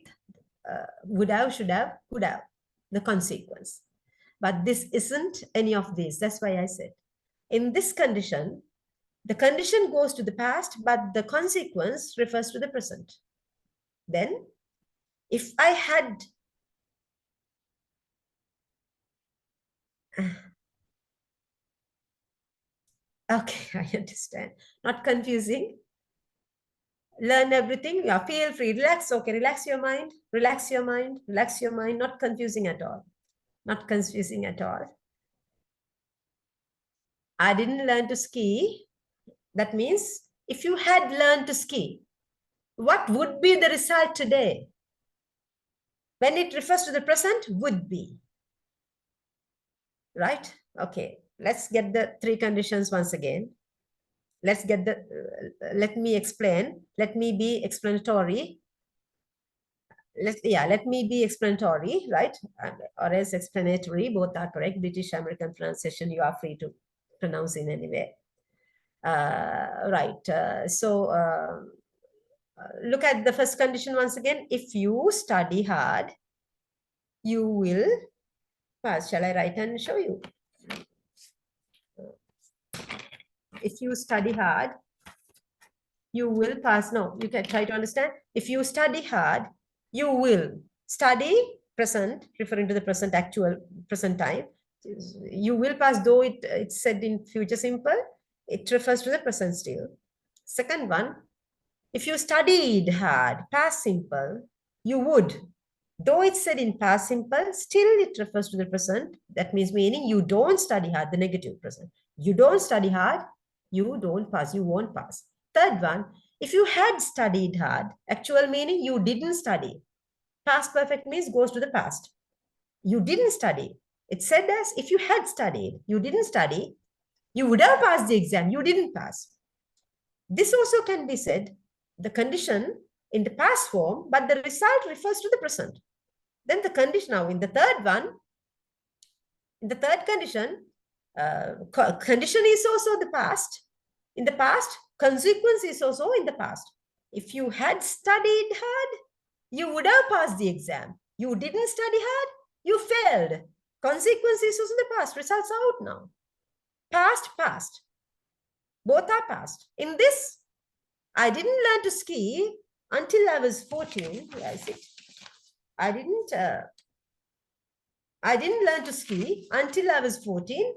S2: would have, should have, could have, the consequence. But this isn't any of these. That's why I said, in this condition, The condition goes to the past, but the consequence refers to the present. Then, if I had okay, I understand. Not confusing. Learn everything. Yeah, feel free. Relax. Okay, relax your mind. Relax your mind. Relax your mind. Not confusing at all. Not confusing at all. I didn't learn to ski. That means if you had learned to ski, what would be the result today? When it refers to the present, would be. Right? Okay. Let's get the three conditions once again. Let's get the, let me explain. Let me be explanatory. Let me be explanatory, right? Or else explanatory, both are correct. British American pronunciation, you are free to pronounce in any way. Right. Look at the first condition once again. If you study hard, you will pass. Shall I write and show you? If you study hard, you will pass. No, you can try to understand. If you study hard, you will study present, referring to the present, actual present time. You will pass, though it's said in future simple, it refers to the present still. Second one, if you studied hard, past simple, you would. Though it's said in past simple, still it refers to the present. That means meaning you don't study hard, the negative present. You don't study hard, you don't pass, you won't pass. Third one, if you had studied hard, actual meaning you didn't study. Past perfect means goes to the past. You didn't study. It's said as if you had studied, you didn't study, you would have passed the exam, you didn't pass. This also can be said, the condition in the past form, but the result refers to the present. Then the condition now in the third one, in the third condition, condition is also the past. In the past, consequence is also in the past. If you had studied hard, you would have passed the exam. You didn't study hard, you failed. Consequence is also the past. Results are out now. Past, past. Both are past. In this, I didn't learn to ski until I was 14. Where is it? I didn't learn to ski until I was 14.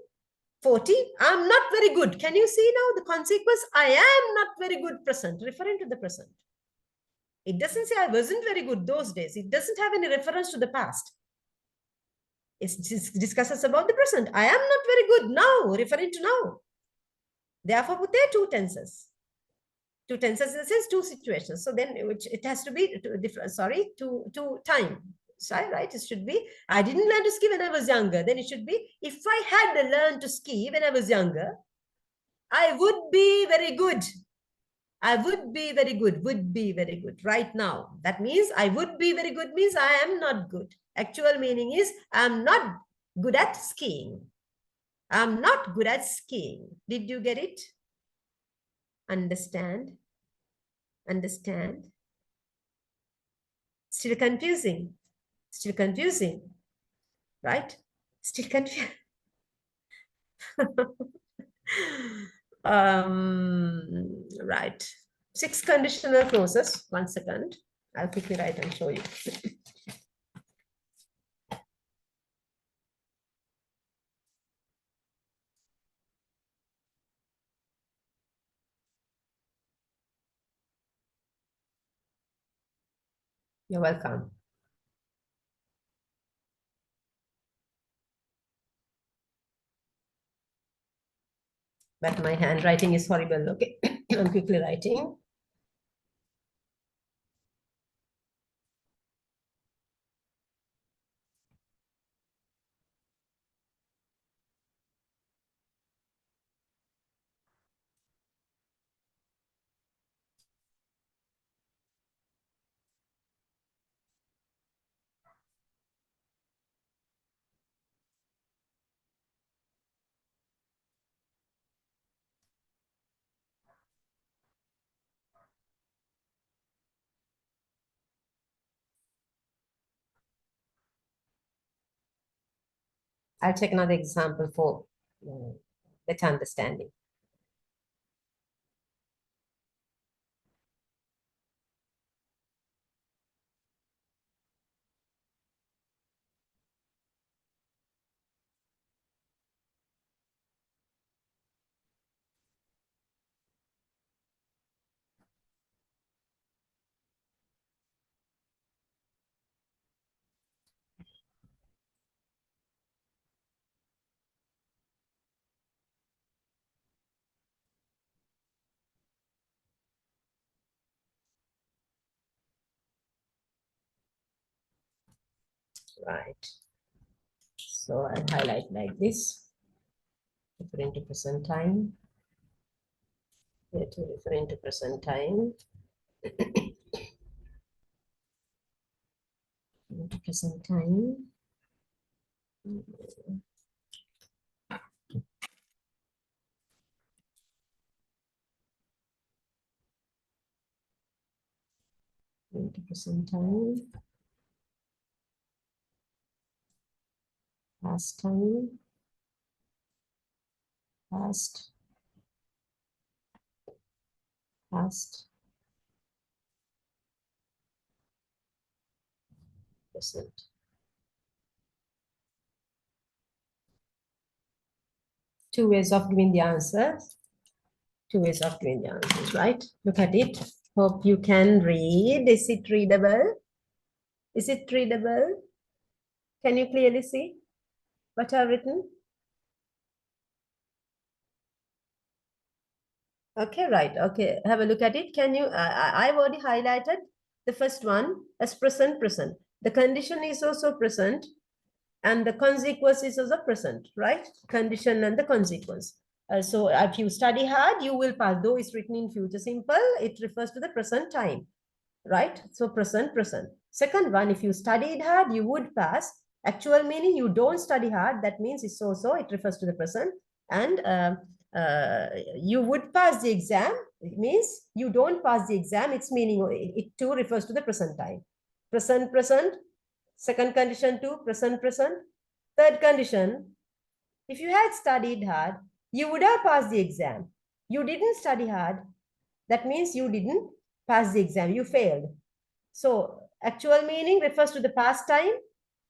S2: 40, I'm not very good. Can you see now the consequence? I am not very good present, referring to the present. It doesn't say I wasn't very good those days. It doesn't have any reference to the past. It discusses about the present. I am not very good now, referring to now. Therefore, there are two tenses. Two tenses in the sense, two situations. So then which it has to be different, sorry, two time. Sorry, right? It should be, I didn't learn to ski when I was younger. Then it should be, if I had learned to ski when I was younger, I would be very good. I would be very good, would be very good right now. That means I would be very good means I am not good. Actual meaning is I'm not good at skiing. I'm not good at skiing. Did you get it? Understand? Understand? Still confusing. Still confusing. Right? Still confusing. Right. 6 conditional clauses. 1 second. I'll quickly write and show you. You're welcome. But my handwriting is horrible. Okay, I'm quickly writing. I'll take another example for better understanding. Right. So I'll highlight like this. Referring to present time. Here to referring to present time. To present time. To present time. Past time. Past. Past. Present. Two ways of giving the answers. Two ways of giving the answers, right? Look at it. Hope you can read. Is it readable? Is it readable? Can you clearly see what I've written? Okay, right. Okay, have a look at it. Can you, I've already highlighted the first one as present, present. The condition is also present and the consequence is also present, right? Condition and the consequence. So if you study hard, you will pass. Though it's written in future simple, it refers to the present time, right? So present, present. Second one, if you studied hard, you would pass. Actual meaning you don't study hard, that means it's also, it refers to the present. And you would pass the exam, it means you don't pass the exam, it's meaning it too refers to the present time. Present, present. Second condition too, present, present. Third condition, if you had studied hard, you would have passed the exam. You didn't study hard, that means you didn't pass the exam, you failed. So actual meaning refers to the past time,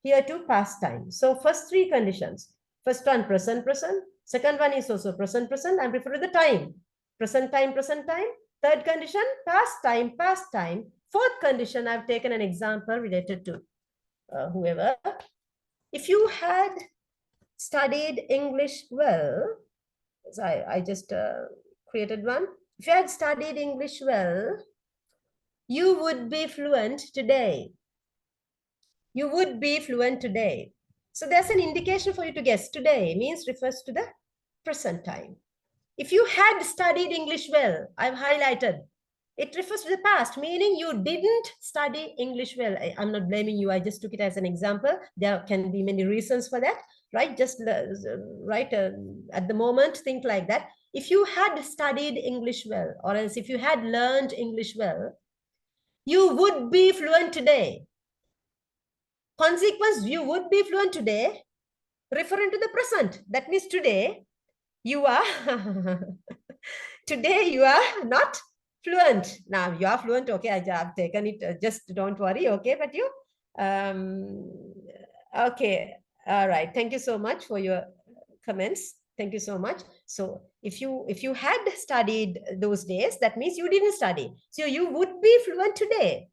S2: here to past time. So first three conditions. First one, present, present. Second one is also present, present, and refer to the time. Present time, present time. Third condition, past time, past time. Fourth condition, I've taken an example related to whoever. If you had studied English well, so I just created one. If you had studied English well, you would be fluent today. You would be fluent today. So there's an indication for you to guess. Today means refers to the present time. If you had studied English well, I've highlighted, it refers to the past, meaning you didn't study English well. I'm not blaming you. I just took it as an example. There can be many reasons for that, right? Just right at the moment, think like that. If you had studied English well, or else if you had learned English well, you would be fluent today. Consequence, you would be fluent today, referring to the present. That means today, you are, today you are not fluent. Now you are fluent, okay, I've taken it, just don't worry, okay, but you, okay, all right. Thank you so much for your comments. Thank you so much. So if you had studied those days, that means you didn't study. So you would be fluent today.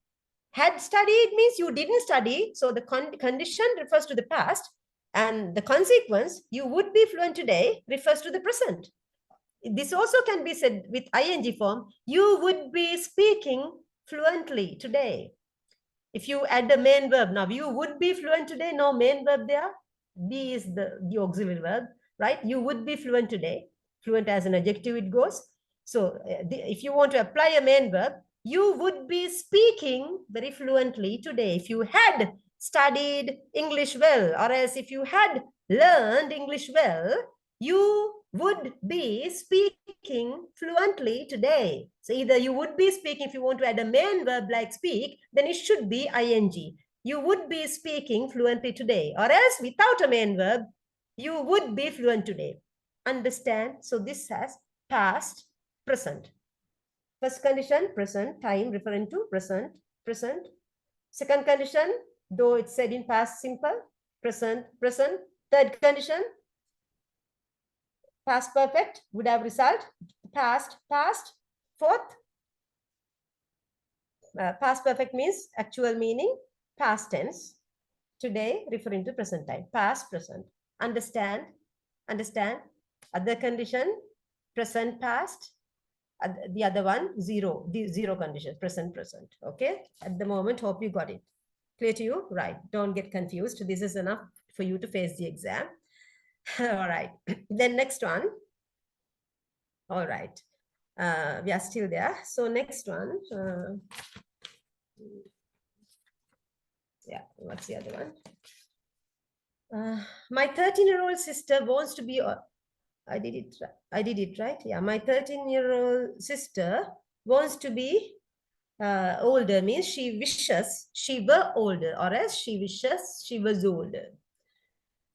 S2: Had studied means you didn't study. So the condition refers to the past. And the consequence, you would be fluent today, refers to the present. This also can be said with ing form. You would be speaking fluently today. If you add the main verb, now you would be fluent today, no main verb there. Be is the auxiliary verb, right? You would be fluent today. Fluent as an adjective it goes. So if you want to apply a main verb, you would be speaking very fluently today. If you had studied English well, or else if you had learned English well, you would be speaking fluently today. So either you would be speaking, if you want to add a main verb like speak, then it should be ing. You would be speaking fluently today, or else without a main verb, you would be fluent today. Understand? So this has past, present. First condition, present, time referring to present, present. Second condition, though it's said in past simple, present, present. Third condition, past perfect, would have result, past, past. Fourth, past perfect means actual meaning, past tense. Today, referring to present time, past, present. Understand, understand. Other condition, present, past. The other one, zero, the zero condition, present, present. Okay, at the moment, hope you got it. Clear to you? Right. Don't get confused. This is enough for you to face the exam. All right. Then next one. All right. We are still there. So next one. Yeah, what's the other one? My 13-year-old sister wants to be, I did it right. Yeah, my 13-year-old sister wants to be older, means she wishes she were older, or else she wishes she was older.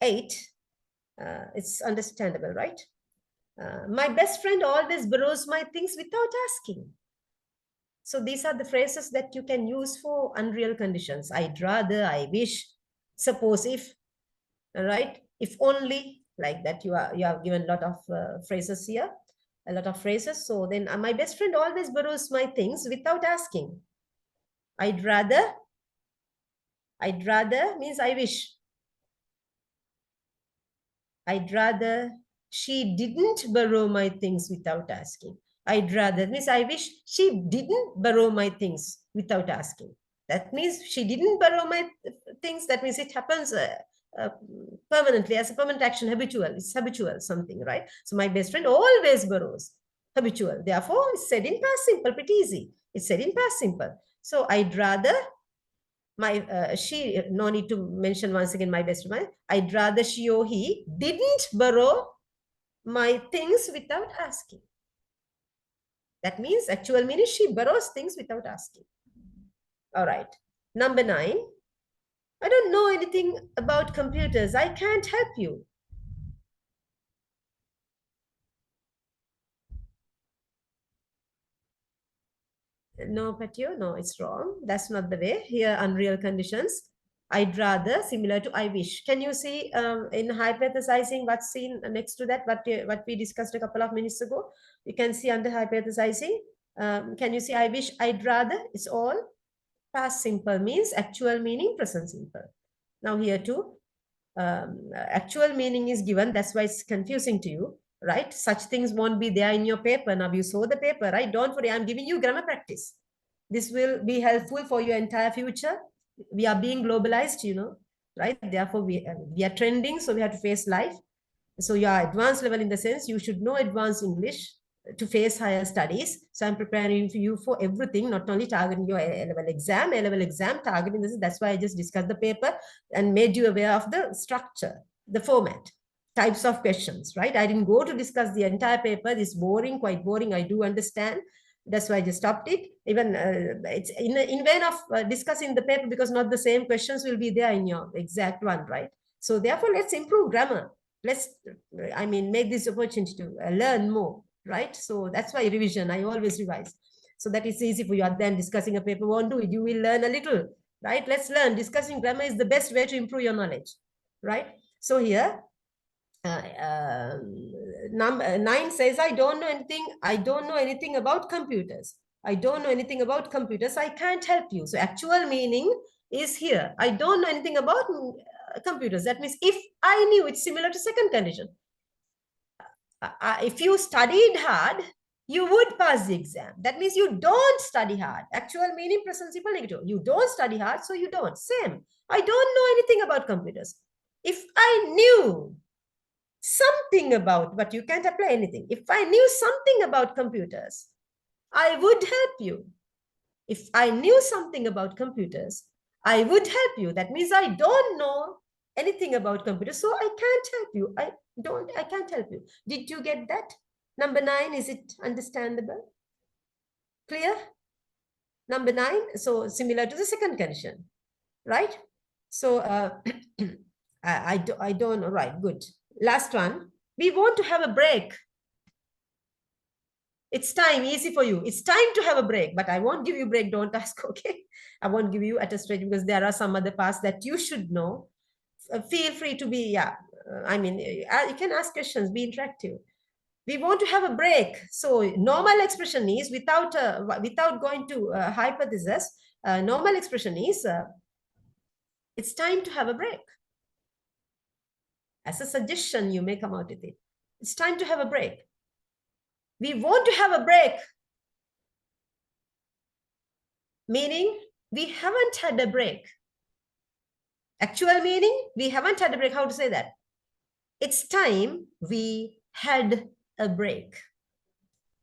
S2: 8, it's understandable, right? My best friend always borrows my things without asking. So these are the phrases that you can use for unreal conditions. I'd rather, I wish, suppose if, right? If only, like that. You have given a lot of phrases here, a lot of phrases. So then my best friend always borrows my things without asking. I'd rather means I wish. I'd rather she didn't borrow my things without asking. I'd rather means I wish she didn't borrow my things without asking. That means she didn't borrow my things. That means it happens permanently, as a permanent action, habitual. It's habitual something, right? So my best friend always borrows, habitual. Therefore, it's said in past simple, pretty easy. It's said in past simple. So I'd rather she, no need to mention once again my best friend. I'd rather she or he didn't borrow my things without asking. That means actual meaning she borrows things without asking. All right. Number 9. I don't know anything about computers. I can't help you. No, Patio, no, it's wrong. That's not the way. Here, unreal conditions. I'd rather, similar to I wish. Can you see in hypothesizing what's seen next to that, what we discussed a couple of minutes ago? You can see under hypothesizing. Can you see I wish, I'd rather? It's all past simple, means actual meaning, present simple. Now here too, actual meaning is given. That's why it's confusing to you, right? Such things won't be there in your paper. Now you saw the paper, right? Don't worry, I'm giving you grammar practice. This will be helpful for your entire future. We are being globalized, you know, right? Therefore, we are trending, so we have to face life. So you are advanced level in the sense you should know advanced English to face higher studies. So I'm preparing you for everything, not only targeting your A-level exam targeting this. That's why I just discussed the paper and made you aware of the structure, the format, types of questions, right? I didn't go to discuss the entire paper. This is boring, quite boring. I do understand. That's why I just stopped it. Even it's in vain of discussing the paper, because not the same questions will be there in your exact one, right? So therefore, let's improve grammar. Let's, I mean, make this opportunity to learn more, right? So that's why revision, I always revise. So that it's easy for you. Then discussing a paper won't do it. You will learn a little, right? Let's learn. Discussing grammar is the best way to improve your knowledge, right? So here, number 9 says, I don't know anything about computers. I don't know anything about computers. I can't help you. So actual meaning is here. I don't know anything about computers. That means if I knew, it's similar to second condition. If you studied hard, you would pass the exam. That means you don't study hard. Actual meaning, present simple, negative. You don't study hard, so you don't. Same. I don't know anything about computers. If I knew something about, but you can't apply anything. If I knew something about computers, I would help you. If I knew something about computers, I would help you. That means I don't know anything about computers, so I can't help you. I can't help you. Did you get that? Number 9, is it understandable? Clear? Number 9, so similar to the second condition, right? So I don't know, right, good. Last one, we want to have a break. It's time, easy for you. It's time to have a break, but I won't give you break. Don't ask, okay? I won't give you at a stretch because there are some other parts that you should know. Feel free to be, I mean, you can ask questions, be interactive. We want to have a break. So normal expression is, without going to hypothesis, normal expression is, it's time to have a break. As a suggestion, you may come out with it. It's time to have a break. We want to have a break. Meaning, we haven't had a break. Actual meaning, we haven't had a break. How to say that? It's time we had a break.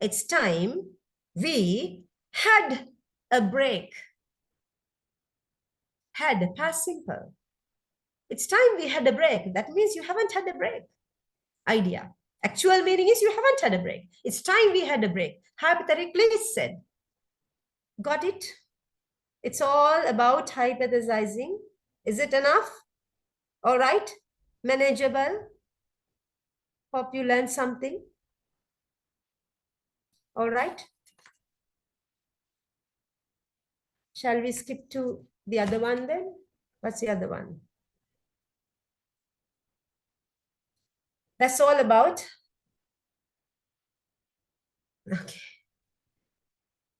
S2: It's time we had a break. Had, past simple. It's time we had a break. That means you haven't had a break. Idea. Actual meaning is you haven't had a break. It's time we had a break. Hypothetically, it's said. Got it? It's all about hypothesizing. Is it enough? All right. Manageable. Hope you learned something. All right. Shall we skip to the other one then? What's the other one? That's all about. Okay.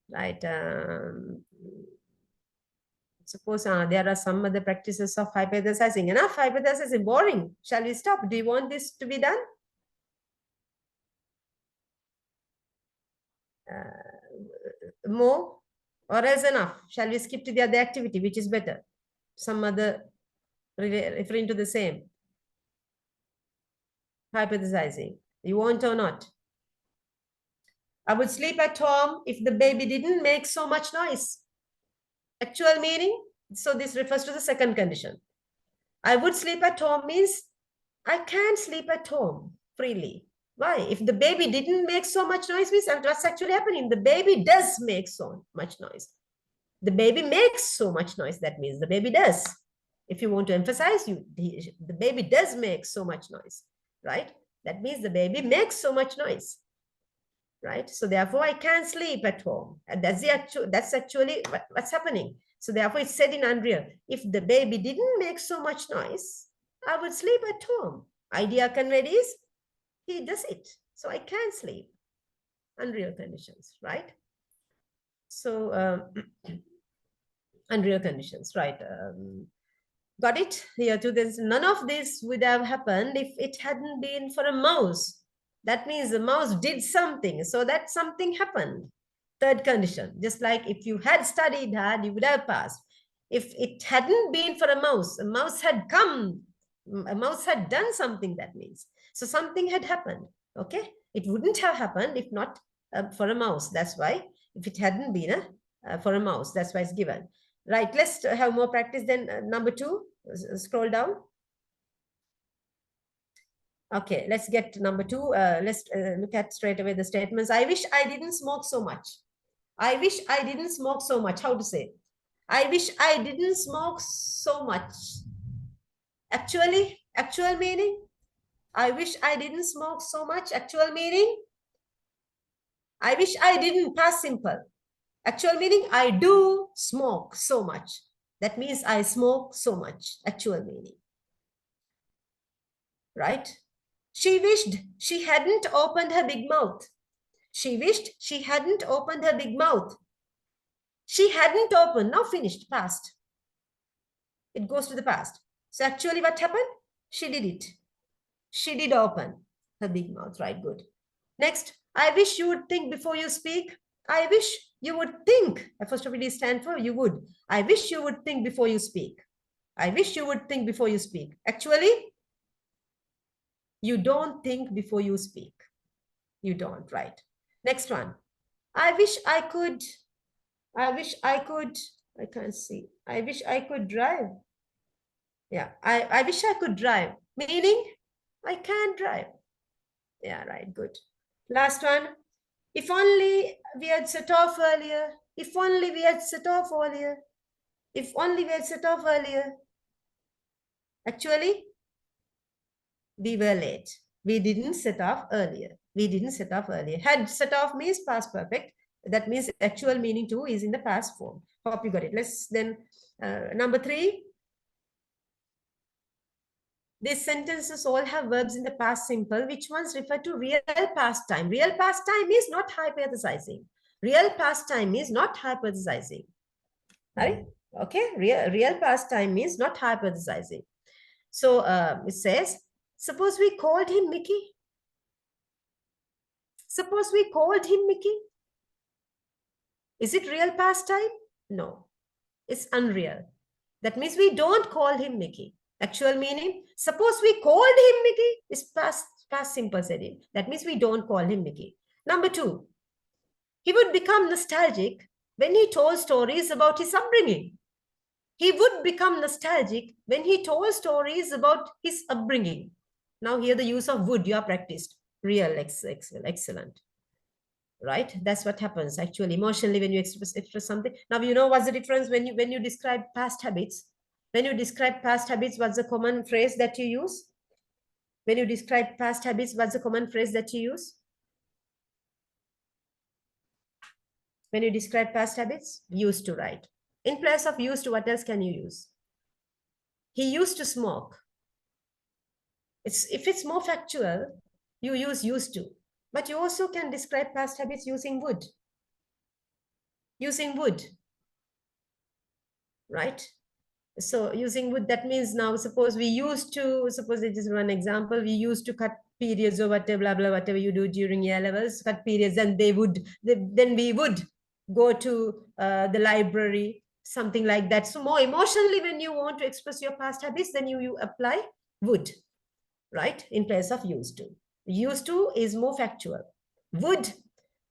S2: Right. Suppose there are some other practices of hypothesizing. Enough hypothesizing, boring. Shall we stop? Do you want this to be done? More or else enough? Shall we skip to the other activity, which is better? Some other referring to the same. Hypothesizing. You want or not? I would sleep at home if the baby didn't make so much noise. Actual meaning, so this refers to the second condition. I would sleep at home means I can sleep at home freely. Why? If the baby didn't make so much noise means what's actually happening? The baby does make so much noise. The baby makes so much noise. That means the baby does. If you want to emphasize, the baby does make so much noise, right? That means the baby makes so much noise, right? So therefore, I can sleep at home, and that's actually what's happening. So therefore, it's said in unreal. If the baby didn't make so much noise, I would sleep at home. Idea conveyed is he does it, so I can sleep. Unreal conditions, right? So unreal conditions, right? Got it? Here too, there's none of this would have happened if it hadn't been for a mouse. That means the mouse did something, so that something happened. Third condition, just like if you had studied hard, you would have passed. If it hadn't been for a mouse had come, a mouse had done something, that means. So something had happened, okay? It wouldn't have happened if not for a mouse. That's why, if it hadn't been for a mouse, that's why it's given. Right, let's have more practice then. Number 2, scroll down. Okay, let's get to number 2. Let's look at straight away the statements. I wish I didn't smoke so much. I wish I didn't smoke so much. How to say? I wish I didn't smoke so much. Actually, actual meaning? I wish I didn't smoke so much. Actual meaning? I wish I didn't, past simple. Actual meaning, I do smoke so much. That means I smoke so much. Actual meaning. Right? She wished she hadn't opened her big mouth. She wished she hadn't opened her big mouth. She hadn't opened, now finished, past. It goes to the past. So actually what happened? She did it. She did open her big mouth, right? Good. Next, I wish you would think before you speak. I wish you would think. Apostrophe stand for you would. I wish you would think before you speak. I wish you would think before you speak. Actually, you don't think before you speak. You don't, right? Next one. I wish I could. I wish I could. I can't see. I wish I could drive. Yeah, I wish I could drive. Meaning, I can't drive. Yeah, right, good. Last one. If only we had set off earlier. If only we had set off earlier. If only we had set off earlier. Actually, we were late. We didn't set off earlier. We didn't set off earlier. Had set off means past perfect. That means actual meaning too is in the past form. Hope you got it. Let's then, number 3. These sentences all have verbs in the past simple, which ones refer to real past time. Real past time is not hypothesizing. Real past time is not hypothesizing. Right? Okay, real past time means not hypothesizing. So it says, suppose we called him Mickey. Suppose we called him Mickey. Is it real past time? No, it's unreal. That means we don't call him Mickey. Actual meaning, suppose we called him Mickey, is past simple said it. That means we don't call him Mickey. Number 2, he would become nostalgic when he told stories about his upbringing. He would become nostalgic when he told stories about his upbringing. Now here the use of would, you are practiced. Real, excellent. Right? That's what happens actually emotionally when you express something. Now you know what's the difference when you describe past habits. When you describe past habits, what's the common phrase that you use? When you describe past habits, what's the common phrase that you use? When you describe past habits, used to, right? In place of used to, what else can you use? He used to smoke. If it's more factual, you use used to. But you also can describe past habits using would. Using would. Right? So using would, that means now suppose we used to, suppose it is one example, we used to cut periods or whatever, blah, blah, whatever you do during year levels, cut periods, and then we would go to the library, something like that. So more emotionally, when you want to express your past habits, then you apply would, right? In place of used to. Used to is more factual. Would,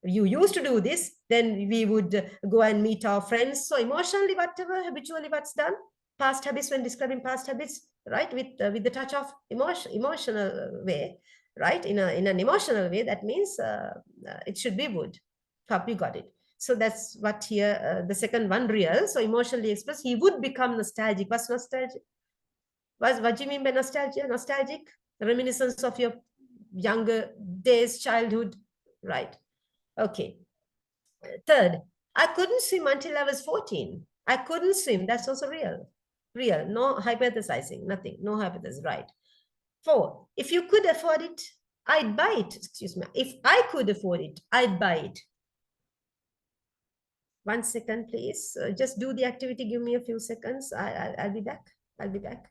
S2: you used to do this, then we would go and meet our friends. So emotionally, whatever, habitually what's done, past habits, when describing past habits, right, with the touch of emotional way, right, in an emotional way, that means it should be would. Hope you got it. So that's what here, the second one, real. So emotionally expressed, he would become nostalgic. What's nostalgic? What do you mean by nostalgia? Nostalgic, reminiscence of your younger days, childhood, right? Okay. Third, I couldn't swim until I was 14. I couldn't swim. That's also real. Real. No hypothesizing. Nothing. No hypothesis. Right. 4, if you could afford it, I'd buy it. Excuse me. If I could afford it, I'd buy it. 1 second, please. Just do the activity. Give me a few seconds. I'll be back. I'll be back.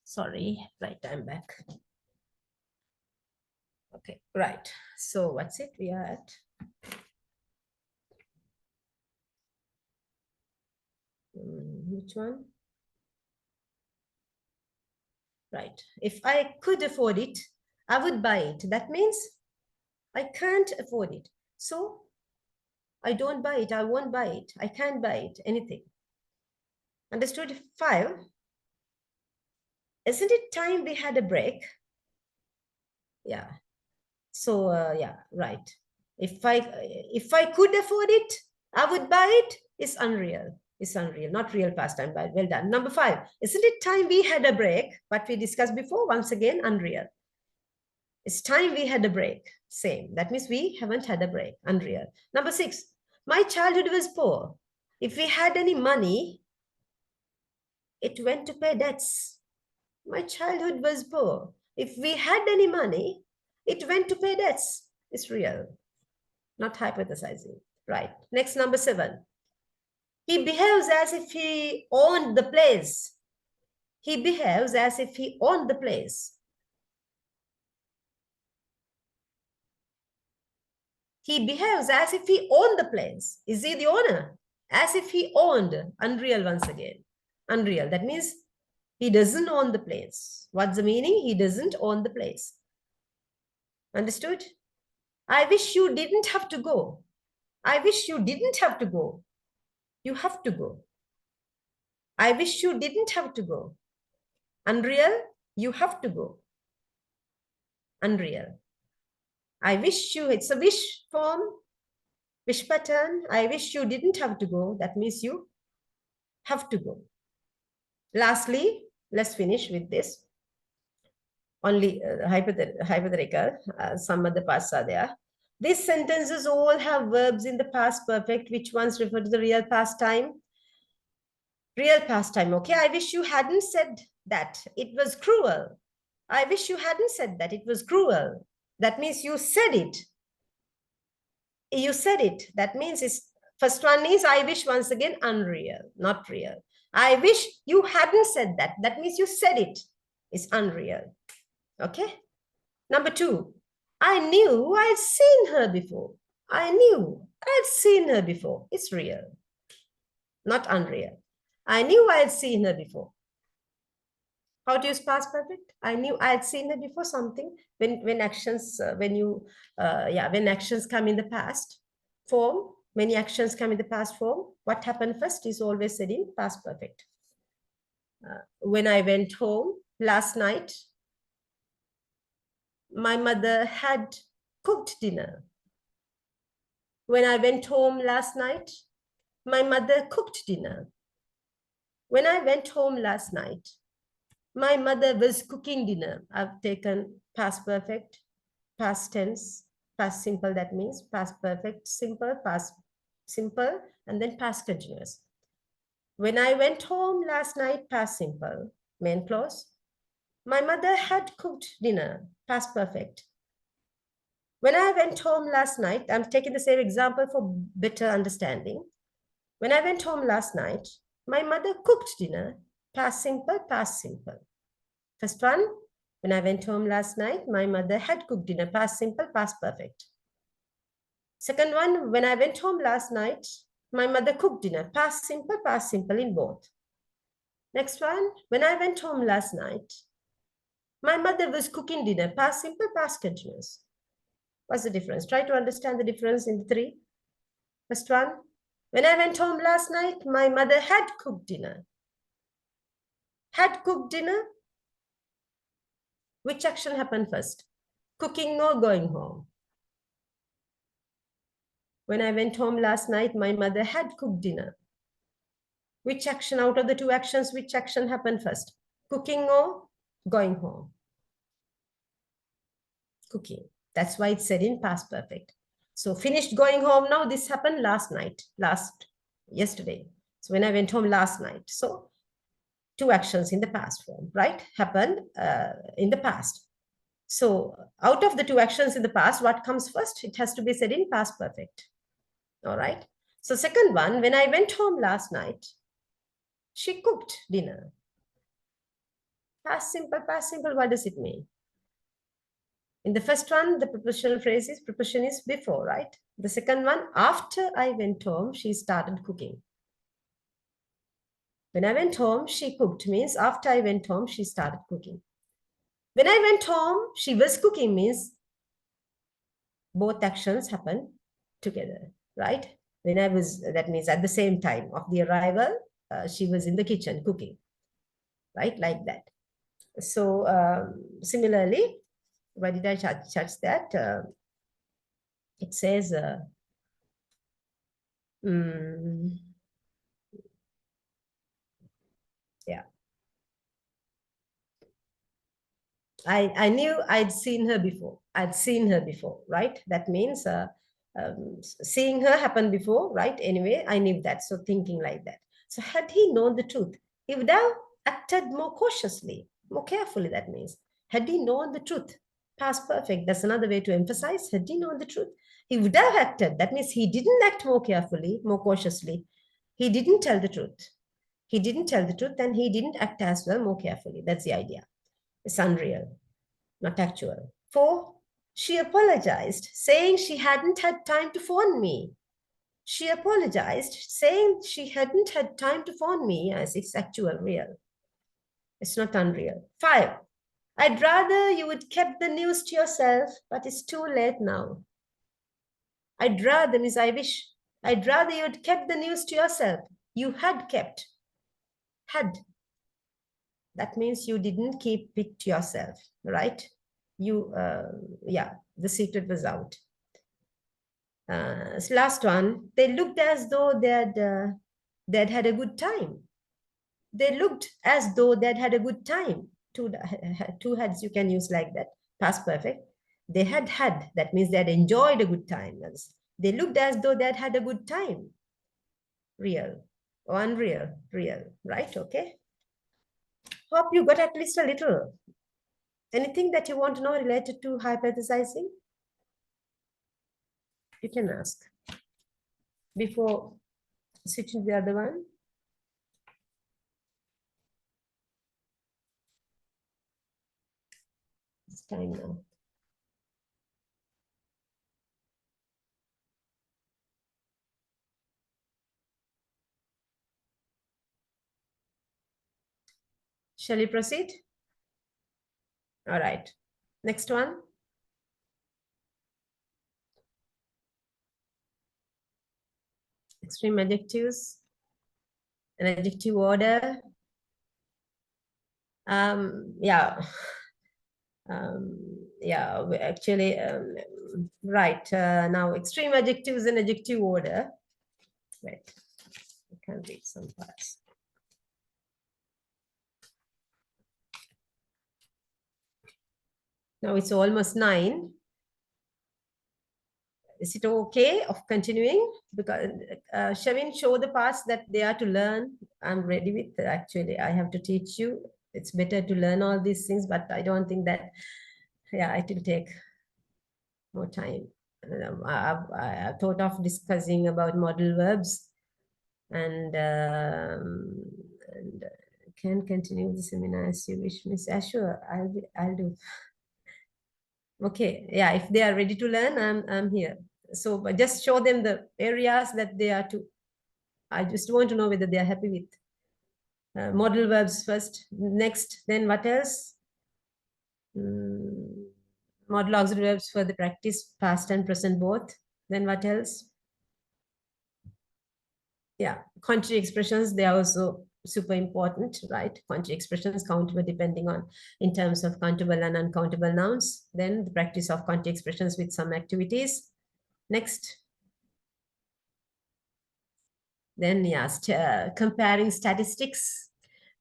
S2: Sorry, right, I'm back. Okay, right. So what's it? We are at which one? Right. If I could afford it, I would buy it. That means I can't afford it. So I don't buy it. I won't buy it. I can't buy it. Anything. Understood? 5. Isn't it time we had a break? Yeah. So yeah, right. If I could afford it, I would buy it. It's unreal. It's unreal. Not real past time, but well done. Number 5. Isn't it time we had a break? What we discussed before, once again, unreal. It's time we had a break. Same. That means we haven't had a break. Unreal. Number 6. My childhood was poor. If we had any money, it went to pay debts. My childhood was poor. If we had any money, it went to pay debts. It's real. Not hypothesizing. Right. Next, number 7. He behaves as if he owned the place. He behaves as if he owned the place. He behaves as if he owned the place. Is he the owner? As if he owned. Unreal once again. Unreal. That means he doesn't own the place. What's the meaning? He doesn't own the place. Understood? I wish you didn't have to go. I wish you didn't have to go. You have to go. I wish you didn't have to go. Unreal, you have to go. Unreal. I wish you, it's a wish form, wish pattern. I wish you didn't have to go. That means you have to go. Lastly, let's finish with this. Only hypothetical, some other parts are there. These sentences all have verbs in the past perfect. Which ones refer to the real past time? Real past time, okay? I wish you hadn't said that. It was cruel. I wish you hadn't said that. It was cruel. That means you said it. You said it. That means it's first one is I wish, once again, unreal, not real. I wish you hadn't said that. That means you said it. It's unreal. Okay. Number two, I knew I'd seen her before. I knew I'd seen her before. It's real, not unreal. I knew I'd seen her before. How to use past perfect? I knew I'd seen her before something. When actions come in the past form, many actions come in the past form. What happened first is always said in past perfect. When I went home last night, my mother had cooked dinner. When I went home last night, my mother cooked dinner. When I went home last night, my mother was cooking dinner. I've taken past perfect, past tense, past simple, that means past perfect, simple, past simple, and then past continuous. When I went home last night, past simple, main clause. My mother had cooked dinner, past perfect. When I went home last night, I'm taking the same example for better understanding. When I went home last night, my mother cooked dinner, past simple, past simple. First one, when I went home last night, my mother had cooked dinner, past simple, past perfect. Second one, when I went home last night, my mother cooked dinner, past simple in both. Next one, when I went home last night, my mother was cooking dinner, past simple, past continuous. What's the difference? Try to understand the difference in the three. First one, when I went home last night, my mother had cooked dinner. Had cooked dinner. Which action happened first? Cooking or going home? When I went home last night, my mother had cooked dinner. Which action out of the two actions, which action happened first? Cooking or going home? Cooking. That's why it's said in past perfect. So finished going home now. This happened last night, yesterday. So when I went home last night. So two actions in the past form, right? Happened in the past. So out of the two actions in the past, what comes first? It has to be said in past perfect. All right. So second one, when I went home last night, she cooked dinner. Past simple, what does it mean? In the first one, the prepositional phrase is, preposition is before, right? The second one, after I went home, she started cooking. When I went home, she cooked means after I went home, she started cooking. When I went home, she was cooking means both actions happen together, right? When I was, that means at the same time of the arrival, she was in the kitchen cooking, right? Like that. So similarly, why did I touch that? It says, yeah. I knew I'd seen her before. I'd seen her before, right? That means seeing her happen before, right? Anyway, I knew that. So thinking like that. So had he known the truth, he would have acted more cautiously, more carefully, that means. Had he known the truth, past perfect, that's another way to emphasize. Had he known the truth, he would have acted. That means he didn't act more carefully, more cautiously. He didn't tell the truth. He didn't tell the truth and he didn't act as well, more carefully. That's the idea. It's unreal, not actual. 4, she apologized, saying she hadn't had time to phone me. She apologized, saying she hadn't had time to phone me. Yes, it's actual, real. It's not unreal. 5, I'd rather you would kept the news to yourself, but it's too late now. I'd rather means I wish. I'd rather you'd kept the news to yourself. You had kept. Had. That means you didn't keep it to yourself, right? yeah, the secret was out. So last one, they looked as though they'd had a good time. They looked as though they'd had a good time. Two heads you can use like that. Past perfect. They had, that means they had enjoyed a good time. They looked as though they'd had a good time. Real. Unreal. Real. Right? Okay. Hope you got at least a little. Anything that you want to know related to hypothesizing? You can ask before switching to the other one. It's time now. Shall we proceed? All right. Next one. Extreme adjectives. An adjective order. Yeah. Yeah, actually, right. Now, extreme adjectives and adjective order. Wait, I can read some parts. Now it's almost 9. Is it okay of continuing? Because Shavin, show the parts that they are to learn. I'm ready with, actually, I have to teach you. It's better to learn all these things, but I don't think that, yeah, it will take more time. I thought of discussing about modal verbs and can continue the seminar as you wish, Miss. Sure, I'll do. Okay, yeah, if they are ready to learn, I'm here. So but just show them the areas that they are to. I just want to know whether they are happy with modal verbs first. Next, then what else? Modal auxiliary verbs for the practice, past and present both. Then what else? Yeah, contrary expressions, they are also super important, right? Contrary expressions countable depending on in terms of countable and uncountable nouns. Then the practice of contrary expressions with some activities. Next. Then yes, comparing statistics.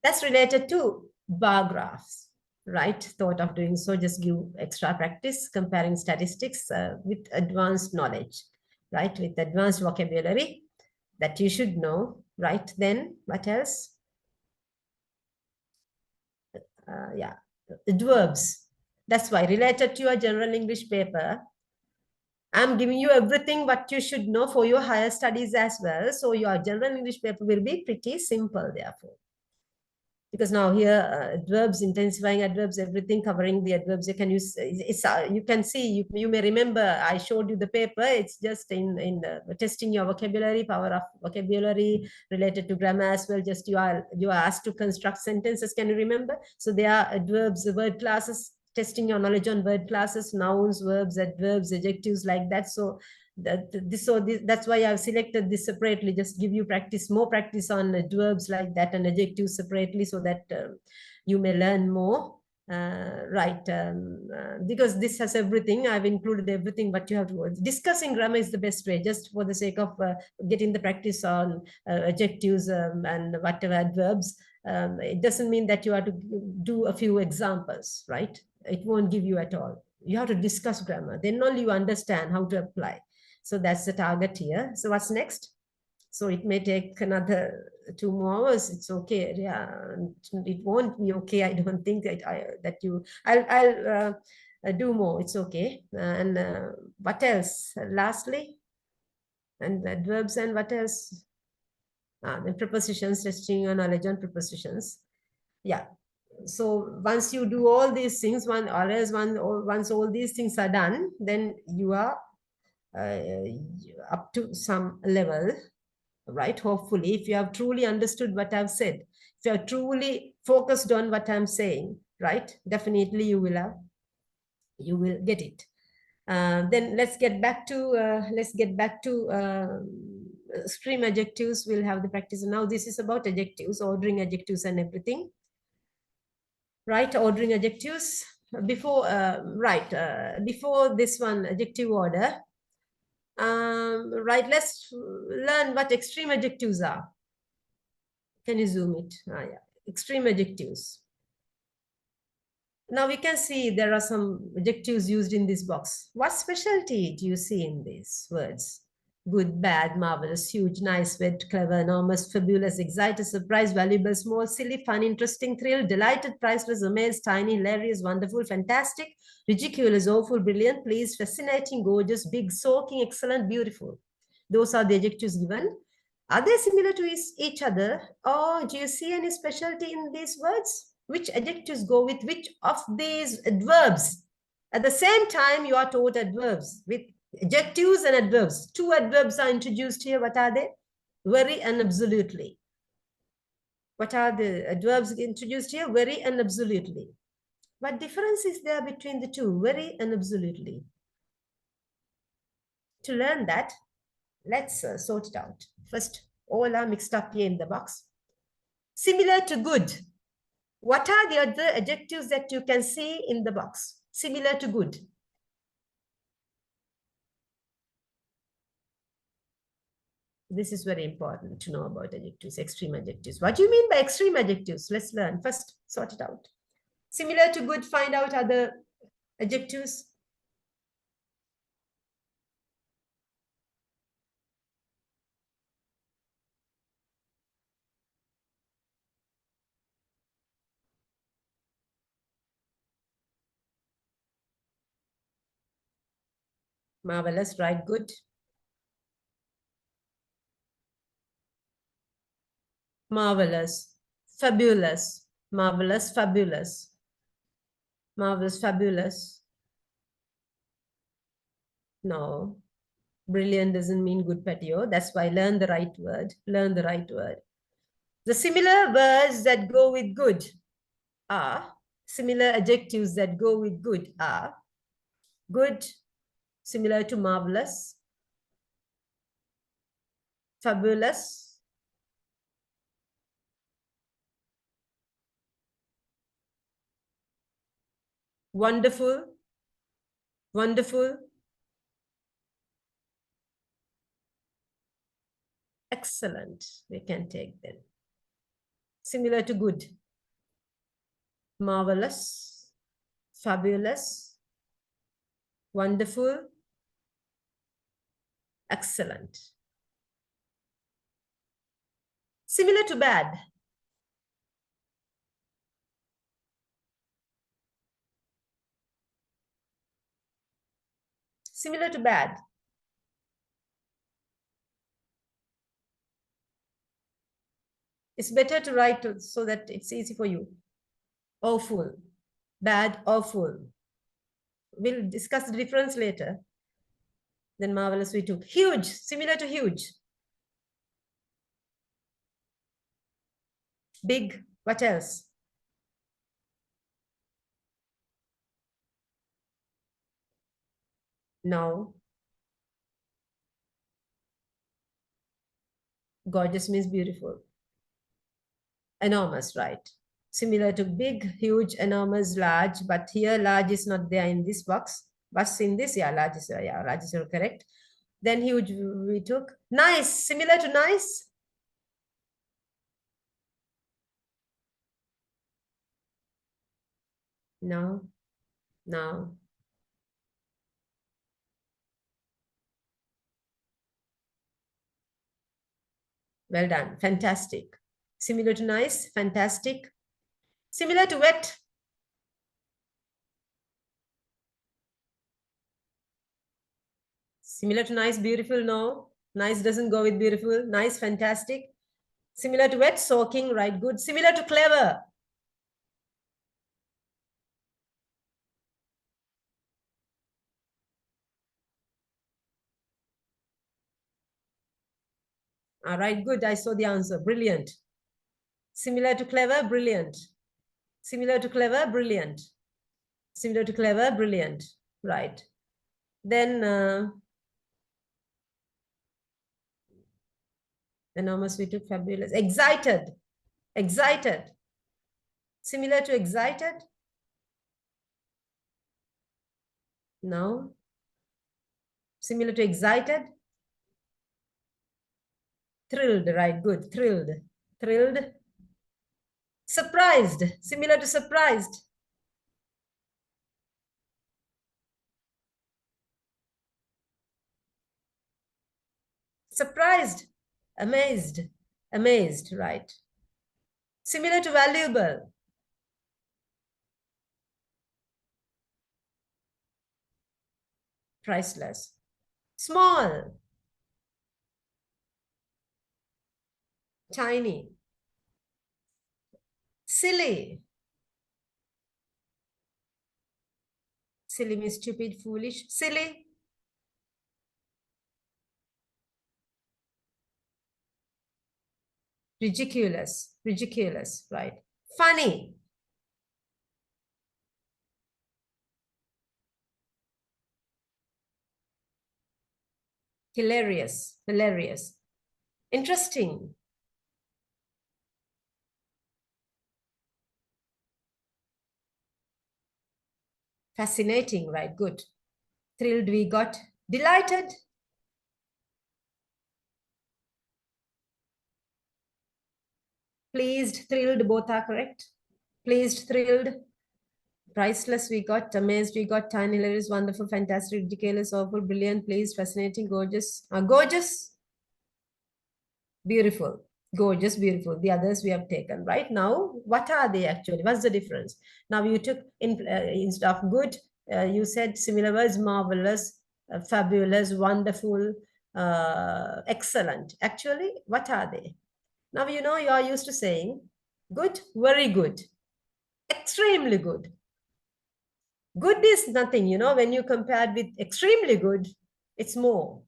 S2: That's related to bar graphs, right? Thought of doing so, just give extra practice comparing statistics with advanced knowledge, right? With advanced vocabulary that you should know, right? Then what else? Yeah, adverbs. That's why related to your general English paper, I'm giving you everything what you should know for your higher studies as well. So your general English paper will be pretty simple, therefore. Because now here adverbs, intensifying adverbs, everything covering the adverbs, you can use. You can see, you may remember I showed you the paper. It's just in the testing your vocabulary, power of vocabulary related to grammar as well. Just you are asked to construct sentences. Can you remember? So there are adverbs, word classes, testing your knowledge on word classes, nouns, verbs, adverbs, adjectives, like that. So that's why I've selected this separately, just give you more practice on adverbs like that and adjectives separately, so that you may learn more, right? Because this has everything. I've included everything, but you have to discussing grammar is the best way, just for the sake of getting the practice on adjectives and whatever adverbs. It doesn't mean that you have to do a few examples, right? It won't give you at all. You have to discuss grammar, then only you understand how to apply. So that's the target here. So what's next? So it may take another 2 more hours. It's okay. Yeah, it won't be okay. I don't think that I'll do more. It's okay. And what else? Lastly, and adverbs and what else? The prepositions, testing your knowledge on prepositions. Yeah. So once you do all these things, once all these things are done, then you are up to some level, right? Hopefully, if you have truly understood what I've said, if you are truly focused on what I'm saying, right? Definitely you will get it. Then let's get back to stream adjectives. We'll have the practice. Now this is about adjectives, ordering adjectives and everything. Right, ordering adjectives. before before this one adjective order, right, let's learn what extreme adjectives are. Can you zoom it? Yeah. Extreme adjectives. Now we can see there are some adjectives used in this box. What specialty do you see in these words? Good, bad, marvelous, huge, nice, wet, clever, enormous, fabulous, excited, surprised, valuable, small, silly, fun, interesting, thrill, delighted, priceless, amazed, tiny, hilarious, wonderful, fantastic, ridiculous, awful, brilliant, pleased, fascinating, gorgeous, big, soaking, excellent, beautiful. Those are the adjectives given. Are they similar to each other, or do you see any specialty in these words? Which adjectives go with which of these adverbs? At the same time, you are taught adverbs with adjectives and adverbs. Two adverbs are introduced here. What are they? Very and absolutely. What are the adverbs introduced here? Very and absolutely. What difference is there between the two? Very and absolutely. To learn that, let's sort it out. First, all are mixed up here in the box. Similar to good. What are the other adjectives that you can see in the box? Similar to good. This is very important to know about adjectives, extreme adjectives. What do you mean by extreme adjectives? Let's learn. First, sort it out. Similar to good, find out other adjectives. Marvelous, right? Good. Marvelous, fabulous, marvelous, fabulous, marvelous, fabulous. No, brilliant doesn't mean good, patio. That's why learn the right word. Learn the right word. The similar words that go with good are, similar adjectives that go with good are good, similar to marvelous, fabulous, wonderful, wonderful, excellent. We can take them. Similar to good, marvelous, fabulous, wonderful, excellent. Similar to bad. Similar to bad. It's better to write so that it's easy for you. Awful, bad, awful. We'll discuss the difference later. Then marvelous we took. Huge, similar to huge. Big, what else? No. Gorgeous means beautiful. Enormous, right? Similar to big, huge, enormous, large, but here large is not there in this box. What's in this? Yeah, large is correct. Then huge we took. Nice, similar to nice. No, no. Well done, fantastic. Similar to nice, fantastic. Similar to wet. Similar to nice, beautiful, no. Nice doesn't go with beautiful. Nice, fantastic. Similar to wet, soaking, right, good. Similar to clever. All right, good, I saw the answer, brilliant. Similar to clever, brilliant. Similar to clever, brilliant. Similar to clever, brilliant, right. Then enormous, we took fabulous. Excited, excited. Similar to excited. Now, similar to excited. Thrilled, right? Good. Thrilled. Thrilled. Surprised. Similar to surprised. Surprised. Amazed. Amazed, right? Similar to valuable. Priceless. Small. Tiny. Silly. Silly means stupid, foolish. Silly. Ridiculous. Ridiculous, right? Funny. Hilarious. Hilarious. Interesting. Fascinating, right? Good. Thrilled, we got. Delighted. Pleased, thrilled, both are correct. Pleased, thrilled. Priceless, we got. Amazed, we got. Tiny, hilarious, wonderful, fantastic, ridiculous, awful, brilliant, pleased, fascinating, gorgeous. Gorgeous. Beautiful. Gorgeous, beautiful. The others we have taken. Right now, what are they actually? What's the difference? Now you took, instead of good, you said similar words: marvelous, fabulous, wonderful, excellent. Actually, what are they? Now you know you are used to saying good, very good, extremely good. Good is nothing, you know, when you compare with extremely good, it's more.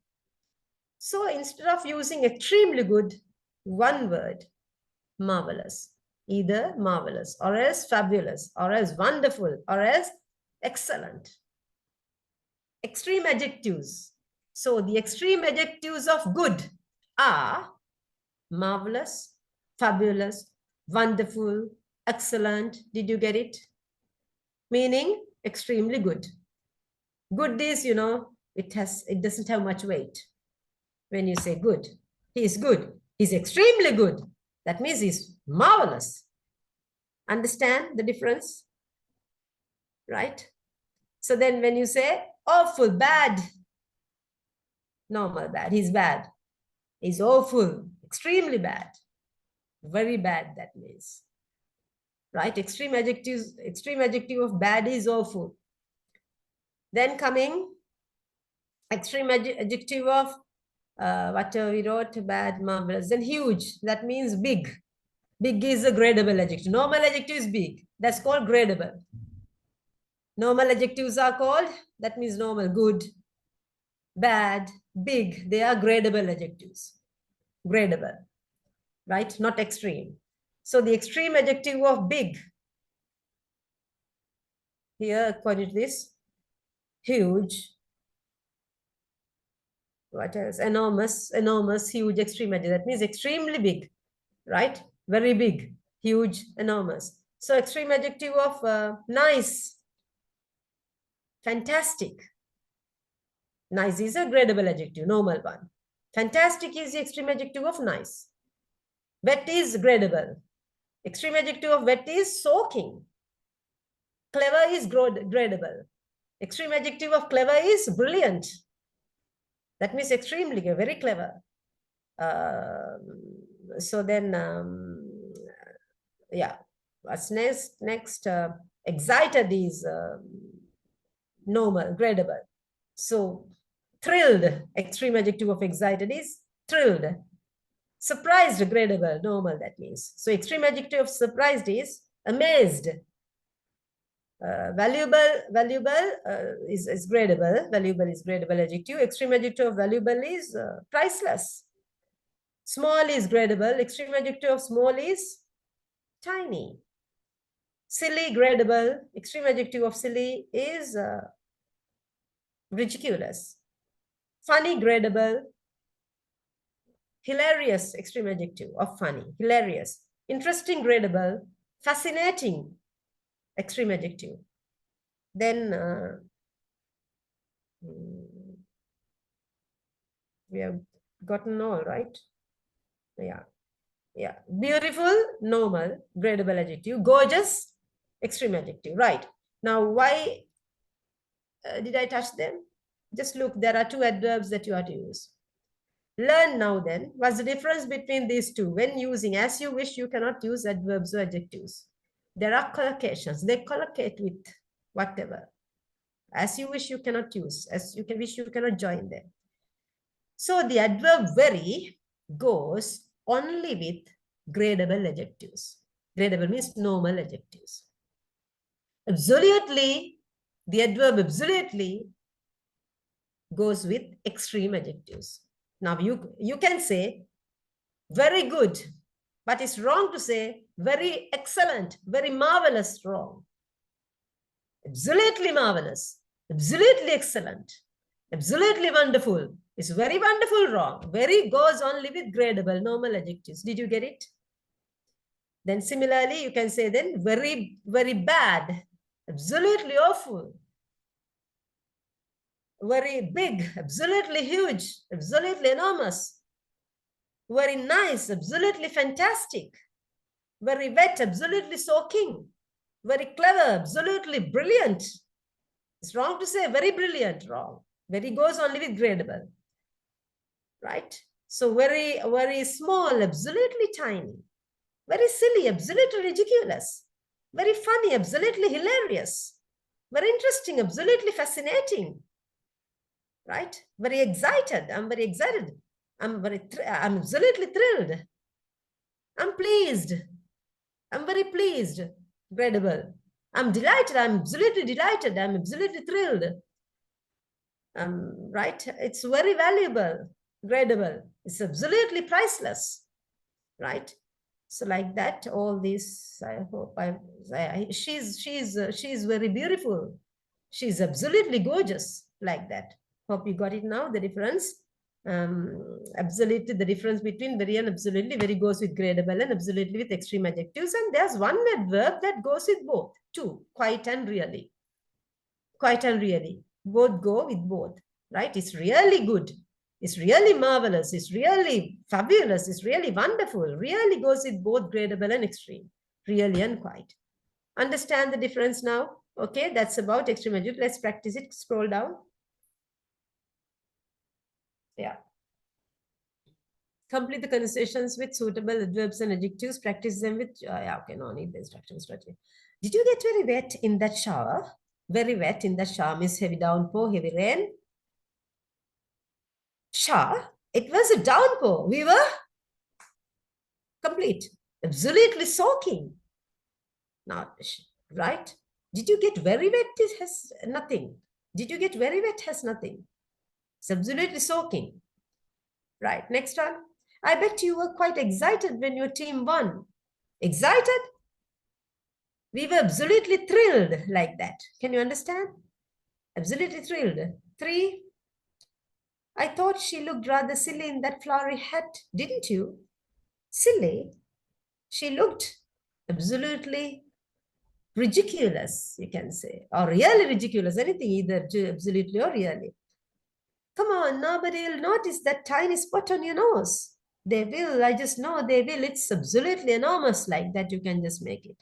S2: So instead of using extremely good, one word, marvelous. Either marvelous, or else fabulous, or else wonderful, or else excellent. Extreme adjectives. So the extreme adjectives of good are marvelous, fabulous, wonderful, excellent. Did you get it? Meaning extremely good. Good is, you know, it doesn't have much weight when you say good. He is good. He's extremely good. That means he's marvelous. Understand the difference? Right? So then when you say awful, bad, normal bad, he's bad. He's awful, extremely bad. Very bad, that means. Right? Extreme adjective of bad is awful. Then coming extreme adjective of whatever we wrote, bad, marvelous. Then huge, that means big. Big is a gradable adjective. Normal adjective is big. That's called gradable. Normal adjectives are called, that means normal, good, bad, big. They are gradable adjectives. Gradable, right? Not extreme. So the extreme adjective of big, here according to this, huge, what else? Enormous, enormous, huge, extreme adjective. That means extremely big, right? Very big, huge, enormous. So extreme adjective of nice, fantastic. Nice is a gradable adjective, normal one. Fantastic is the extreme adjective of nice. Wet is gradable. Extreme adjective of wet is soaking. Clever is gradable. Extreme adjective of clever is brilliant. That means extremely, very clever. So then, yeah. What's next? Next, excited is normal, gradable. So thrilled, extreme adjective of excited is thrilled. Surprised, gradable, normal, that means. So extreme adjective of surprised is amazed. Valuable is gradable. Valuable is gradable adjective. Extreme adjective of valuable is priceless. Small is gradable. Extreme adjective of small is tiny. Silly, gradable. Extreme adjective of silly is ridiculous. Funny, gradable. Hilarious, extreme adjective of funny. Hilarious. Interesting, gradable. Fascinating, extreme adjective. Then We have gotten all right. Yeah. Yeah. Beautiful, normal, gradable adjective. Gorgeous, extreme adjective. Right. Now, why did I touch them? Just look, there are two adverbs that you are to use. Learn now then, what's the difference between these two? When using as you wish, you cannot use adverbs or adjectives. There are collocations. They collocate with whatever. As you wish, you cannot use. As you can wish, you cannot join them. So the adverb very goes only with gradable adjectives. Gradable means normal adjectives. Absolutely, the adverb absolutely goes with extreme adjectives. Now you can say very good, but it's wrong to say very excellent, very marvelous, wrong. Absolutely marvelous, absolutely excellent, absolutely wonderful. It's very wonderful, wrong. Very goes only with gradable, normal adjectives. Did you get it? Then similarly, you can say then very, very bad, absolutely awful, very big, absolutely huge, absolutely enormous, very nice, absolutely fantastic, very wet, absolutely soaking, very clever, absolutely brilliant. It's wrong to say very brilliant, wrong. Very goes only with gradable, right? So very, very small, absolutely tiny, very silly, absolutely ridiculous, very funny, absolutely hilarious, very interesting, absolutely fascinating, right? Very excited, I'm very excited. I'm absolutely thrilled. I'm pleased. I'm very pleased. Gradable. I'm delighted. I'm absolutely delighted. I'm absolutely thrilled. Right? It's very valuable. Gradable. It's absolutely priceless. Right? So like that, all this. I hope she's very beautiful. She's absolutely gorgeous. Like that. Hope you got it now. The difference. Absolutely, the difference between very and absolutely. Very goes with gradable and absolutely with extreme adjectives. And there's one adverb that goes with both, too. Quite and really. Quite and really. Both go with both, right? It's really good. It's really marvelous. It's really fabulous. It's really wonderful. Really goes with both gradable and extreme. Really and quite. Understand the difference now? Okay, that's about extreme adjective. Let's practice it. Scroll down. Yeah. Complete the conversations with suitable adverbs and adjectives. Practice them with, yeah, okay, no need the instructions. Did you get very wet in that shower? Very wet in that shower means heavy downpour, heavy rain. Shower? It was a downpour. We were complete, absolutely soaking. Now, right? Did you get very wet? It has nothing. Did you get very wet? Has nothing. It's absolutely soaking. Right, next one. I bet you were quite excited when your team won. Excited? We were absolutely thrilled like that. Can you understand? Absolutely thrilled. 3. I thought she looked rather silly in that flowery hat, didn't you? Silly? She looked absolutely ridiculous, you can say, or really ridiculous, anything, either absolutely or really. Come on, nobody will notice that tiny spot on your nose. They will, I just know they will. It's absolutely enormous like that, you can just make it.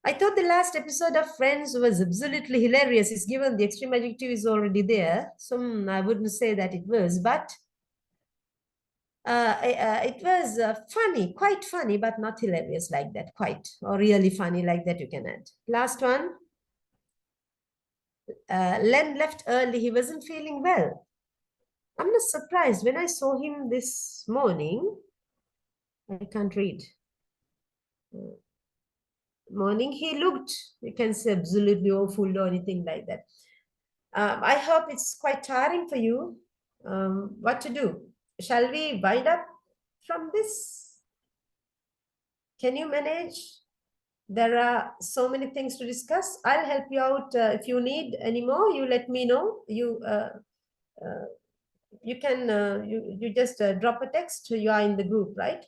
S2: I thought the last episode of Friends was absolutely hilarious. It's given the extreme adjective is already there. So I wouldn't say that it was, but it was funny, quite funny, but not hilarious like that, quite, or really funny like that you can add. Last one. Len left early. He wasn't feeling well. I'm not surprised. When I saw him this morning, I can't read. Morning, he looked, you can say, absolutely awful or anything like that. I hope it's quite tiring for you. What to do? Shall we wind up from this? Can you manage? There are so many things to discuss. I'll help you out. If you need any more, you let me know. You can you just drop a text. You are in the group, right?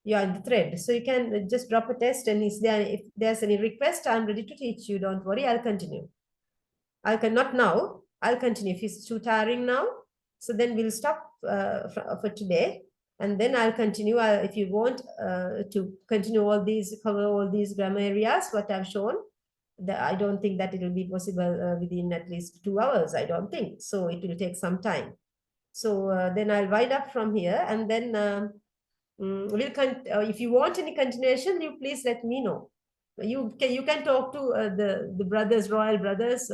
S2: You are in the thread, so you can just drop a text, and if there's any request, I'm ready to teach you. Don't worry, I'll continue. I cannot now, I'll continue. If it's too tiring now, so then we'll stop for today. And then I'll continue. If you want to continue cover all these grammar areas, what I've shown, I don't think that it will be possible within at least 2 hours. I don't think. So it will take some time. So then I'll wind up from here, and then if you want any continuation, you please let me know. You can talk to the brothers, royal brothers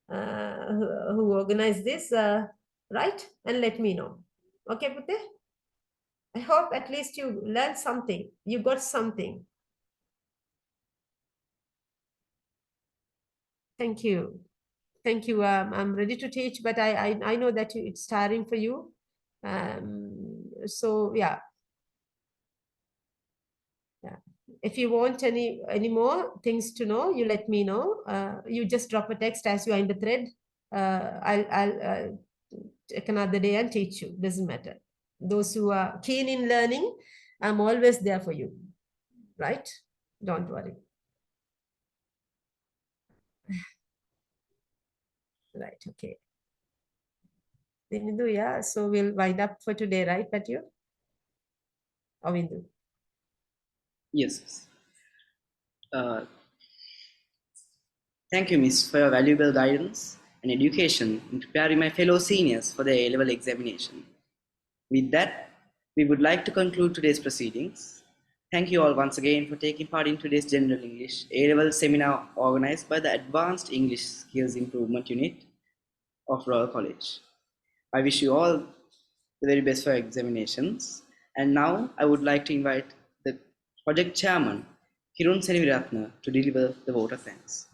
S2: who organized this, right? And let me know. Okay, Putte? I hope at least you learned something. You got something. Thank you. Thank you. I'm ready to teach, but I know that it's tiring for you. So yeah. Yeah. If you want any more things to know, you let me know. You just drop a text as you are in the thread. I'll take another day and teach you. Doesn't matter. Those who are keen in learning, I'm always there for you. Right? Don't worry. Right. Okay. Vindu, yeah. So we'll wind up for today, right, Patio? Or Vindu?
S1: Yes. Thank you, Miss, for your valuable guidance and education in preparing my fellow seniors for their A-level examination. With that, we would like to conclude today's proceedings. Thank you all once again for taking part in today's General English A-level seminar organized by the Advanced English Skills Improvement Unit of Royal College. I wish you all the very best for your examinations. And now I would like to invite the project chairman, Hirun to deliver the vote of thanks.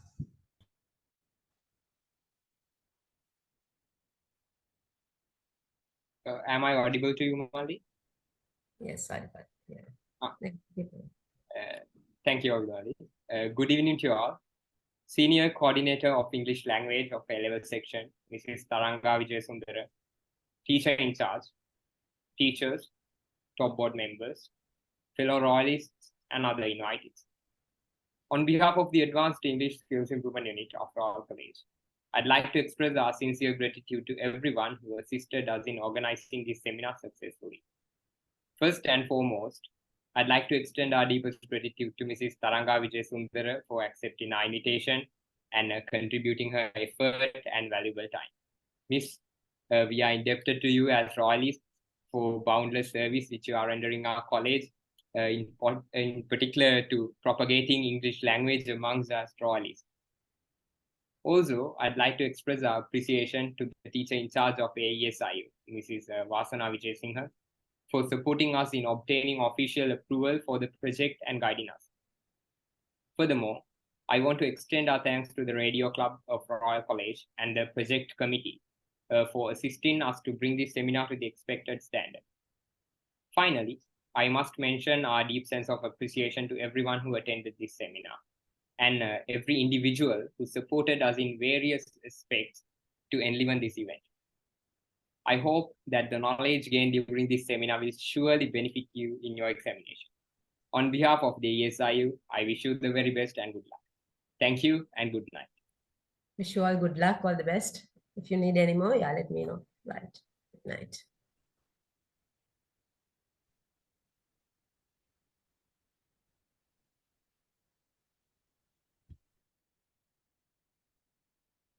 S3: Am I audible to you, Mali?
S2: Yes, sorry. Yeah.
S3: Thank you, everybody. Good evening to you all. Senior Coordinator of English Language of A-Level Section, Mrs. Tharanga Wijesundara, Teacher in Charge, teachers, top board members, fellow royalists, and other invitees. On behalf of the Advanced English Skills Improvement Unit of Royal College, I'd like to express our sincere gratitude to everyone who assisted us in organizing this seminar successfully. First and foremost, I'd like to extend our deepest gratitude to Mrs. Tharanga Wijesundara for accepting our invitation and contributing her effort and valuable time. Miss, we are indebted to you as royalists for boundless service which you are rendering our college, in particular to propagating English language amongst us royalists. Also, I'd like to express our appreciation to the teacher in charge of AESIU, Mrs. Vasana Vijayasinghe, for supporting us in obtaining official approval for the project and guiding us. Furthermore, I want to extend our thanks to the Radio Club of Royal College and the project committee for assisting us to bring this seminar to the expected standard. Finally, I must mention our deep sense of appreciation to everyone who attended this seminar and every individual who supported us in various aspects to enliven this event. I hope that the knowledge gained during this seminar will surely benefit you in your examination. On behalf of the AESIU, I wish you the very best and good luck. Thank you and good night.
S2: Wish you all good luck, all the best. If you need any more, yeah, let me know. Right. Good night.